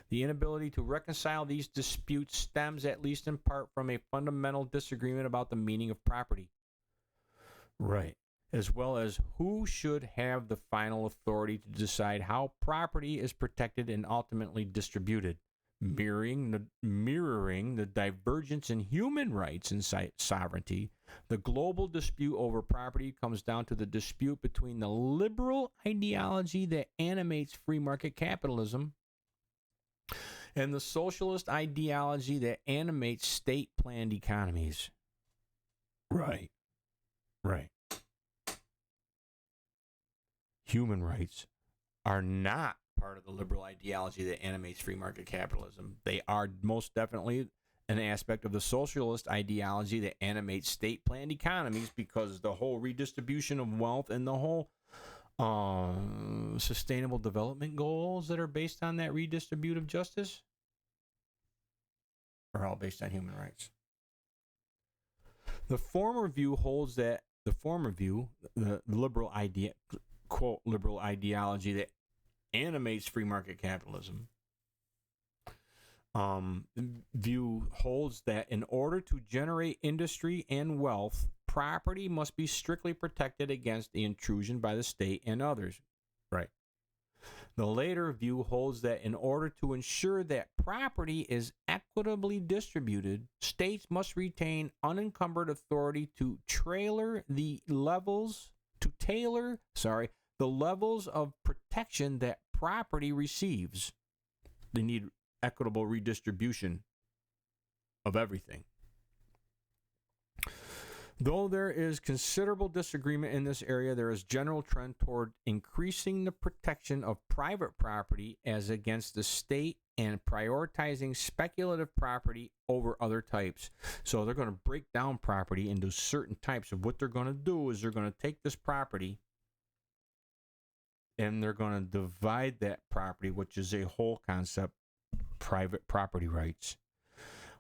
The inability to reconcile these disputes stems, at least in part, from a fundamental disagreement about the meaning of property. Right. As well as who should have the final authority to decide how property is protected and ultimately distributed. Mirroring the divergence in human rights and sovereignty, the global dispute over property comes down to the dispute between the liberal ideology that animates free market capitalism and the socialist ideology that animates state-planned economies. Right. Human rights are not part of the liberal ideology that animates free market capitalism. They are most definitely an aspect of the socialist ideology that animates state-planned economies, because the whole redistribution of wealth and the whole sustainable development goals that are based on that redistributive justice are all based on human rights. The former view holds that the liberal idea, quote, liberal ideology that animates free market capitalism, view holds that in order to generate industry and wealth, property must be strictly protected against the intrusion by the state and others. Right. The later view holds that in order to ensure that property is equitably distributed, states must retain unencumbered authority to tailor the levels of protection that property receives. They need equitable redistribution of everything. Though there is considerable disagreement in this area, there is general trend toward increasing the protection of private property as against the state and prioritizing speculative property over other types. So they're going to break down property into certain types. Of what they're going to do is they're going to take this property and they're going to divide that property, which is a whole concept, private property rights.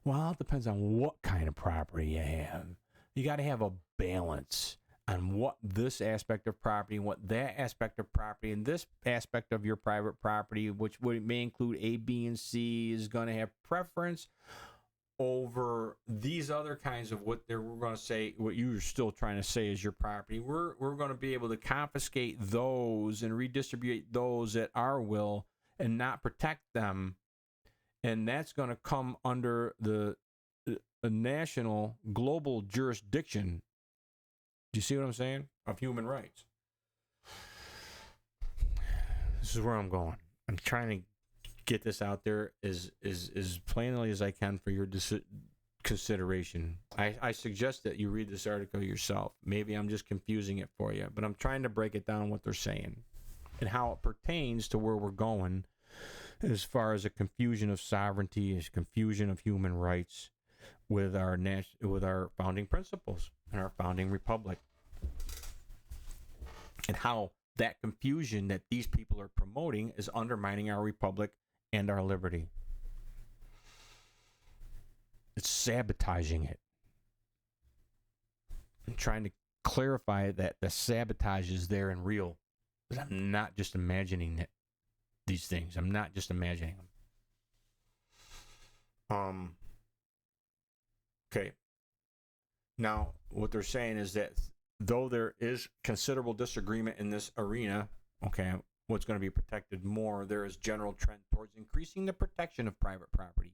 Well, it depends on what kind of property you have. You got to have a balance on what this aspect of property, what that aspect of property, and this aspect of your private property, which may include A, B, and C, is going to have preference over these other kinds of what we're going to say, what you're still trying to say is your property. We're going to be able to confiscate those and redistribute those at our will and not protect them. And that's going to come under the national, global jurisdiction. Do you see what I'm saying? Of human rights. This is where I'm going. I'm trying to get this out there as plainly as I can for your consideration. I suggest that you read this article yourself. Maybe I'm just confusing it for you, but I'm trying to break it down what they're saying and how it pertains to where we're going as far as a confusion of sovereignty, as confusion of human rights with our founding principles and our founding republic, and how that confusion that these people are promoting is undermining our republic and our liberty. It's sabotaging it. I'm trying to clarify that the sabotage is there and real. But I'm not just imagining it. These things. I'm not just imagining them. Okay. Now, what they're saying is that though there is considerable disagreement in this arena, okay, what's going to be protected more, there is general trend towards increasing the protection of private property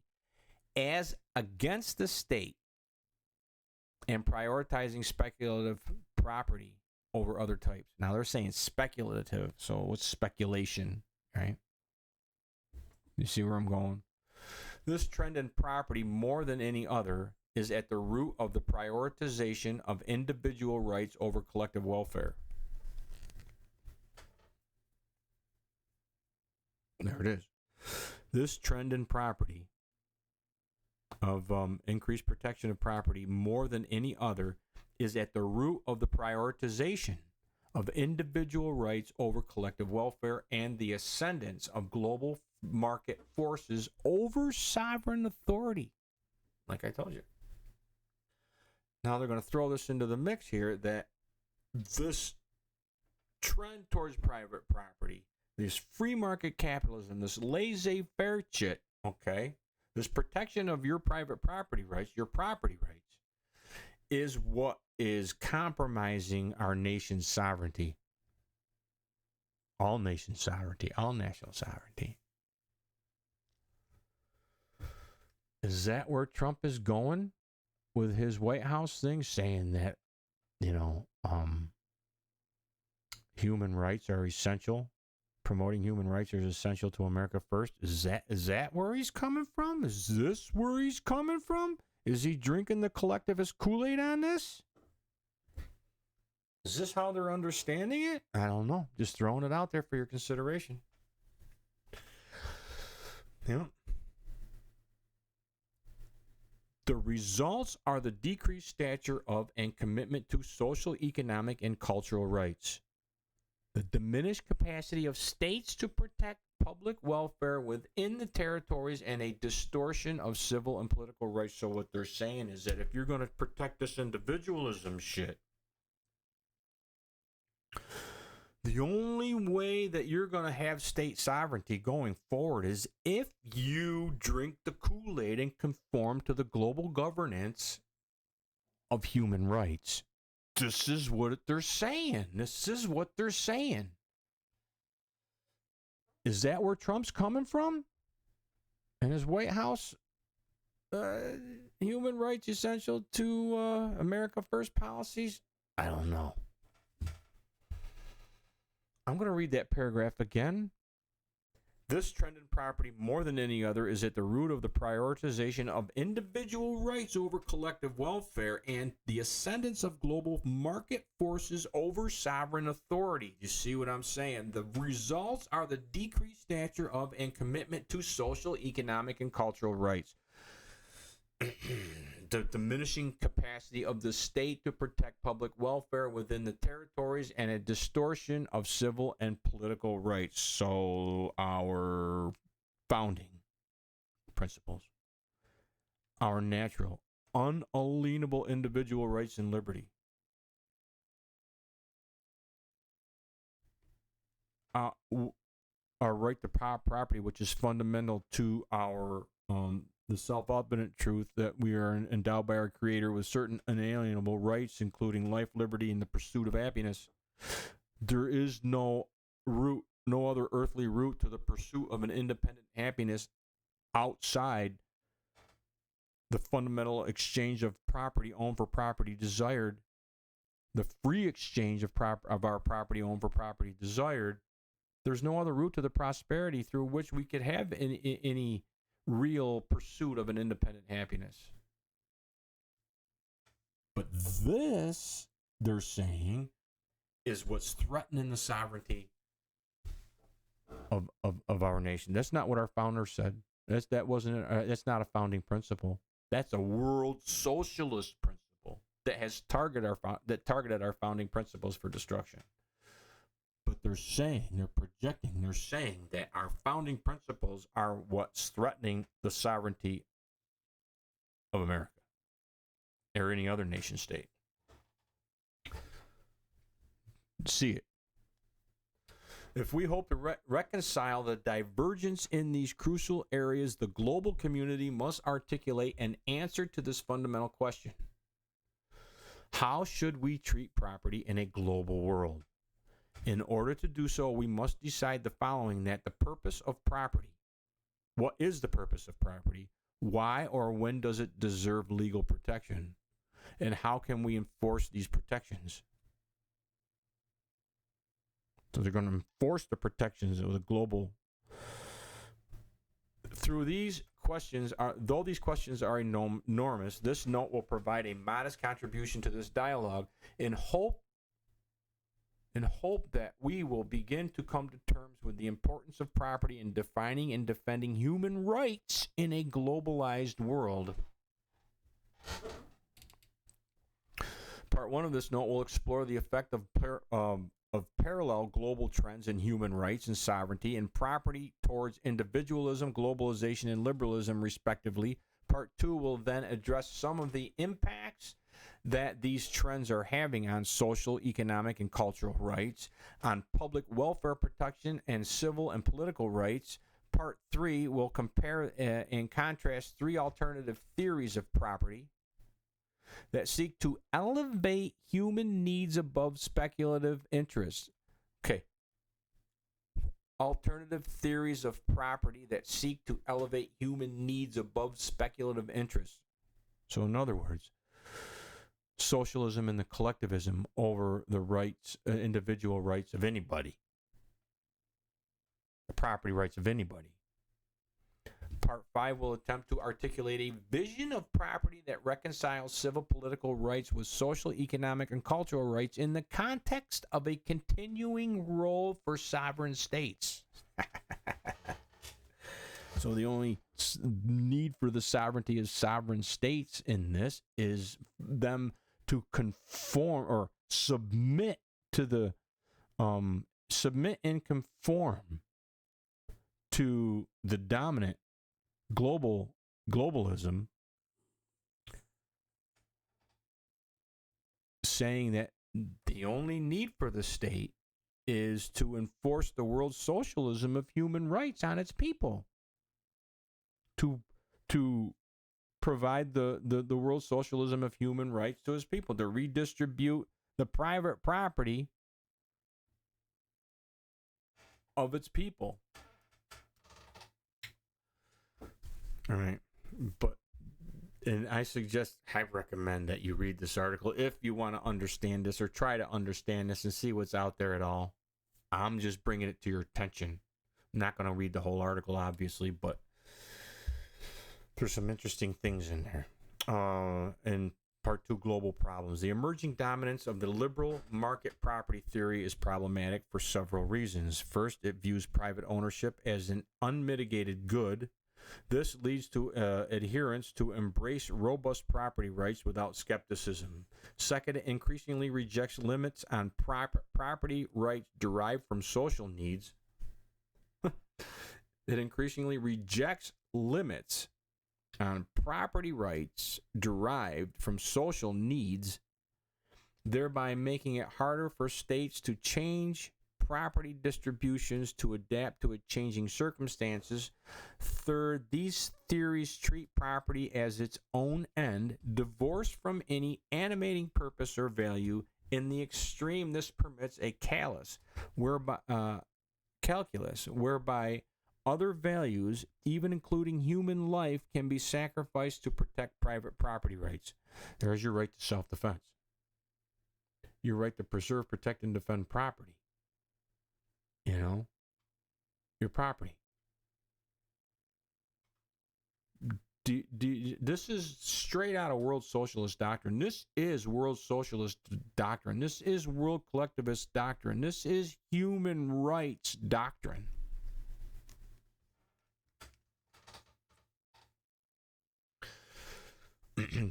as against the state and prioritizing speculative property over other types. Now, they're saying speculative, so what's speculation, right? You see where I'm going? This trend in property, more than any other, is at the root of the prioritization of individual rights over collective welfare. There it is. This trend in property of increased protection of property, more than any other, is at the root of the prioritization of individual rights over collective welfare and the ascendance of global market forces over sovereign authority. Like I told you. Now they're going to throw this into the mix here, that this trend towards private property, this free market capitalism, this laissez-faire shit, okay, this protection of your private property rights, your property rights, is what is compromising our nation's sovereignty. All nation sovereignty, all national sovereignty. Is that where Trump is going with his White House thing, saying that, human rights are essential, promoting human rights is essential to America first? Is that where he's coming from? Is this where he's coming from? Is he drinking the collectivist Kool-Aid on this? Is this how they're understanding it? I don't know. Just throwing it out there for your consideration. Yeah. The results are the decreased stature of and commitment to social, economic, and cultural rights. The diminished capacity of states to protect public welfare within the territories and a distortion of civil and political rights. So what they're saying is that if you're going to protect this individualism shit, the only way that you're going to have state sovereignty going forward is if you drink the Kool-Aid and conform to the global governance of human rights. This is what they're saying. This is what they're saying. Is that where Trump's coming from? And his White House human rights essential to America First policies? I don't know. I'm going to read that paragraph again. This trend in property, more than any other, is at the root of the prioritization of individual rights over collective welfare and the ascendance of global market forces over sovereign authority. You see what I'm saying? The results are the decreased stature of and commitment to social, economic, and cultural rights. The diminishing capacity of the state to protect public welfare within the territories and a distortion of civil and political rights. So our founding principles, our natural, unalienable individual rights and liberty, our right to property, which is fundamental to our the self-evident truth that we are endowed by our Creator with certain unalienable rights, including life, liberty, and the pursuit of happiness. There is no other earthly route to the pursuit of an independent happiness outside the fundamental exchange of property owned for property desired, the free exchange of our property owned for property desired. There's no other route to the prosperity through which we could have any real pursuit of an independent happiness. But this, they're saying, is what's threatening the sovereignty of our nation. That's not what our founder said. That's not a founding principle. That's a world socialist principle that has targeted our founding principles for destruction. But they're saying that our founding principles are what's threatening the sovereignty of America or any other nation state. See it. If we hope to reconcile the divergence in these crucial areas, the global community must articulate an answer to this fundamental question. How should we treat property in a global world? In order to do so, we must decide the following: that the purpose of property. What is the purpose of property? Why or when does it deserve legal protection? And how can we enforce these protections? So they're going to enforce the protections of the global. Through these questions, though these questions are enormous, this note will provide a modest contribution to this dialogue in hope that we will begin to come to terms with the importance of property in defining and defending human rights in a globalized world. Part 1 of this note will explore the effect of parallel global trends in human rights and sovereignty and property towards individualism, globalization, and liberalism, respectively. Part 2 will then address some of the impacts that these trends are having on social, economic, and cultural rights, on public welfare protection and civil and political rights. Part 3 will compare and contrast 3 alternative theories of property that seek to elevate human needs above speculative interests. Okay. Alternative theories of property that seek to elevate human needs above speculative interests. So in other words, socialism and the collectivism over the rights, individual rights of anybody, the property rights of anybody. Part 5 will attempt to articulate a vision of property that reconciles civil political rights with social, economic, and cultural rights in the context of a continuing role for sovereign states. So the only need for the sovereignty of sovereign states in this is them to conform or submit to the submit and conform to the dominant globalism, saying that the only need for the state is to enforce the world socialism of human rights on its people, to provide the world socialism of human rights to its people, to redistribute the private property of its people. All right. And I recommend that you read this article if you want to understand this or try to understand this and see what's out there at all. I'm just bringing it to your attention. I'm not going to read the whole article, obviously, but there's some interesting things in there. And Part 2, Global Problems. The emerging dominance of the liberal market property theory is problematic for several reasons. First, it views private ownership as an unmitigated good. This leads to adherents to embrace robust property rights without skepticism. Second, it increasingly rejects limits on property rights derived from social needs. It increasingly rejects limits on property rights derived from social needs, thereby making it harder for states to change property distributions to adapt to changing circumstances. Third, these theories treat property as its own end, divorced from any animating purpose or value. In the extreme, this permits a calculus whereby other values, even including human life, can be sacrificed to protect private property rights. There's your right to self-defense. Your right to preserve, protect, and defend property. You know, your property. This is straight out of world socialist doctrine. This is world socialist doctrine. This is world collectivist doctrine. This is human rights doctrine.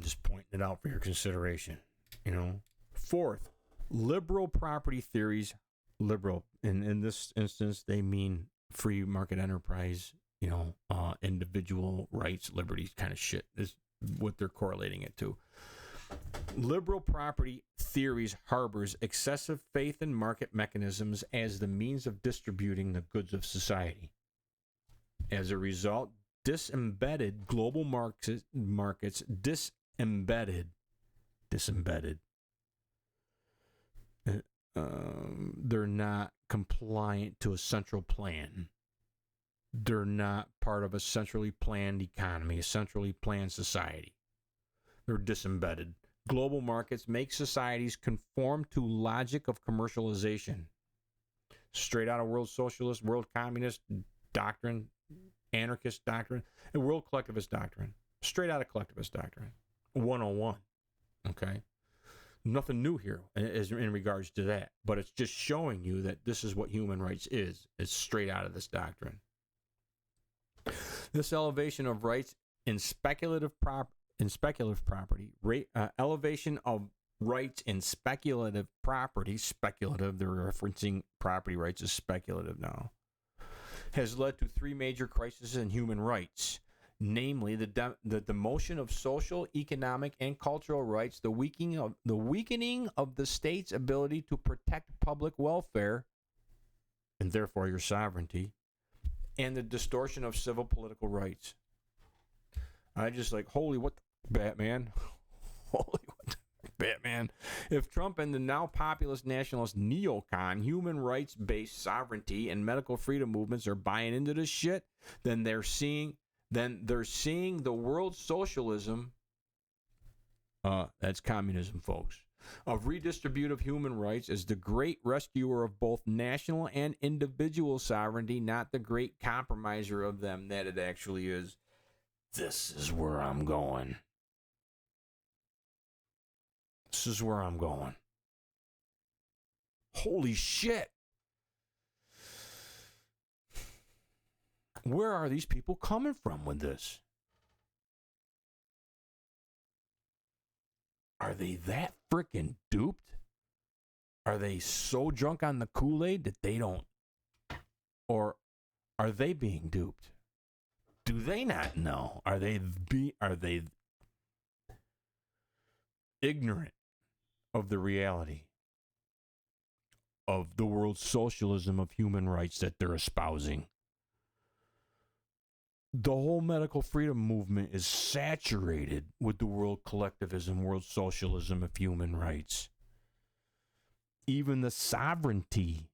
Just pointing it out for your consideration. You know, fourth, liberal property theories. Liberal, and in this instance, they mean free market enterprise, individual rights, liberties kind of shit is what they're correlating it to. Liberal property theories harbors excessive faith in market mechanisms as the means of distributing the goods of society. As a result, disembedded global markets, disembedded. They're not compliant to a central plan. They're not part of a centrally planned economy, a centrally planned society. They're disembedded. Global markets make societies conform to logic of commercialization. Straight out of world socialist, world communist doctrine, anarchist doctrine, and world collectivist doctrine. Straight out of collectivist doctrine. 101. Okay? Nothing new here in regards to that, but it's just showing you that this is what human rights is. It's straight out of this doctrine. This elevation of rights in speculative property, elevation of rights in speculative property, they're referencing property rights as speculative now, has led to three major crises in human rights. Namely, the demotion of social, economic, and cultural rights, the weakening of the state's ability to protect public welfare, and therefore your sovereignty, and the distortion of civil political rights. I just holy what the Batman? Holy what the Batman? If Trump and the now populist nationalist neocon human rights-based sovereignty and medical freedom movements are buying into this shit, then they're seeing the world socialism, that's communism, folks, of redistributive human rights as the great rescuer of both national and individual sovereignty, not the great compromiser of them that it actually is. This is where I'm going. This is where I'm going. Holy shit. Where are these people coming from with this? Are they that freaking duped? Are they so drunk on the Kool-Aid that they don't? Or are they being duped? Do they not know? Are they ignorant of the reality of the world socialism of human rights that they're espousing? The whole medical freedom movement is saturated with the world collectivism, world socialism of human rights. Even the sovereignty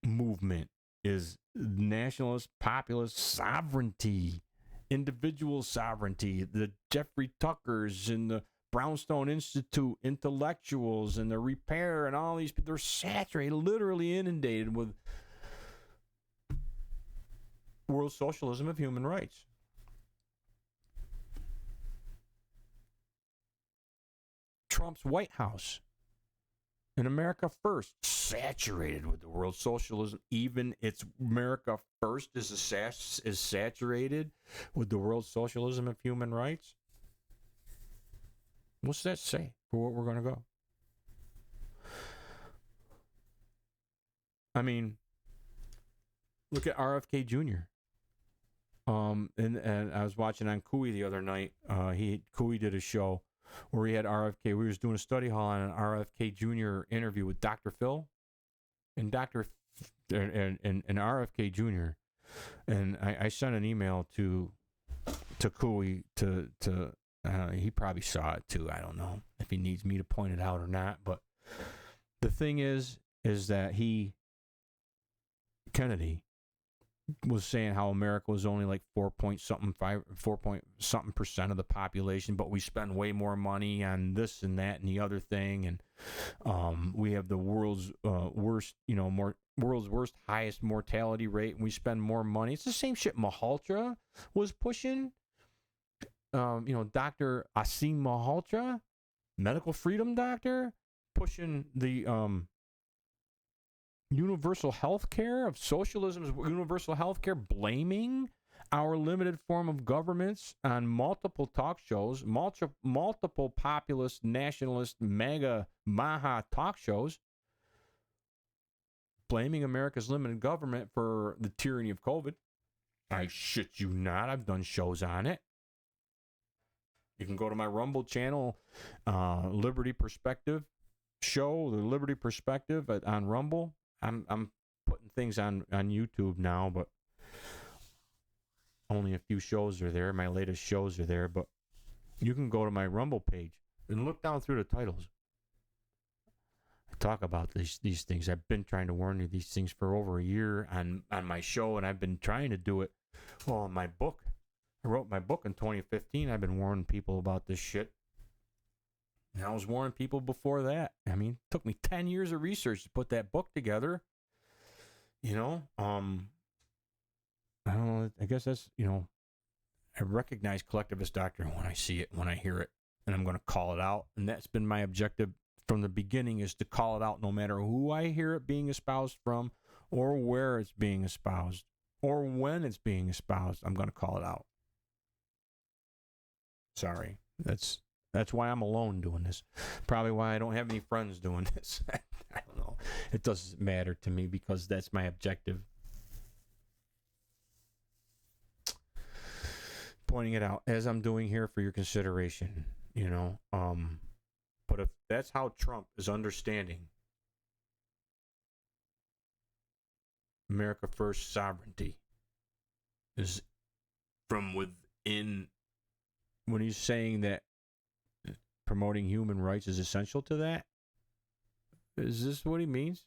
movement is nationalist, populist sovereignty, individual sovereignty. The Jeffrey Tuckers and the Brownstone Institute intellectuals and the Repair and all these people, they're saturated, literally inundated with world socialism of human rights. Trump's White House and America First, saturated with the world socialism. Even its America First is saturated with the world socialism of human rights. What's that say for where we're going to go? I mean, look at RFK Jr. And I was watching on Cooey the other night. Cooey did a show where he had RFK. We was doing a study hall on an RFK Jr. interview with Dr. Phil and RFK Jr. And I sent an email to Cooey to he probably saw it too. I don't know if he needs me to point it out or not. But the thing is that Kennedy was saying how America was only like 4.something% of the population, but we spend way more money on this and that and the other thing, and we have the world's worst highest mortality rate, and we spend more money. It's the same shit Malhotra was pushing. Dr. Asim Malhotra, medical freedom doctor, pushing the universal health care of socialism's universal health care, blaming our limited form of governments on multiple talk shows, multiple populist, nationalist, maha talk shows, blaming America's limited government for the tyranny of COVID. I shit you not. I've done shows on it. You can go to my Rumble channel, Liberty Perspective Show, the Liberty Perspective on Rumble. I'm putting things on YouTube now, but only a few shows are there. My latest shows are there, but you can go to my Rumble page and look down through the titles. I talk about these things. I've been trying to warn you these things for over a year on my show, and I've been trying to do it. Well, in my book, I wrote my book in 2015. I've been warning people about this shit. And I was warning people before that. I mean, it took me 10 years of research to put that book together. I don't know. I guess that's, I recognize collectivist doctrine when I see it, when I hear it, and I'm going to call it out. And that's been my objective from the beginning, is to call it out no matter who I hear it being espoused from, or where it's being espoused, or when it's being espoused. I'm going to call it out. Sorry. That's why I'm alone doing this. Probably why I don't have any friends doing this. I don't know. It doesn't matter to me because that's my objective. Pointing it out as I'm doing here for your consideration, But if that's how Trump is understanding America First sovereignty, is from within, when he's saying that promoting human rights is essential to that, is this what he means?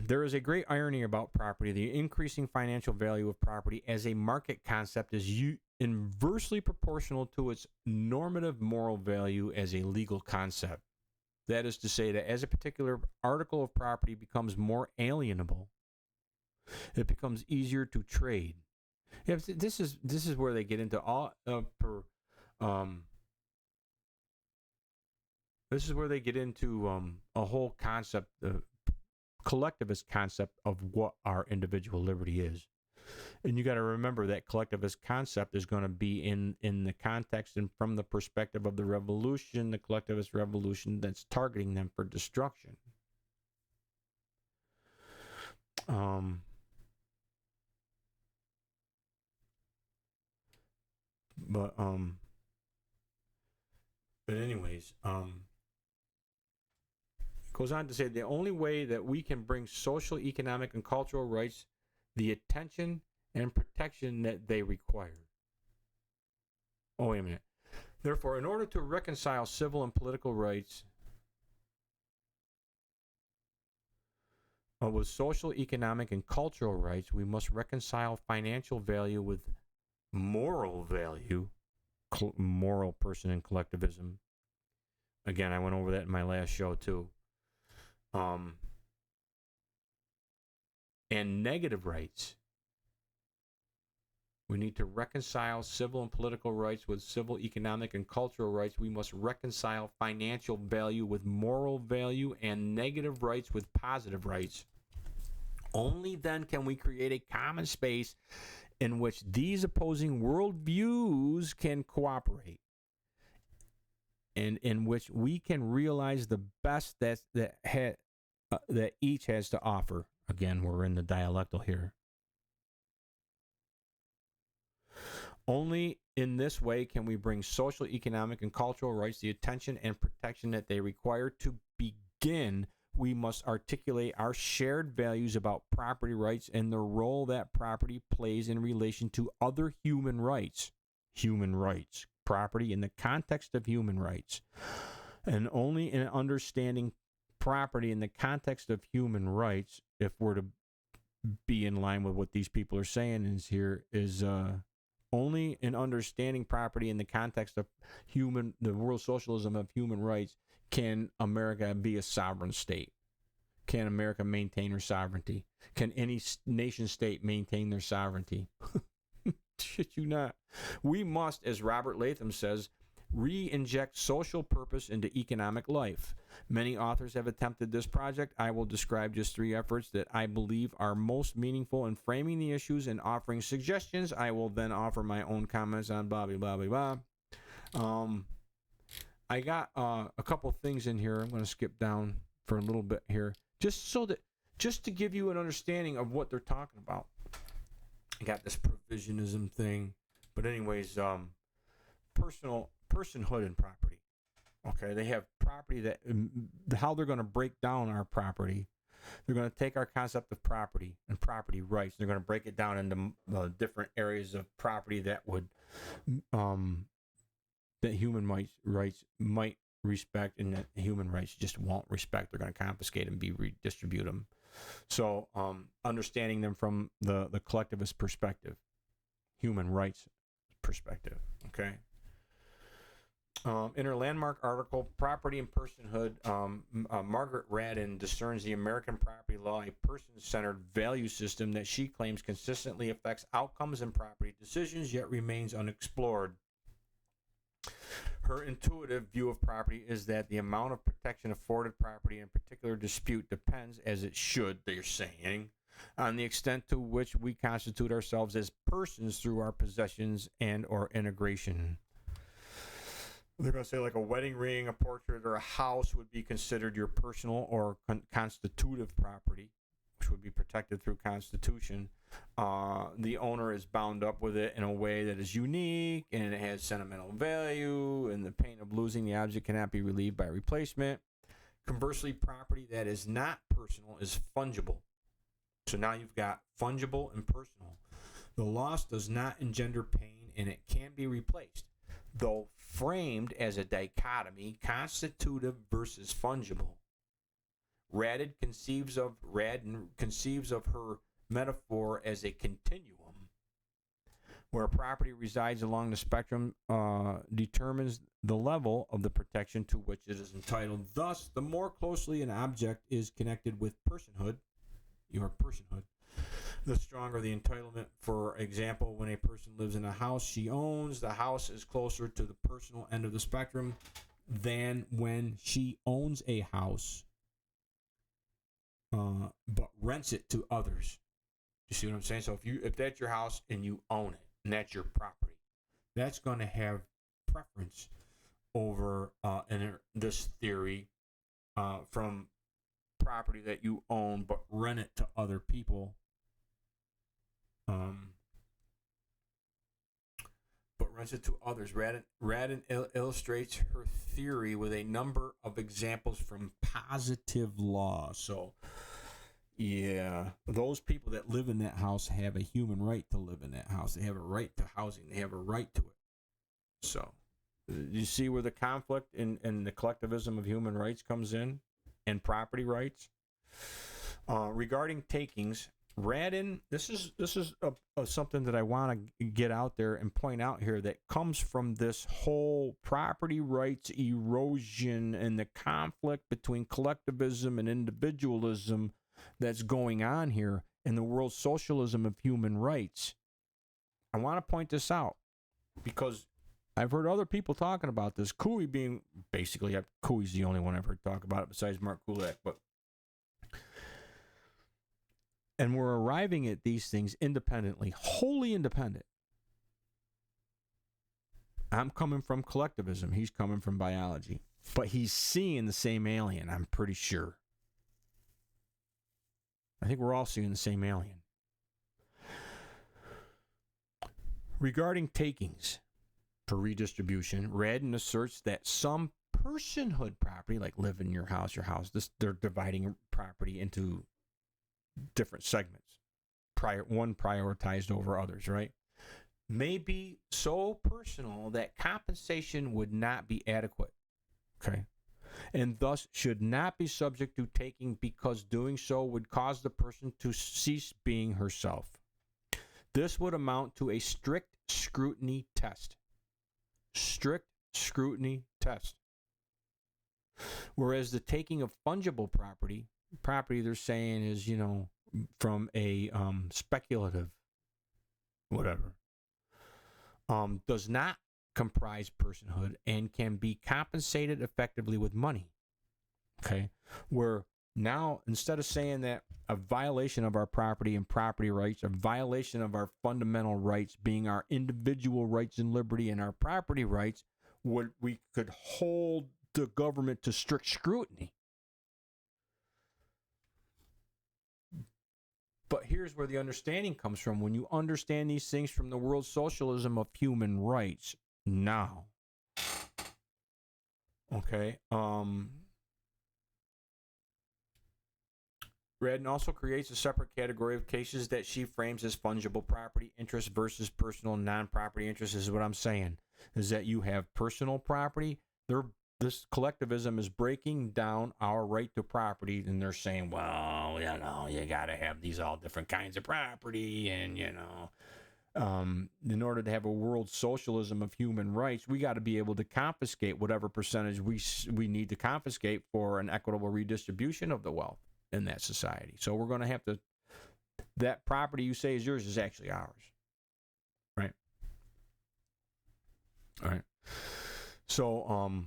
There is a great irony about property. The increasing financial value of property as a market concept is inversely proportional to its normative moral value as a legal concept. That is to say that as a particular article of property becomes more alienable, it becomes easier to trade. Yeah, this is where they get into all this is where they get into a whole concept of collectivist concept of what our individual liberty is. And you got to remember that collectivist concept is going to be in the context and from the perspective of the revolution, the collectivist revolution that's targeting them for destruction. But anyways, it goes on to say the only way that we can bring social, economic, and cultural rights the attention and protection that they require. Oh, wait a minute. Therefore, in order to reconcile civil and political rights with social, economic, and cultural rights, we must reconcile financial value with moral value, moral person and collectivism. Again, I went over that in my last show too. And negative rights. We need to reconcile civil and political rights with civil, economic, and cultural rights. We must reconcile financial value with moral value and negative rights with positive rights. Only then can we create a common space in which these opposing worldviews can cooperate, and in which we can realize the best that each has to offer. Again, we're in the dialectal here. Only in this way can we bring social, economic, and cultural rights the attention and protection that they require. To begin, we must articulate our shared values about property rights and the role that property plays in relation to other human rights. Human rights. Property in the context of human rights. And only in understanding property in the context of human rights, if we're to be in line with what these people are saying is only in understanding property in the context of the world socialism of human rights can America be a sovereign state. Can America maintain her sovereignty? Can any nation state maintain their sovereignty? Shit you not. We must, as Robert Latham says, re-inject social purpose into economic life. Many authors have attempted this project. I will describe just 3 efforts that I believe are most meaningful in framing the issues and offering suggestions. I will then offer my own comments on blah, blah, blah, blah, blah. I got a couple things in here. I'm going to skip down for a little bit here, just to give you an understanding of what they're talking about. I got this provisionism thing, but anyways, personhood and property. Okay, they have property that how they're going to break down our property. They're going to take our concept of property and property rights. They're going to break it down into different areas of property that would that human rights might respect and that human rights just won't respect. They're going to confiscate and redistribute them. So understanding them from the collectivist perspective, human rights perspective. Okay. In her landmark article, Property and Personhood, Margaret Radin discerns the American property law a person-centered value system that she claims consistently affects outcomes and property decisions, yet remains unexplored. Her intuitive view of property is that the amount of protection afforded property in a particular dispute depends, as it should, they're saying, on the extent to which we constitute ourselves as persons through our possessions and or integration. They're going to say like a wedding ring, a portrait, or a house would be considered your personal or constitutive property, which would be protected through Constitution. The owner is bound up with it in a way that is unique and it has sentimental value, and the pain of losing the object cannot be relieved by replacement. Conversely, property that is not personal is fungible. So now you've got fungible and personal. The loss does not engender pain and it can be replaced, though framed as a dichotomy, constitutive versus fungible. Radin conceives of her metaphor as a continuum, where property resides along the spectrum determines the level of the protection to which it is entitled. Thus, the more closely an object is connected with personhood, your personhood, the stronger the entitlement. For example, when a person lives in a house she owns, the house is closer to the personal end of the spectrum than when she owns a house but rents it to others. You see what I'm saying? So if that's your house and you own it and that's your property, that's going to have preference over in this theory from property that you own but rent it to other people. But rents it to others. Radin illustrates her theory with a number of examples from positive law. So, yeah, those people that live in that house have a human right to live in that house. They have a right to housing. They have a right to it. So, you see where the conflict in the collectivism of human rights comes in, and property rights. Regarding takings, Radin, this is something that I want to get out there and point out here that comes from this whole property rights erosion and the conflict between collectivism and individualism that's going on here in the world socialism of human rights. I want to point this out because I've heard other people talking about this. Cooey being basically, Cooey's the only one I've heard talk about it besides Mark Kulak, and we're arriving at these things independently, wholly independent. I'm coming from collectivism. He's coming from biology. But he's seeing the same alien, I'm pretty sure. I think we're all seeing the same alien. Regarding takings for redistribution, Radin asserts that some personhood property, like live in your house, they're dividing property into different segments, one prioritized over others, right? May be so personal that compensation would not be adequate, okay? And thus should not be subject to taking because doing so would cause the person to cease being herself. This would amount to a strict scrutiny test. Strict scrutiny test. Whereas the taking of fungible property they're saying is, from a speculative whatever, does not comprise personhood and can be compensated effectively with money. Okay? Where now, instead of saying that a violation of our property and property rights, a violation of our fundamental rights being our individual rights and liberty and our property rights, we could hold the government to strict scrutiny. But here's where the understanding comes from. When you understand these things from the world socialism of human rights now. Okay. Radin also creates a separate category of cases that she frames as fungible property interest versus personal non-property interest. Is what I'm saying. Is that you have personal property. This collectivism is breaking down our right to property, and they're saying, well, you got to have these all different kinds of property, and, in order to have a world socialism of human rights, we got to be able to confiscate whatever percentage we need to confiscate for an equitable redistribution of the wealth in that society. So we're going to have to, that property you say is yours is actually ours. Right? All right. So,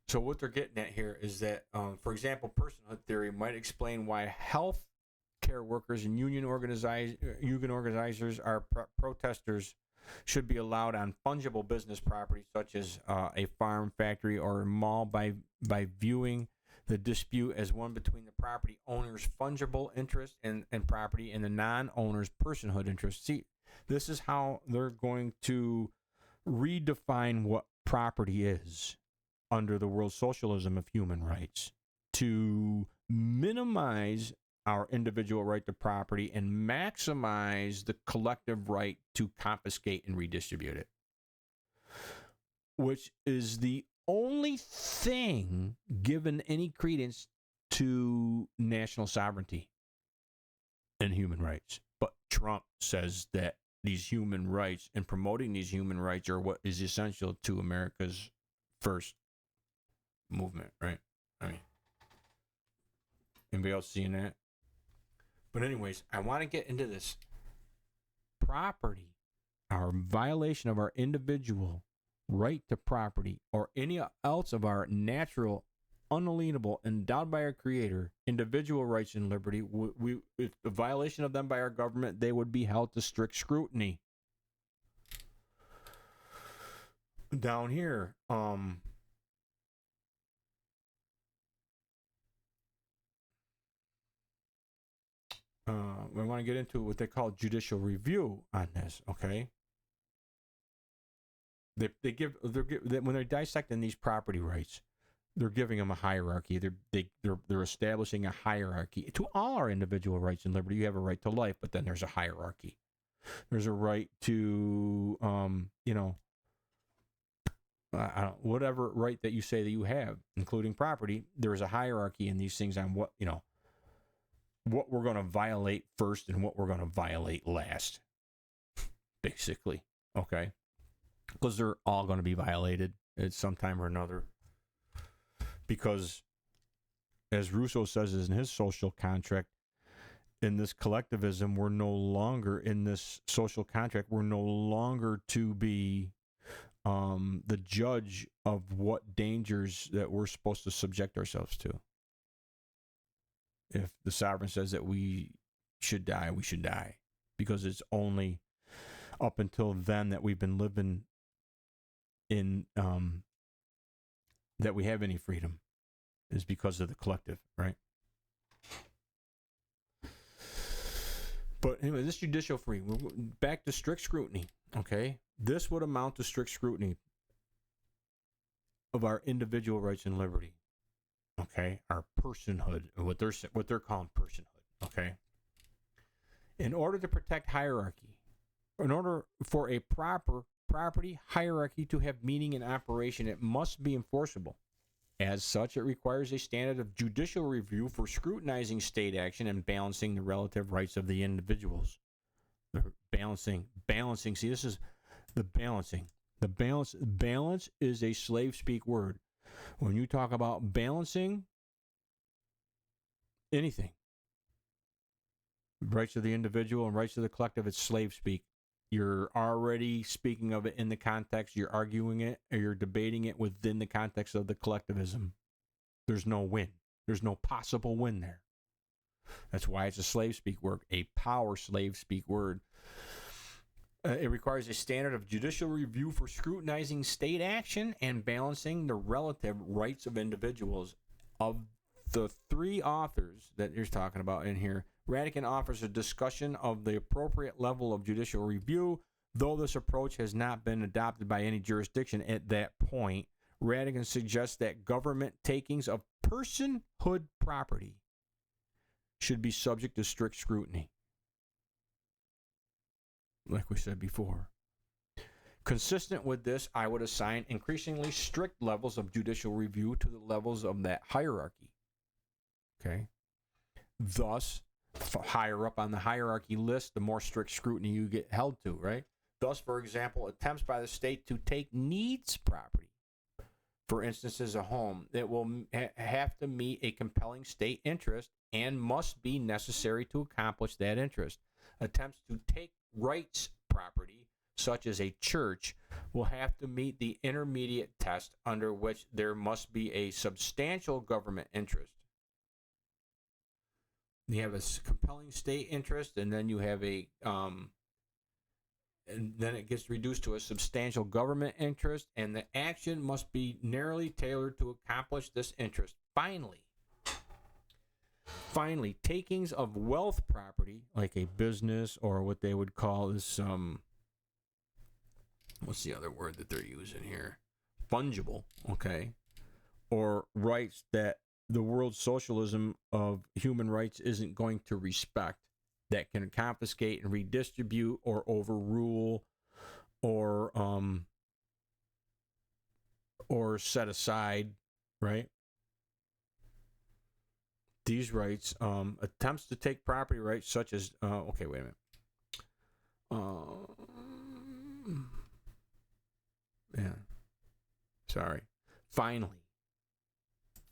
So what they're getting at here is that, for example, personhood theory might explain why health care workers and union organizers are protesters should be allowed on fungible business property such as a farm, factory, or a mall by viewing the dispute as one between the property owner's fungible interest and property and the non-owner's personhood interest. See, this is how they're going to redefine what property is under the world socialism of human rights to minimize our individual right to property and maximize the collective right to confiscate and redistribute it, which is the only thing given any credence to national sovereignty and human rights. But Trump says that these human rights and promoting these human rights are what is essential to America's first movement, right? I mean, anybody else seeing that? But anyways, I want to get into this. Property, our violation of our individual right to property or any else of our natural unalienable, endowed by our Creator, individual rights and liberty, if the violation of them by our government, they would be held to strict scrutiny. Down here, we want to get into what they call judicial review on this, okay? When they're dissecting these property rights, they're giving them a hierarchy. They're establishing a hierarchy to all our individual rights and liberty. You have a right to life, but then there's a hierarchy. There's a right to, whatever right that you say that you have, including property. There is a hierarchy in these things on what we're going to violate first and what we're going to violate last, basically. Okay, because they're all going to be violated at some time or another. Because, as Rousseau says in his social contract, in this collectivism, we're no longer in this social contract. We're no longer to be the judge of what dangers that we're supposed to subject ourselves to. If the sovereign says that we should die, we should die. Because it's only up until then that we've been living in, that we have any freedom, is because of the collective, right? But anyway, this judicial free, we're back to strict scrutiny, okay? This would amount to strict scrutiny of our individual rights and liberty, okay? Our personhood, what they're calling personhood, okay? In order to protect hierarchy, in order for a proper property hierarchy to have meaning and operation, it must be enforceable. As such, it requires a standard of judicial review for scrutinizing state action and balancing the relative rights of the individuals. The balancing. See, this is the balancing. Balance is a slave speak word. When you talk about balancing anything, rights of the individual and rights of the collective, it's slave speak. You're already speaking of it in the context, you're arguing it, or you're debating it within the context of the collectivism. There's no win. There's no possible win there. That's why it's a slave speak word, a power slave speak word. It requires a standard of judicial review for scrutinizing state action and balancing the relative rights of individuals. Of the three authors that you're talking about in here, Radican offers a discussion of the appropriate level of judicial review. Though this approach has not been adopted by any jurisdiction at that point, Radican suggests that government takings of personhood property should be subject to strict scrutiny, like we said before. Consistent with this, I would assign increasingly strict levels of judicial review to the levels of that hierarchy. Okay? Thus, higher up on the hierarchy list, the more strict scrutiny you get held to, right? Thus, for example, attempts by the state to take needs property, for instance, as a home, that will have to meet a compelling state interest and must be necessary to accomplish that interest. Attempts to take rights property, such as a church, will have to meet the intermediate test under which there must be a substantial government interest. You have a compelling state interest, and then you have and then it gets reduced to a substantial government interest, and the action must be narrowly tailored to accomplish this interest. Finally, takings of wealth property, like a business or what they would call this, what's the other word that they're using here? Fungible, okay? Or rights that the world socialism of human rights isn't going to respect, that can confiscate and redistribute or overrule or set aside, right? These rights, attempts to take property rights such as, okay, wait a minute. Sorry.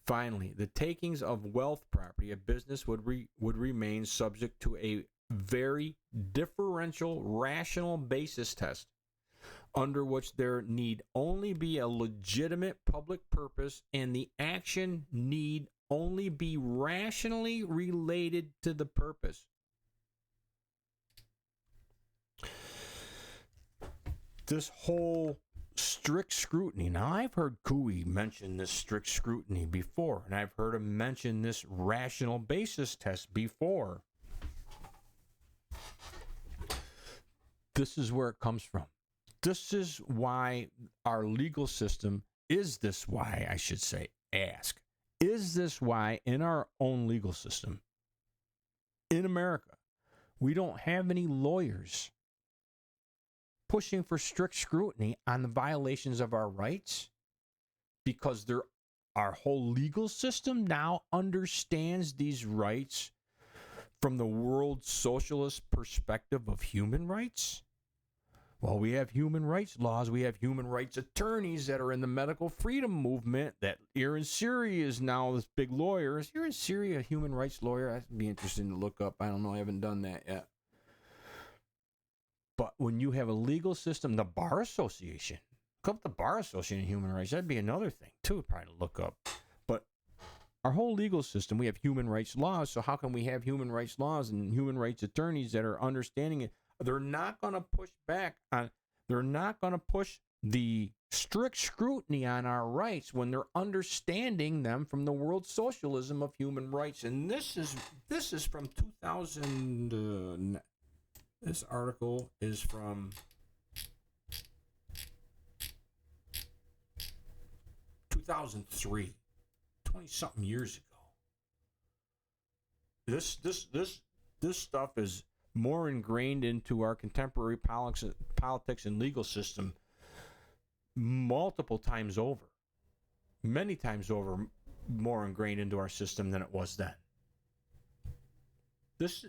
Finally, the takings of wealth property, a business would remain subject to a very differential rational basis test under which there need only be a legitimate public purpose and the action need only be rationally related to the purpose. This whole strict scrutiny. Now, I've heard Cooey mention this strict scrutiny before, and I've heard him mention this rational basis test before. This is where it comes from. This is why our legal system, is this why in our own legal system, in America, we don't have any lawyers pushing for strict scrutiny on the violations of our rights, because our whole legal system now understands these rights from the world socialist perspective of human rights? Well, we have human rights laws. We have human rights attorneys that are in the medical freedom movement. That Aaron Siri is now this big lawyer. Is Aaron Siri a human rights lawyer? That'd be interesting to look up. I don't know. I haven't done that yet. But when you have a legal system, the Bar Association, look up the Bar Association and human rights. That'd be another thing, too, probably to look up. But our whole legal system, we have human rights laws. So how can we have human rights laws and human rights attorneys that are understanding it? They're not going to push back on, they're not going to push the strict scrutiny on our rights when they're understanding them from the world socialism of human rights. And this is from 2000. This article is from 2003, 20-something years ago. This stuff is more ingrained into our contemporary politics and legal system multiple times over, many times over, more ingrained into our system than it was then. Is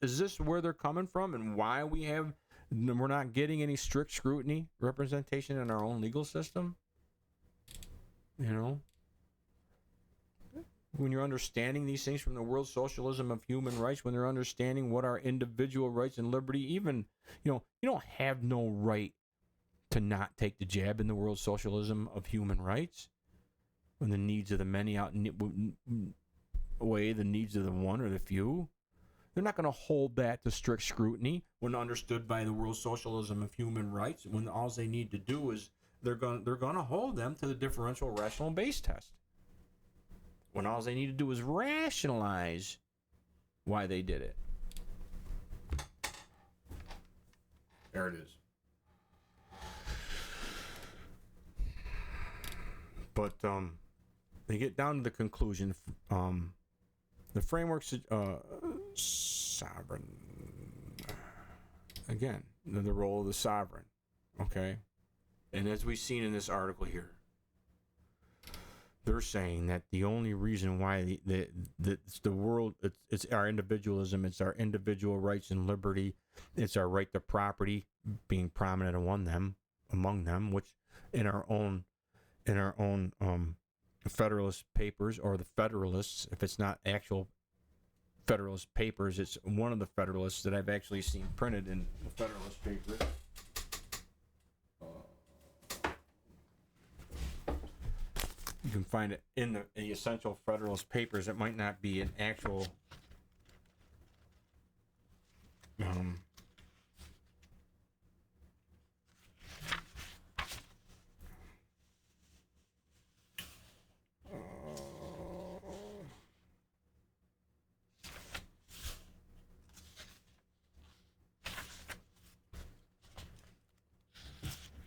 this where they're coming from, and why we're not getting any strict scrutiny representation in our own legal system? You know, when you're understanding these things from the world socialism of human rights, when they're understanding what our individual rights and liberty, even, you don't have no right to not take the jab in the world socialism of human rights, when the needs of the many outweigh the needs of the one or the few. They're not going to hold that to strict scrutiny when understood by the world socialism of human rights, when all they need to do is they're going to hold them to the differential rational base test, when all they need to do is rationalize why they did it. There it is. But they get down to the conclusion. The framework's sovereign. Again, the role of the sovereign. Okay? And as we've seen in this article here, they're saying that the only reason why the world, it's our individualism, it's our individual rights and liberty, it's our right to property being prominent among them, which in our own Federalist Papers, or the Federalists, if it's not actual Federalist Papers, it's one of the Federalists that I've actually seen printed in the Federalist Papers. You can find it in the Essential Federalist Papers. It might not be an actual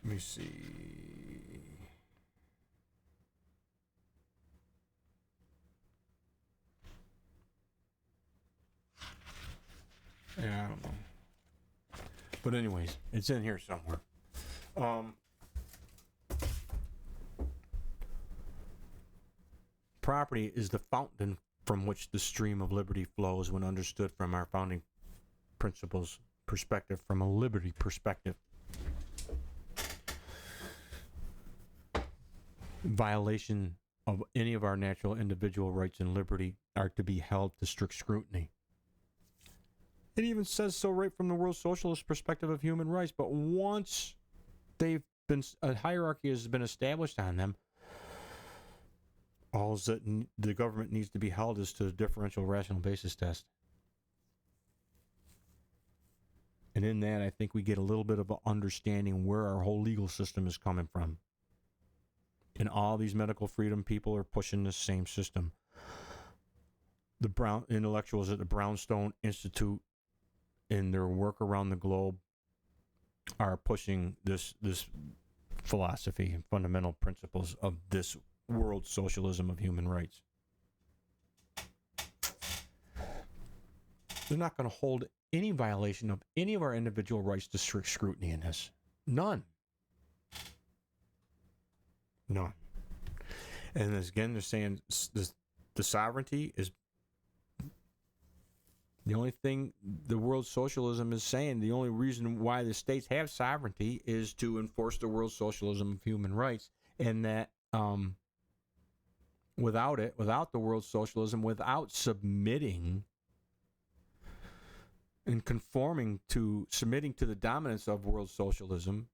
let me see. Yeah, I don't know. But anyways, it's in here somewhere. Property is the fountain from which the stream of liberty flows when understood from our founding principles perspective, from a liberty perspective. Violation of any of our natural individual rights and liberty are to be held to strict scrutiny. It even says so right from the world socialist perspective of human rights. But once a hierarchy has been established on them. All that the government needs to be held is to the differential rational basis test. And in that, I think we get a little bit of an understanding where our whole legal system is coming from. And all these medical freedom people are pushing the same system. The Brown intellectuals at the Brownstone Institute, in their work around the globe, are pushing this philosophy and fundamental principles of this world socialism of human rights. They're not going to hold any violation of any of our individual rights to strict scrutiny in this. None. None. And again, they're saying the sovereignty is the only thing the world socialism is saying. The only reason why the states have sovereignty is to enforce the world socialism of human rights. And that without the world socialism, without submitting and submitting to the dominance of world socialism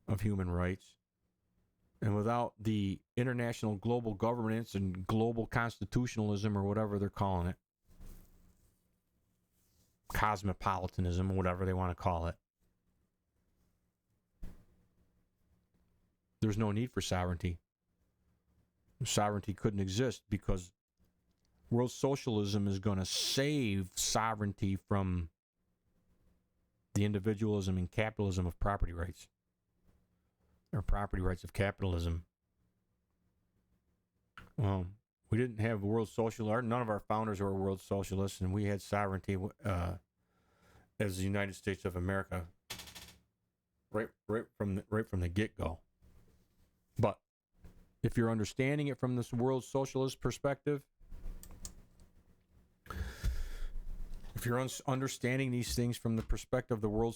of human rights, and without the international global governance and global constitutionalism, or whatever they're calling it, cosmopolitanism, or whatever they want to call it, there's no need for sovereignty. Sovereignty couldn't exist because world socialism is going to save sovereignty from the individualism and capitalism of property rights, or property rights of capitalism. We didn't have world socialism. None of our founders were world socialists, and we had sovereignty as the United States of America right from the get-go. But if you're understanding it from this world socialist perspective, if you're understanding these things from the perspective of the world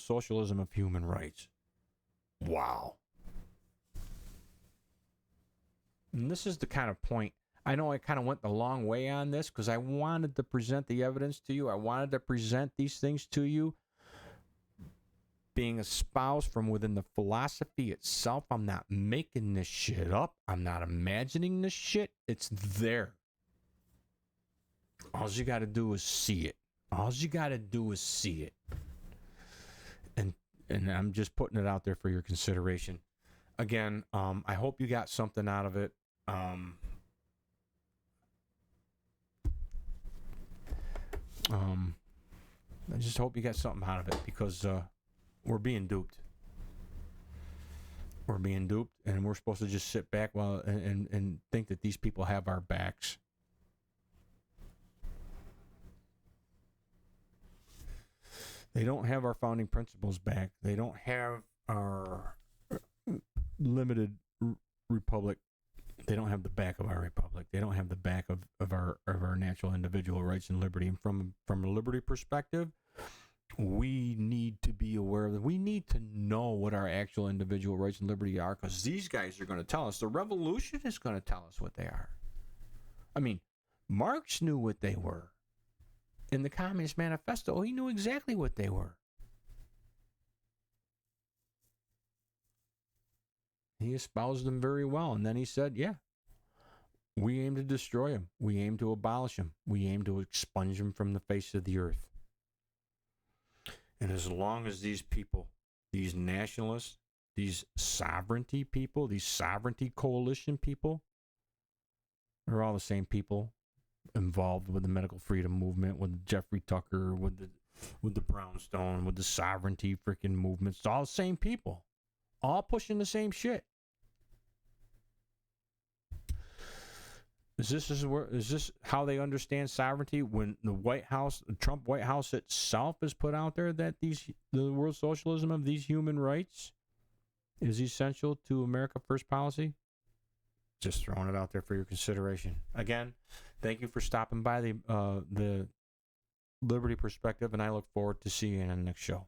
socialism of human rights, wow. And this is the kind of point, I know I kind of went the long way on this because I wanted to present the evidence to you. I wanted to present these things to you being espoused from within the philosophy itself. I'm not making this shit up. I'm not imagining this shit. It's there. All you got to do is see it. All you got to do is see it. And I'm just putting it out there for your consideration. Again, I hope you got something out of it. I just hope you got something out of it, because we're being duped. We're being duped, and we're supposed to just sit back and think that these people have our backs. They don't have our founding principles back. They don't have our limited republic. They don't have the back of our republic. They don't have the back of our natural individual rights and liberty. And from a liberty perspective, we need to be aware of it. We need to know what our actual individual rights and liberty are, because these guys are going to tell us. The revolution is going to tell us what they are. I mean, Marx knew what they were. In the Communist Manifesto, he knew exactly what they were. He espoused them very well. And then he said, yeah, we aim to destroy them. We aim to abolish them. We aim to expunge them from the face of the earth. And as long as these people, these nationalists, these sovereignty people, these sovereignty coalition people, are all the same people involved with the medical freedom movement, with Jeffrey Tucker, with the Brownstone, with the sovereignty freaking movements. It's all the same people, all pushing the same shit. Is this how they understand sovereignty when the White House, the Trump White House itself, has put out there that the world socialism of these human rights is essential to America First policy? Just throwing it out there for your consideration. Again, thank you for stopping by the Liberty Perspective, and I look forward to seeing you in the next show.